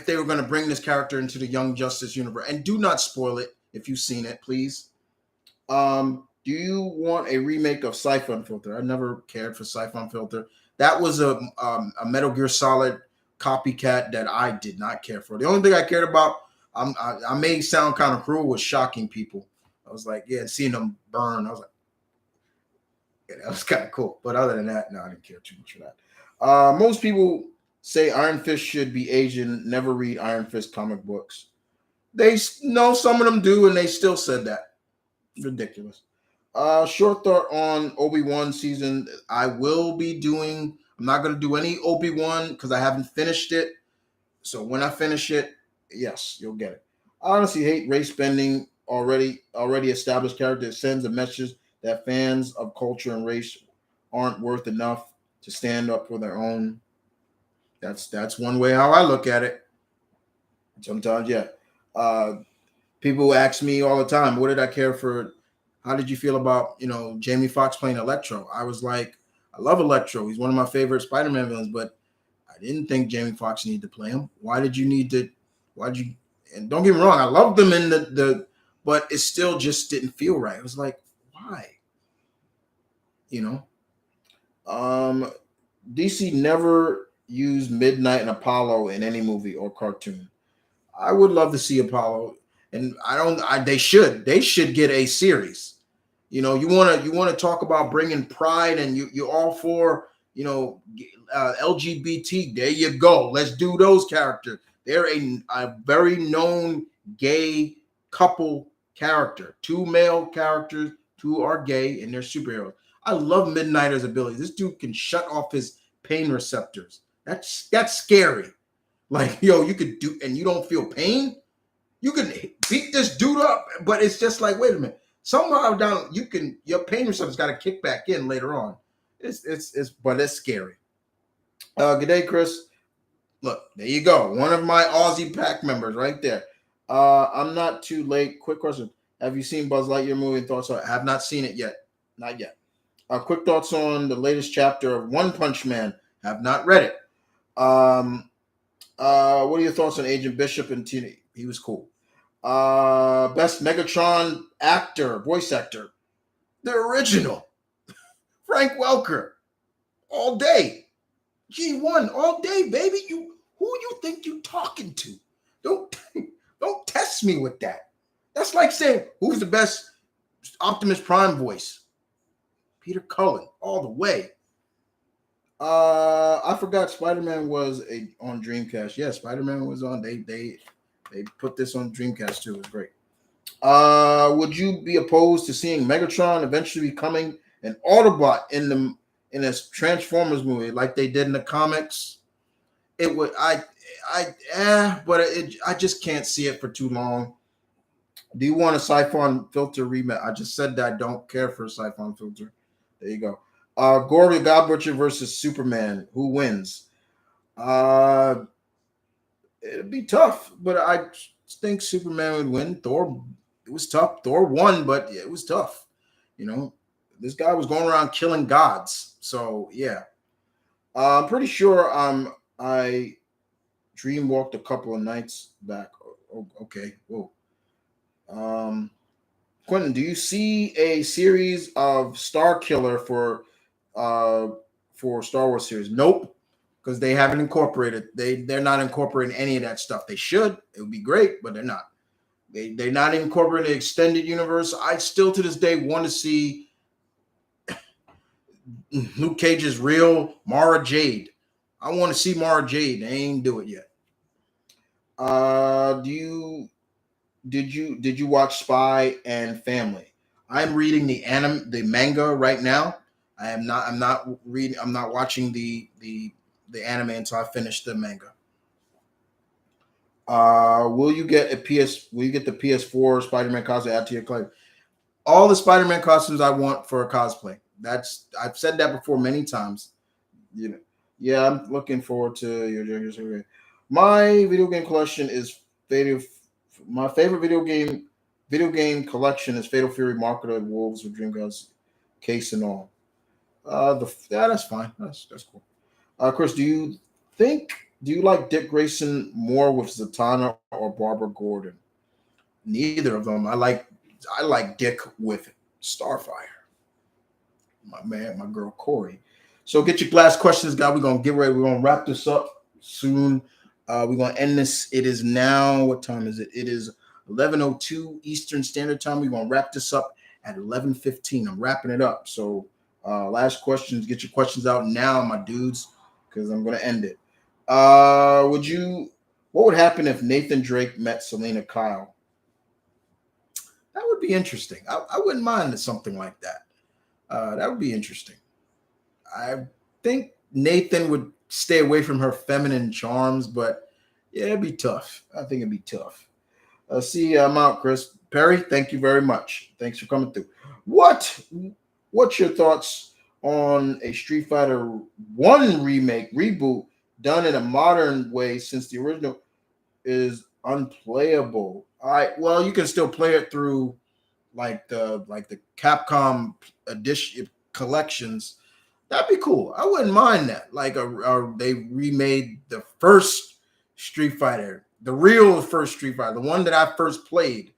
A: they were gonna bring this character into the Young Justice universe. And do not spoil it if you've seen it, please. Do you want a remake of Siphon Filter? I never cared for Siphon Filter. That was a Metal Gear Solid copycat that I did not care for. The only thing I cared about, I may sound kind of cruel, was shocking people. I was like, yeah, seeing them burn. I was like, yeah, that was kind of cool. But other than that, no, I didn't care too much for that. Most people say Iron Fist should be Asian, never read Iron Fist comic books. They know some of them do, and they still said that. Ridiculous. Short thought on Obi-Wan season. I will be doing. I'm not going to do any Obi-Wan because I haven't finished it. So when I finish it, yes, you'll get it. I honestly hate race bending. Already established character sends a message that fans of culture and race aren't worth enough to stand up for their own. That's one way how I look at it. Sometimes, yeah. People ask me all the time, what did I care for? How did you feel about, Jamie Foxx playing Electro? I was like, I love Electro. He's one of my favorite Spider-Man villains, but I didn't think Jamie Foxx needed to play him. Why'd you, and don't get me wrong, I loved them in but it still just didn't feel right. It was like, why? DC never used Midnight and Apollo in any movie or cartoon. I would love to see Apollo, and they should get a series. You want to talk about bringing pride, and you're all for LGBT. There you go. Let's do those characters. They're a very known gay couple character. 2 male characters, 2 are gay, and they're superheroes. I love Midnighter's ability. This dude can shut off his pain receptors. That's scary. Like, you could do, and you don't feel pain. You can beat this dude up, but it's just like, wait a minute. Somehow down, your pain receptors got to kick back in later on. But it's scary. Good day, Chris. Look, there you go. One of my Aussie Pack members right there. I'm not too late. Quick question. Have you seen Buzz Lightyear movie and thoughts on it? I have not seen it yet. Not yet. Quick thoughts on the latest chapter of One Punch Man. Have not read it. What are your thoughts on Agent Bishop and Tina? He was cool. Best Megatron actor, voice actor, the original Frank Welker, all day. G1 all day, baby. You who you think you talking to? Don't don't test me with that. That's like saying who's the best Optimus Prime voice? Peter Cullen, all the way. I forgot Spider-Man was on Dreamcast. Yeah, Spider-Man was on. They put this on Dreamcast too. It was great. Would you be opposed to seeing Megatron eventually becoming an Autobot in this Transformers movie like they did in the comics? It would but I just can't see it for too long. Do you want a Siphon filter remake? I just said that I don't care for a Siphon filter. There you go. Gore the God Butcher versus Superman. Who wins? Uh, it'd be tough, but I think Superman would win. Thor, it was tough. Thor won, but it was tough. You know, this guy was going around killing gods. So yeah, I'm pretty sure I dreamwalked a couple of nights back. Okay, whoa. Um, Quentin, do you see a series of Star Killer uh for Star Wars series? Nope, because they haven't incorporated. They're not incorporating any of that stuff. They should. It would be great, but they're not. They're not incorporating the extended universe. I still to this day want to see Luke Cage's real Mara Jade. I want to see Mara Jade. They ain't do it yet. Do you did you watch Spy and Family? I'm reading the manga right now. I'm not watching the anime until I finish the manga. Will you get the PS4 Spider-Man costume add to your collection? All the Spider-Man costumes I want for a cosplay. I've said that before many times. You know, yeah, I'm looking forward to your. My video game collection is Fatal. My favorite video game collection is Fatal Fury, Market of Wolves with Dreamcast case and all. That's fine. That's cool. Chris, think do you like Dick Grayson more with Zatanna or Barbara Gordon? Neither of them. I like Dick with Starfire. My man, my girl Corey. So get your last questions, guys. We're gonna get ready. We're gonna wrap this up soon. We're gonna end this. It is now what time is it? It is 11:02 Eastern Standard Time. We're gonna wrap this up at 11:15. I'm wrapping it up. So last questions. Get your questions out now, my dudes, because I'm gonna end it. Would you? What would happen if Nathan Drake met Selena Kyle? That would be interesting. I wouldn't mind something like that. That would be interesting. I think Nathan would stay away from her feminine charms, but yeah, it'd be tough. I think it'd be tough. See, I'm out, Chris Perry. Thank you very much. Thanks for coming through. What What's your thoughts on a Street Fighter One remake reboot done in a modern way since the original is unplayable? All right. Well, you can still play it through like the Capcom edition collections. That'd be cool. I wouldn't mind that. They remade the first Street Fighter, the real first Street Fighter, the one that I first played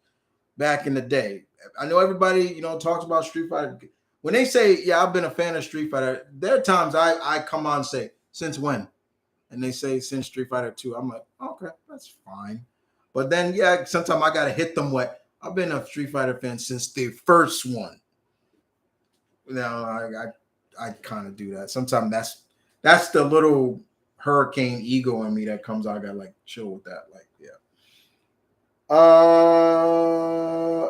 A: back in the day. I know everybody, talks about Street Fighter. When they say, "Yeah, I've been a fan of Street Fighter," there are times I come on and say, "Since when?" And they say, "Since Street Fighter 2." I'm like, "Okay, that's fine." But then, yeah, sometimes I gotta hit them with, "I've been a Street Fighter fan since the first one." Now, I kind of do that. Sometimes that's the little hurricane ego in me that comes out. I gotta like chill with that. Like, yeah.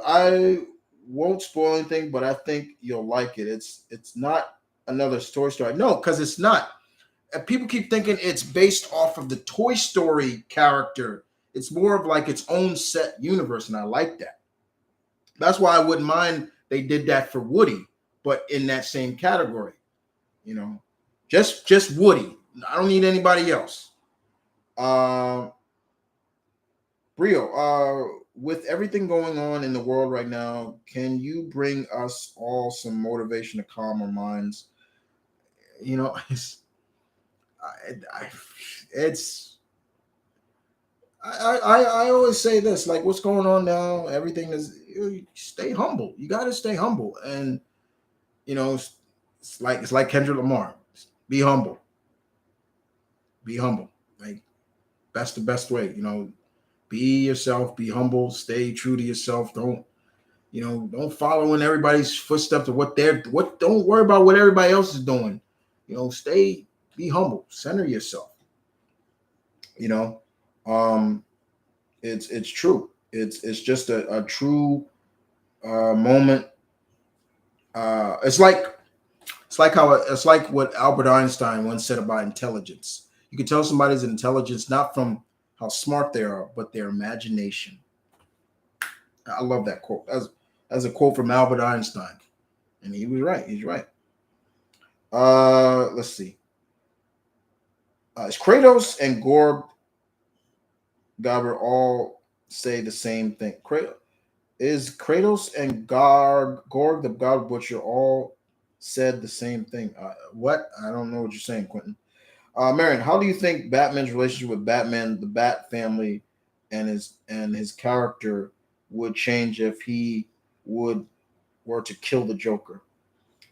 A: I won't spoil anything, but I think you'll like it. It's not another Toy Story. No, because it's not. People keep thinking it's based off of the Toy Story character. It's more of like its own set universe, and I like that. That's why I wouldn't mind they did that for Woody, but in that same category, you know, just Woody. I don't need anybody else. Uh, Brio, with everything going on in the world right now, can you bring us all some motivation to calm our minds? You know, I, it's I always say this, like, what's going on now? Everything is, stay humble. You got to stay humble, and you know, it's like Kendrick Lamar. Be humble. Be humble. Like, that's the best way. Be yourself. Be humble. Stay true to yourself. Don't follow in everybody's footsteps of what. Don't worry about what everybody else is doing. Stay. Be humble. Center yourself. You know, um, it's true. It's just a true moment. It's like what Albert Einstein once said about intelligence. You can tell somebody's intelligence not from how smart they are, but their imagination. I love that quote. That's a quote from Albert Einstein, and he was right. He's right. Let's see. Is Kratos and Gobber all say the same thing? Is Kratos and Gorg the God Butcher all said the same thing? What? I don't know what you're saying, Quentin. Marion, how do you think Batman's relationship with Batman, the Bat family, and his character would change if he would were to kill the Joker?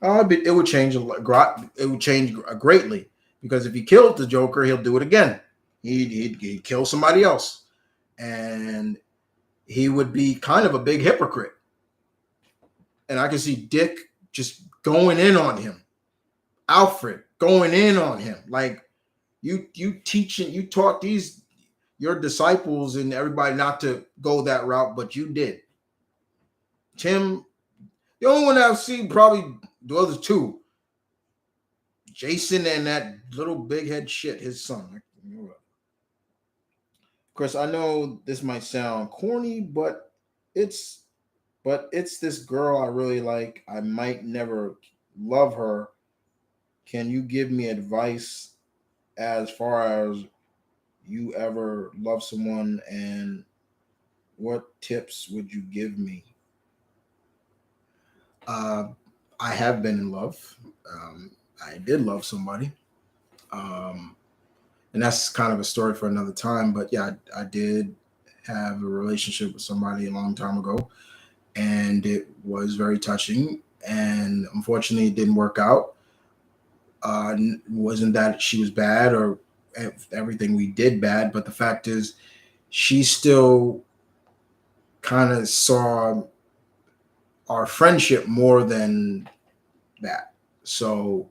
A: It would change a lot. It would change greatly because if he killed the Joker, he'll do it again. He'd kill somebody else, and he would be kind of a big hypocrite. And I can see Dick just going in on him, Alfred going in on him, like you taught these your disciples and everybody not to go that route, but you did. Tim, the only one I've seen probably the other two, Jason and that little big head shit, his son. Chris, I know this might sound corny, it's it's this girl I really like. I might never love her. Can you give me advice as far as you ever love someone, and what tips would you give me? Uh, I have been in love. I did love somebody. Um, and that's kind of a story for another time. But yeah, I did have a relationship with somebody a long time ago, and it was very touching. And unfortunately, it didn't work out. Wasn't that she was bad or everything we did bad, but the fact is, she still kind of saw our friendship more than that. So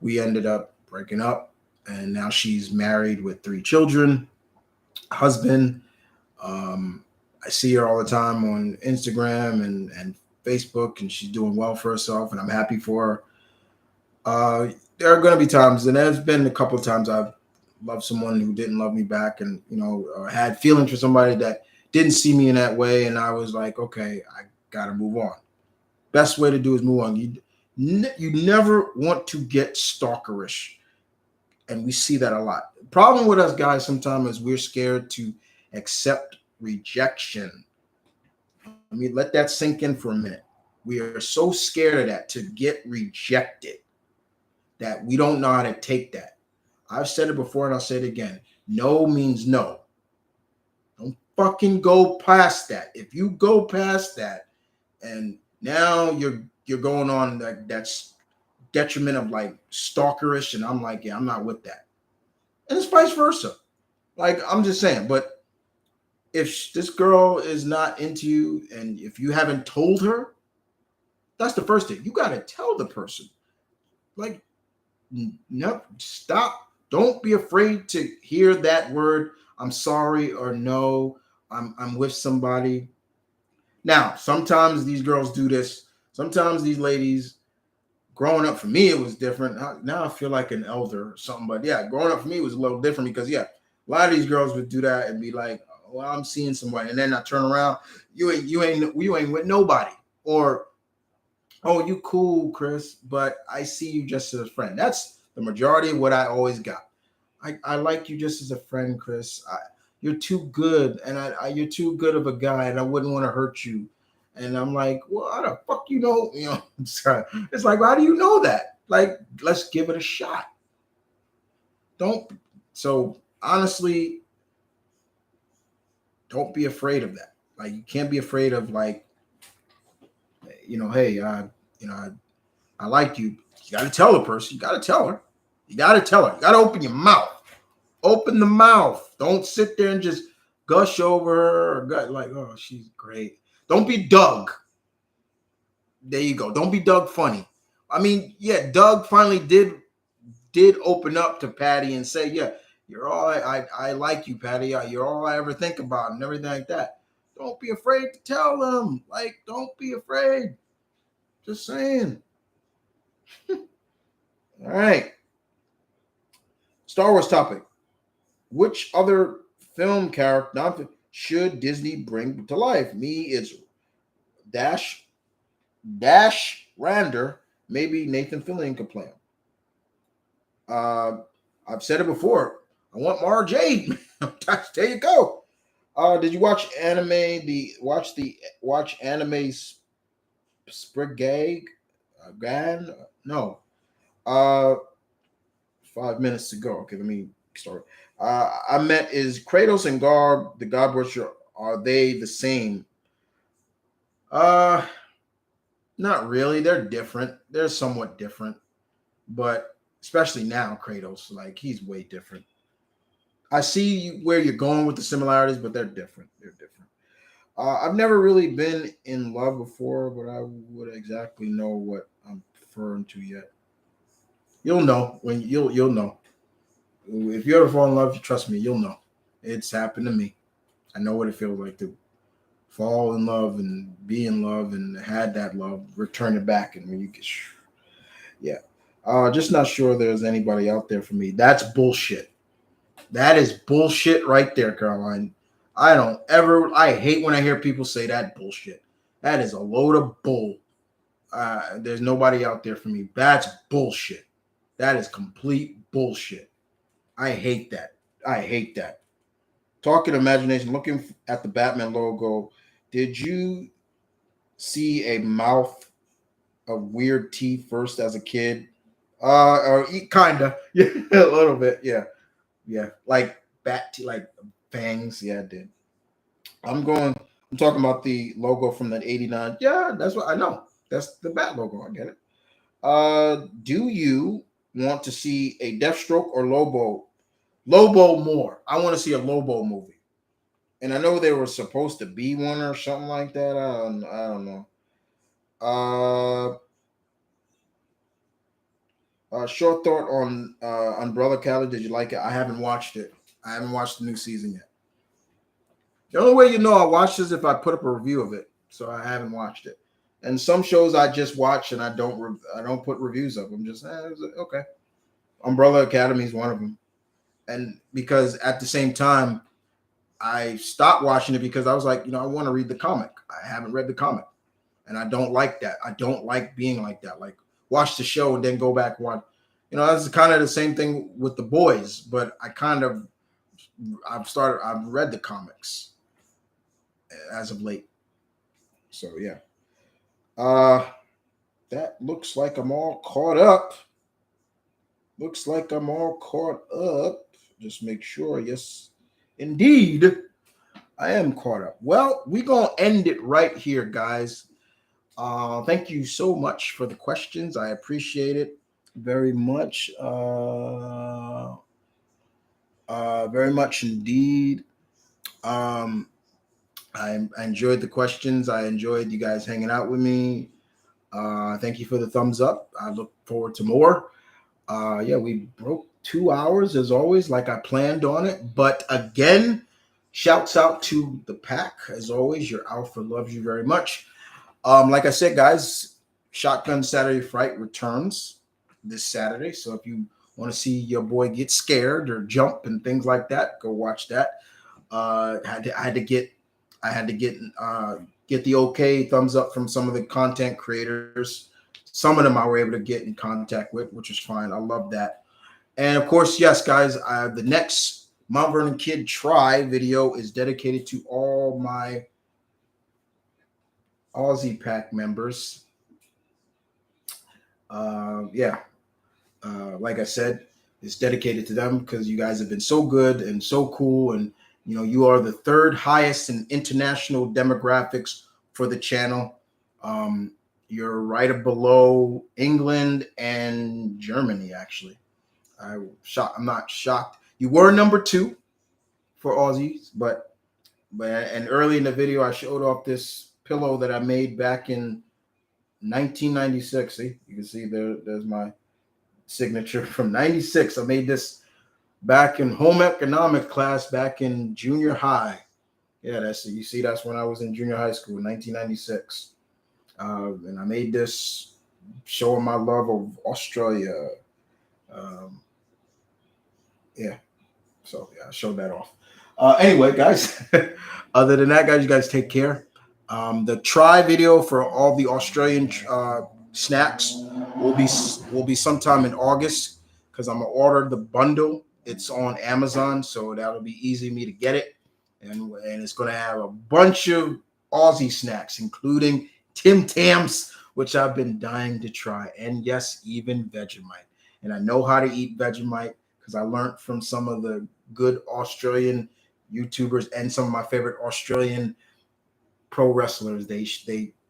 A: we ended up breaking up, and now she's married with 3 children, husband. I see her all the time on Instagram and Facebook, and she's doing well for herself, and I'm happy for her. There are going to be times, and there's been a couple of times I've loved someone who didn't love me back, and had feelings for somebody that didn't see me in that way, and I was like, okay, I got to move on. Best way to do is move on. You never want to get stalkerish, and we see that a lot. The problem with us guys sometimes is we're scared to accept rejection. I mean, let that sink in for a minute. We are so scared of that, to get rejected, that we don't know how to take that. I've said it before and I'll say it again. No means no. Don't fucking go past that. If you go past that, and now you're going on that's detriment of like stalkerish, and I'm like, yeah, I'm not with that. And it's vice versa. Like, I'm just saying, but if this girl is not into you, and if you haven't told her, that's the first thing. You got to tell the person. Like, no, stop. Don't be afraid to hear that word. I'm sorry, or no, I'm with somebody. Now, sometimes these girls do this. Sometimes these ladies, growing up for me, it was different. Now I feel like an elder or something. But yeah, growing up for me was a little different because yeah, a lot of these girls would do that and be like, "Well, I'm seeing somebody," and then I turn around, you ain't with nobody, or "Oh, you cool, Chris, but I see you just as a friend." That's the majority of what I always got. I like you just as a friend, Chris. You're too good, and you're too good of a guy, and I wouldn't want to hurt you. And I'm like, well, how the fuck you know? It's like, how do you know that? Like, let's give it a shot. Don't. So honestly, Don't be afraid of that. Like you can't be afraid of like, hey, I like you. You got to tell the person. You got to tell her. You got to tell her. You got to open your mouth. Open the mouth. Don't sit there and just gush over her or like, oh, she's great. Don't be Doug. There you go. Don't be Doug funny. I mean, yeah, Doug finally did open up to Patty and say, yeah, you're all I like you, Patty. You're all I ever think about and everything like that. Don't be afraid to tell them. Like, don't be afraid. Just saying. All right. Star Wars topic. Which other film character should Disney bring to life? Me, it's Dash Rander. Maybe Nathan Fillion could play him. I've said it before. I want Mara Jade. There you go. Did you watch anime? Watch anime Sprigag? Gan? No. 5 minutes to go. Okay, let me start. I met is Kratos and Garb, the God Butcher, are they the same? Not really. They're different. They're somewhat different, but especially now, Kratos, like he's way different. I see where you're going with the similarities, but they're different. They're different. I've never really been in love before, but I would exactly know what I'm referring to yet. You'll know when you'll know. If you ever fall in love, trust me, you'll know. It's happened to me. I know what it feels like to fall in love and be in love and had that love, return it back, and when you get, yeah. Just not sure there's anybody out there for me. That's bullshit. That is bullshit right there, Caroline. I hate when I hear people say that bullshit. That is a load of bull. There's nobody out there for me. That's bullshit. That is complete bullshit. I hate that. I hate that. Talking imagination, looking at the Batman logo, did you see a mouth of weird teeth first as a kid? Or kinda. Yeah, a little bit. Yeah. Yeah. Like bat teeth, like fangs. Yeah, I did. I'm talking about the logo from that 89. Yeah, that's what I know. That's the bat logo. I get it. Do you want to see a Deathstroke or Lobo? Lobo more. I want to see a Lobo movie. And I know there was supposed to be one or something like that. I don't know. Short thought on Umbrella Academy. Did you like it? I haven't watched it. I haven't watched the new season yet. The only way you know I watched is if I put up a review of it. So I haven't watched it. And some shows I just watch and I don't put reviews of them. Just okay. Umbrella Academy is one of them. And because at the same time, I stopped watching it because I was like, I want to read the comic. I haven't read the comic. And I don't like that. I don't like being like that. Like watch the show and then go back one. That's kind of the same thing with the boys, but I've read the comics as of late. So yeah. That looks like I'm all caught up. Looks like I'm all caught up. Just make sure. Yes, indeed. I am caught up. Well, we're going to end it right here, guys. Thank you so much for the questions. I appreciate it very much. Very much indeed. I enjoyed the questions. I enjoyed you guys hanging out with me. Thank you for the thumbs up. I look forward to more. Yeah, we broke 2 hours as always, like I planned on it. But again, shouts out to the pack. As always, your alpha loves you very much. Like I said, guys, Shotgun Saturday Fright returns this Saturday. So if you want to see your boy get scared or jump and things like that, go watch that. I had to get the okay thumbs up from some of the content creators. Some of them I were able to get in contact with, which is fine. I love that. And of course, yes, guys, the next Mount Vernon Kid Try video is dedicated to all my Aussie Pack members. Like I said, it's dedicated to them because you guys have been so good and so cool and You are the third highest in international demographics for the channel. You're right below England and Germany, actually. I'm not shocked. You were number two for Aussies, but and early in the video I showed off this pillow that I made back in 1996. See, you can see there's my signature from 96. I made this back in home economic class back in junior high. Yeah, you see, that's when I was in junior high school, 1996. And I made this showing my love of Australia. Um, yeah, so yeah, I showed that off. Anyway, guys, other than that, guys, you guys take care. The try video for all the Australian snacks will be sometime in August because I'm gonna order the bundle. It's on Amazon, so that'll be easy for me to get it, and it's gonna have a bunch of Aussie snacks, including Tim Tams, which I've been dying to try, and yes, even Vegemite. And I know how to eat Vegemite because I learned from some of the good Australian YouTubers and some of my favorite Australian pro wrestlers. They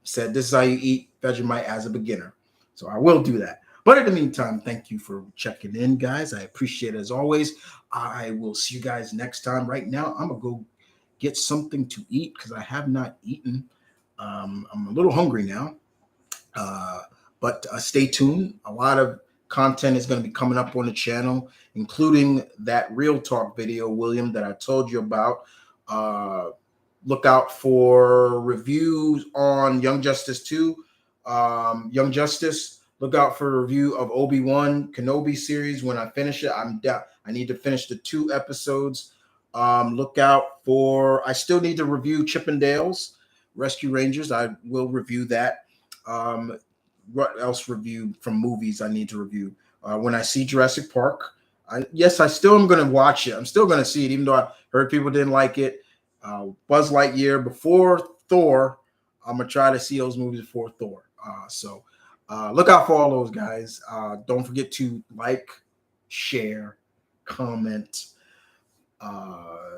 A: said this is how you eat Vegemite as a beginner. So I will do that. But in the meantime, thank you for checking in, guys. I appreciate it as always. I will see you guys next time. Right now, I'm going to go get something to eat because I have not eaten. I'm a little hungry now. But stay tuned. A lot of content is going to be coming up on the channel, including that Real Talk video, William, that I told you about. Look out for reviews on Young Justice 2. Young Justice. Look out for a review of Obi-Wan Kenobi series when I finish it. I need to finish the 2 episodes. Look out for, I still need to review Chippendales Rescue Rangers. I will review that. What else review from movies I need to review? When I see Jurassic Park, I still am going to watch it. I'm still going to see it, even though I heard people didn't like it. Buzz Lightyear before Thor. I'm going to try to see those movies before Thor. So look out for all those guys. Don't forget to like, share, comment,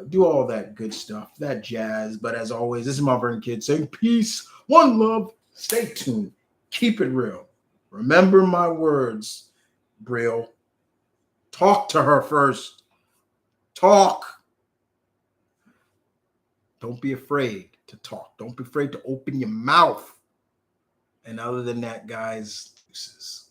A: do all that good stuff, that jazz. But as always, this is my Vern Kid saying peace, one love, stay tuned, keep it real. Remember my words, Brill. Talk to her first. Talk. Don't be afraid to talk. Don't be afraid to open your mouth. And other than that, guys, deuces.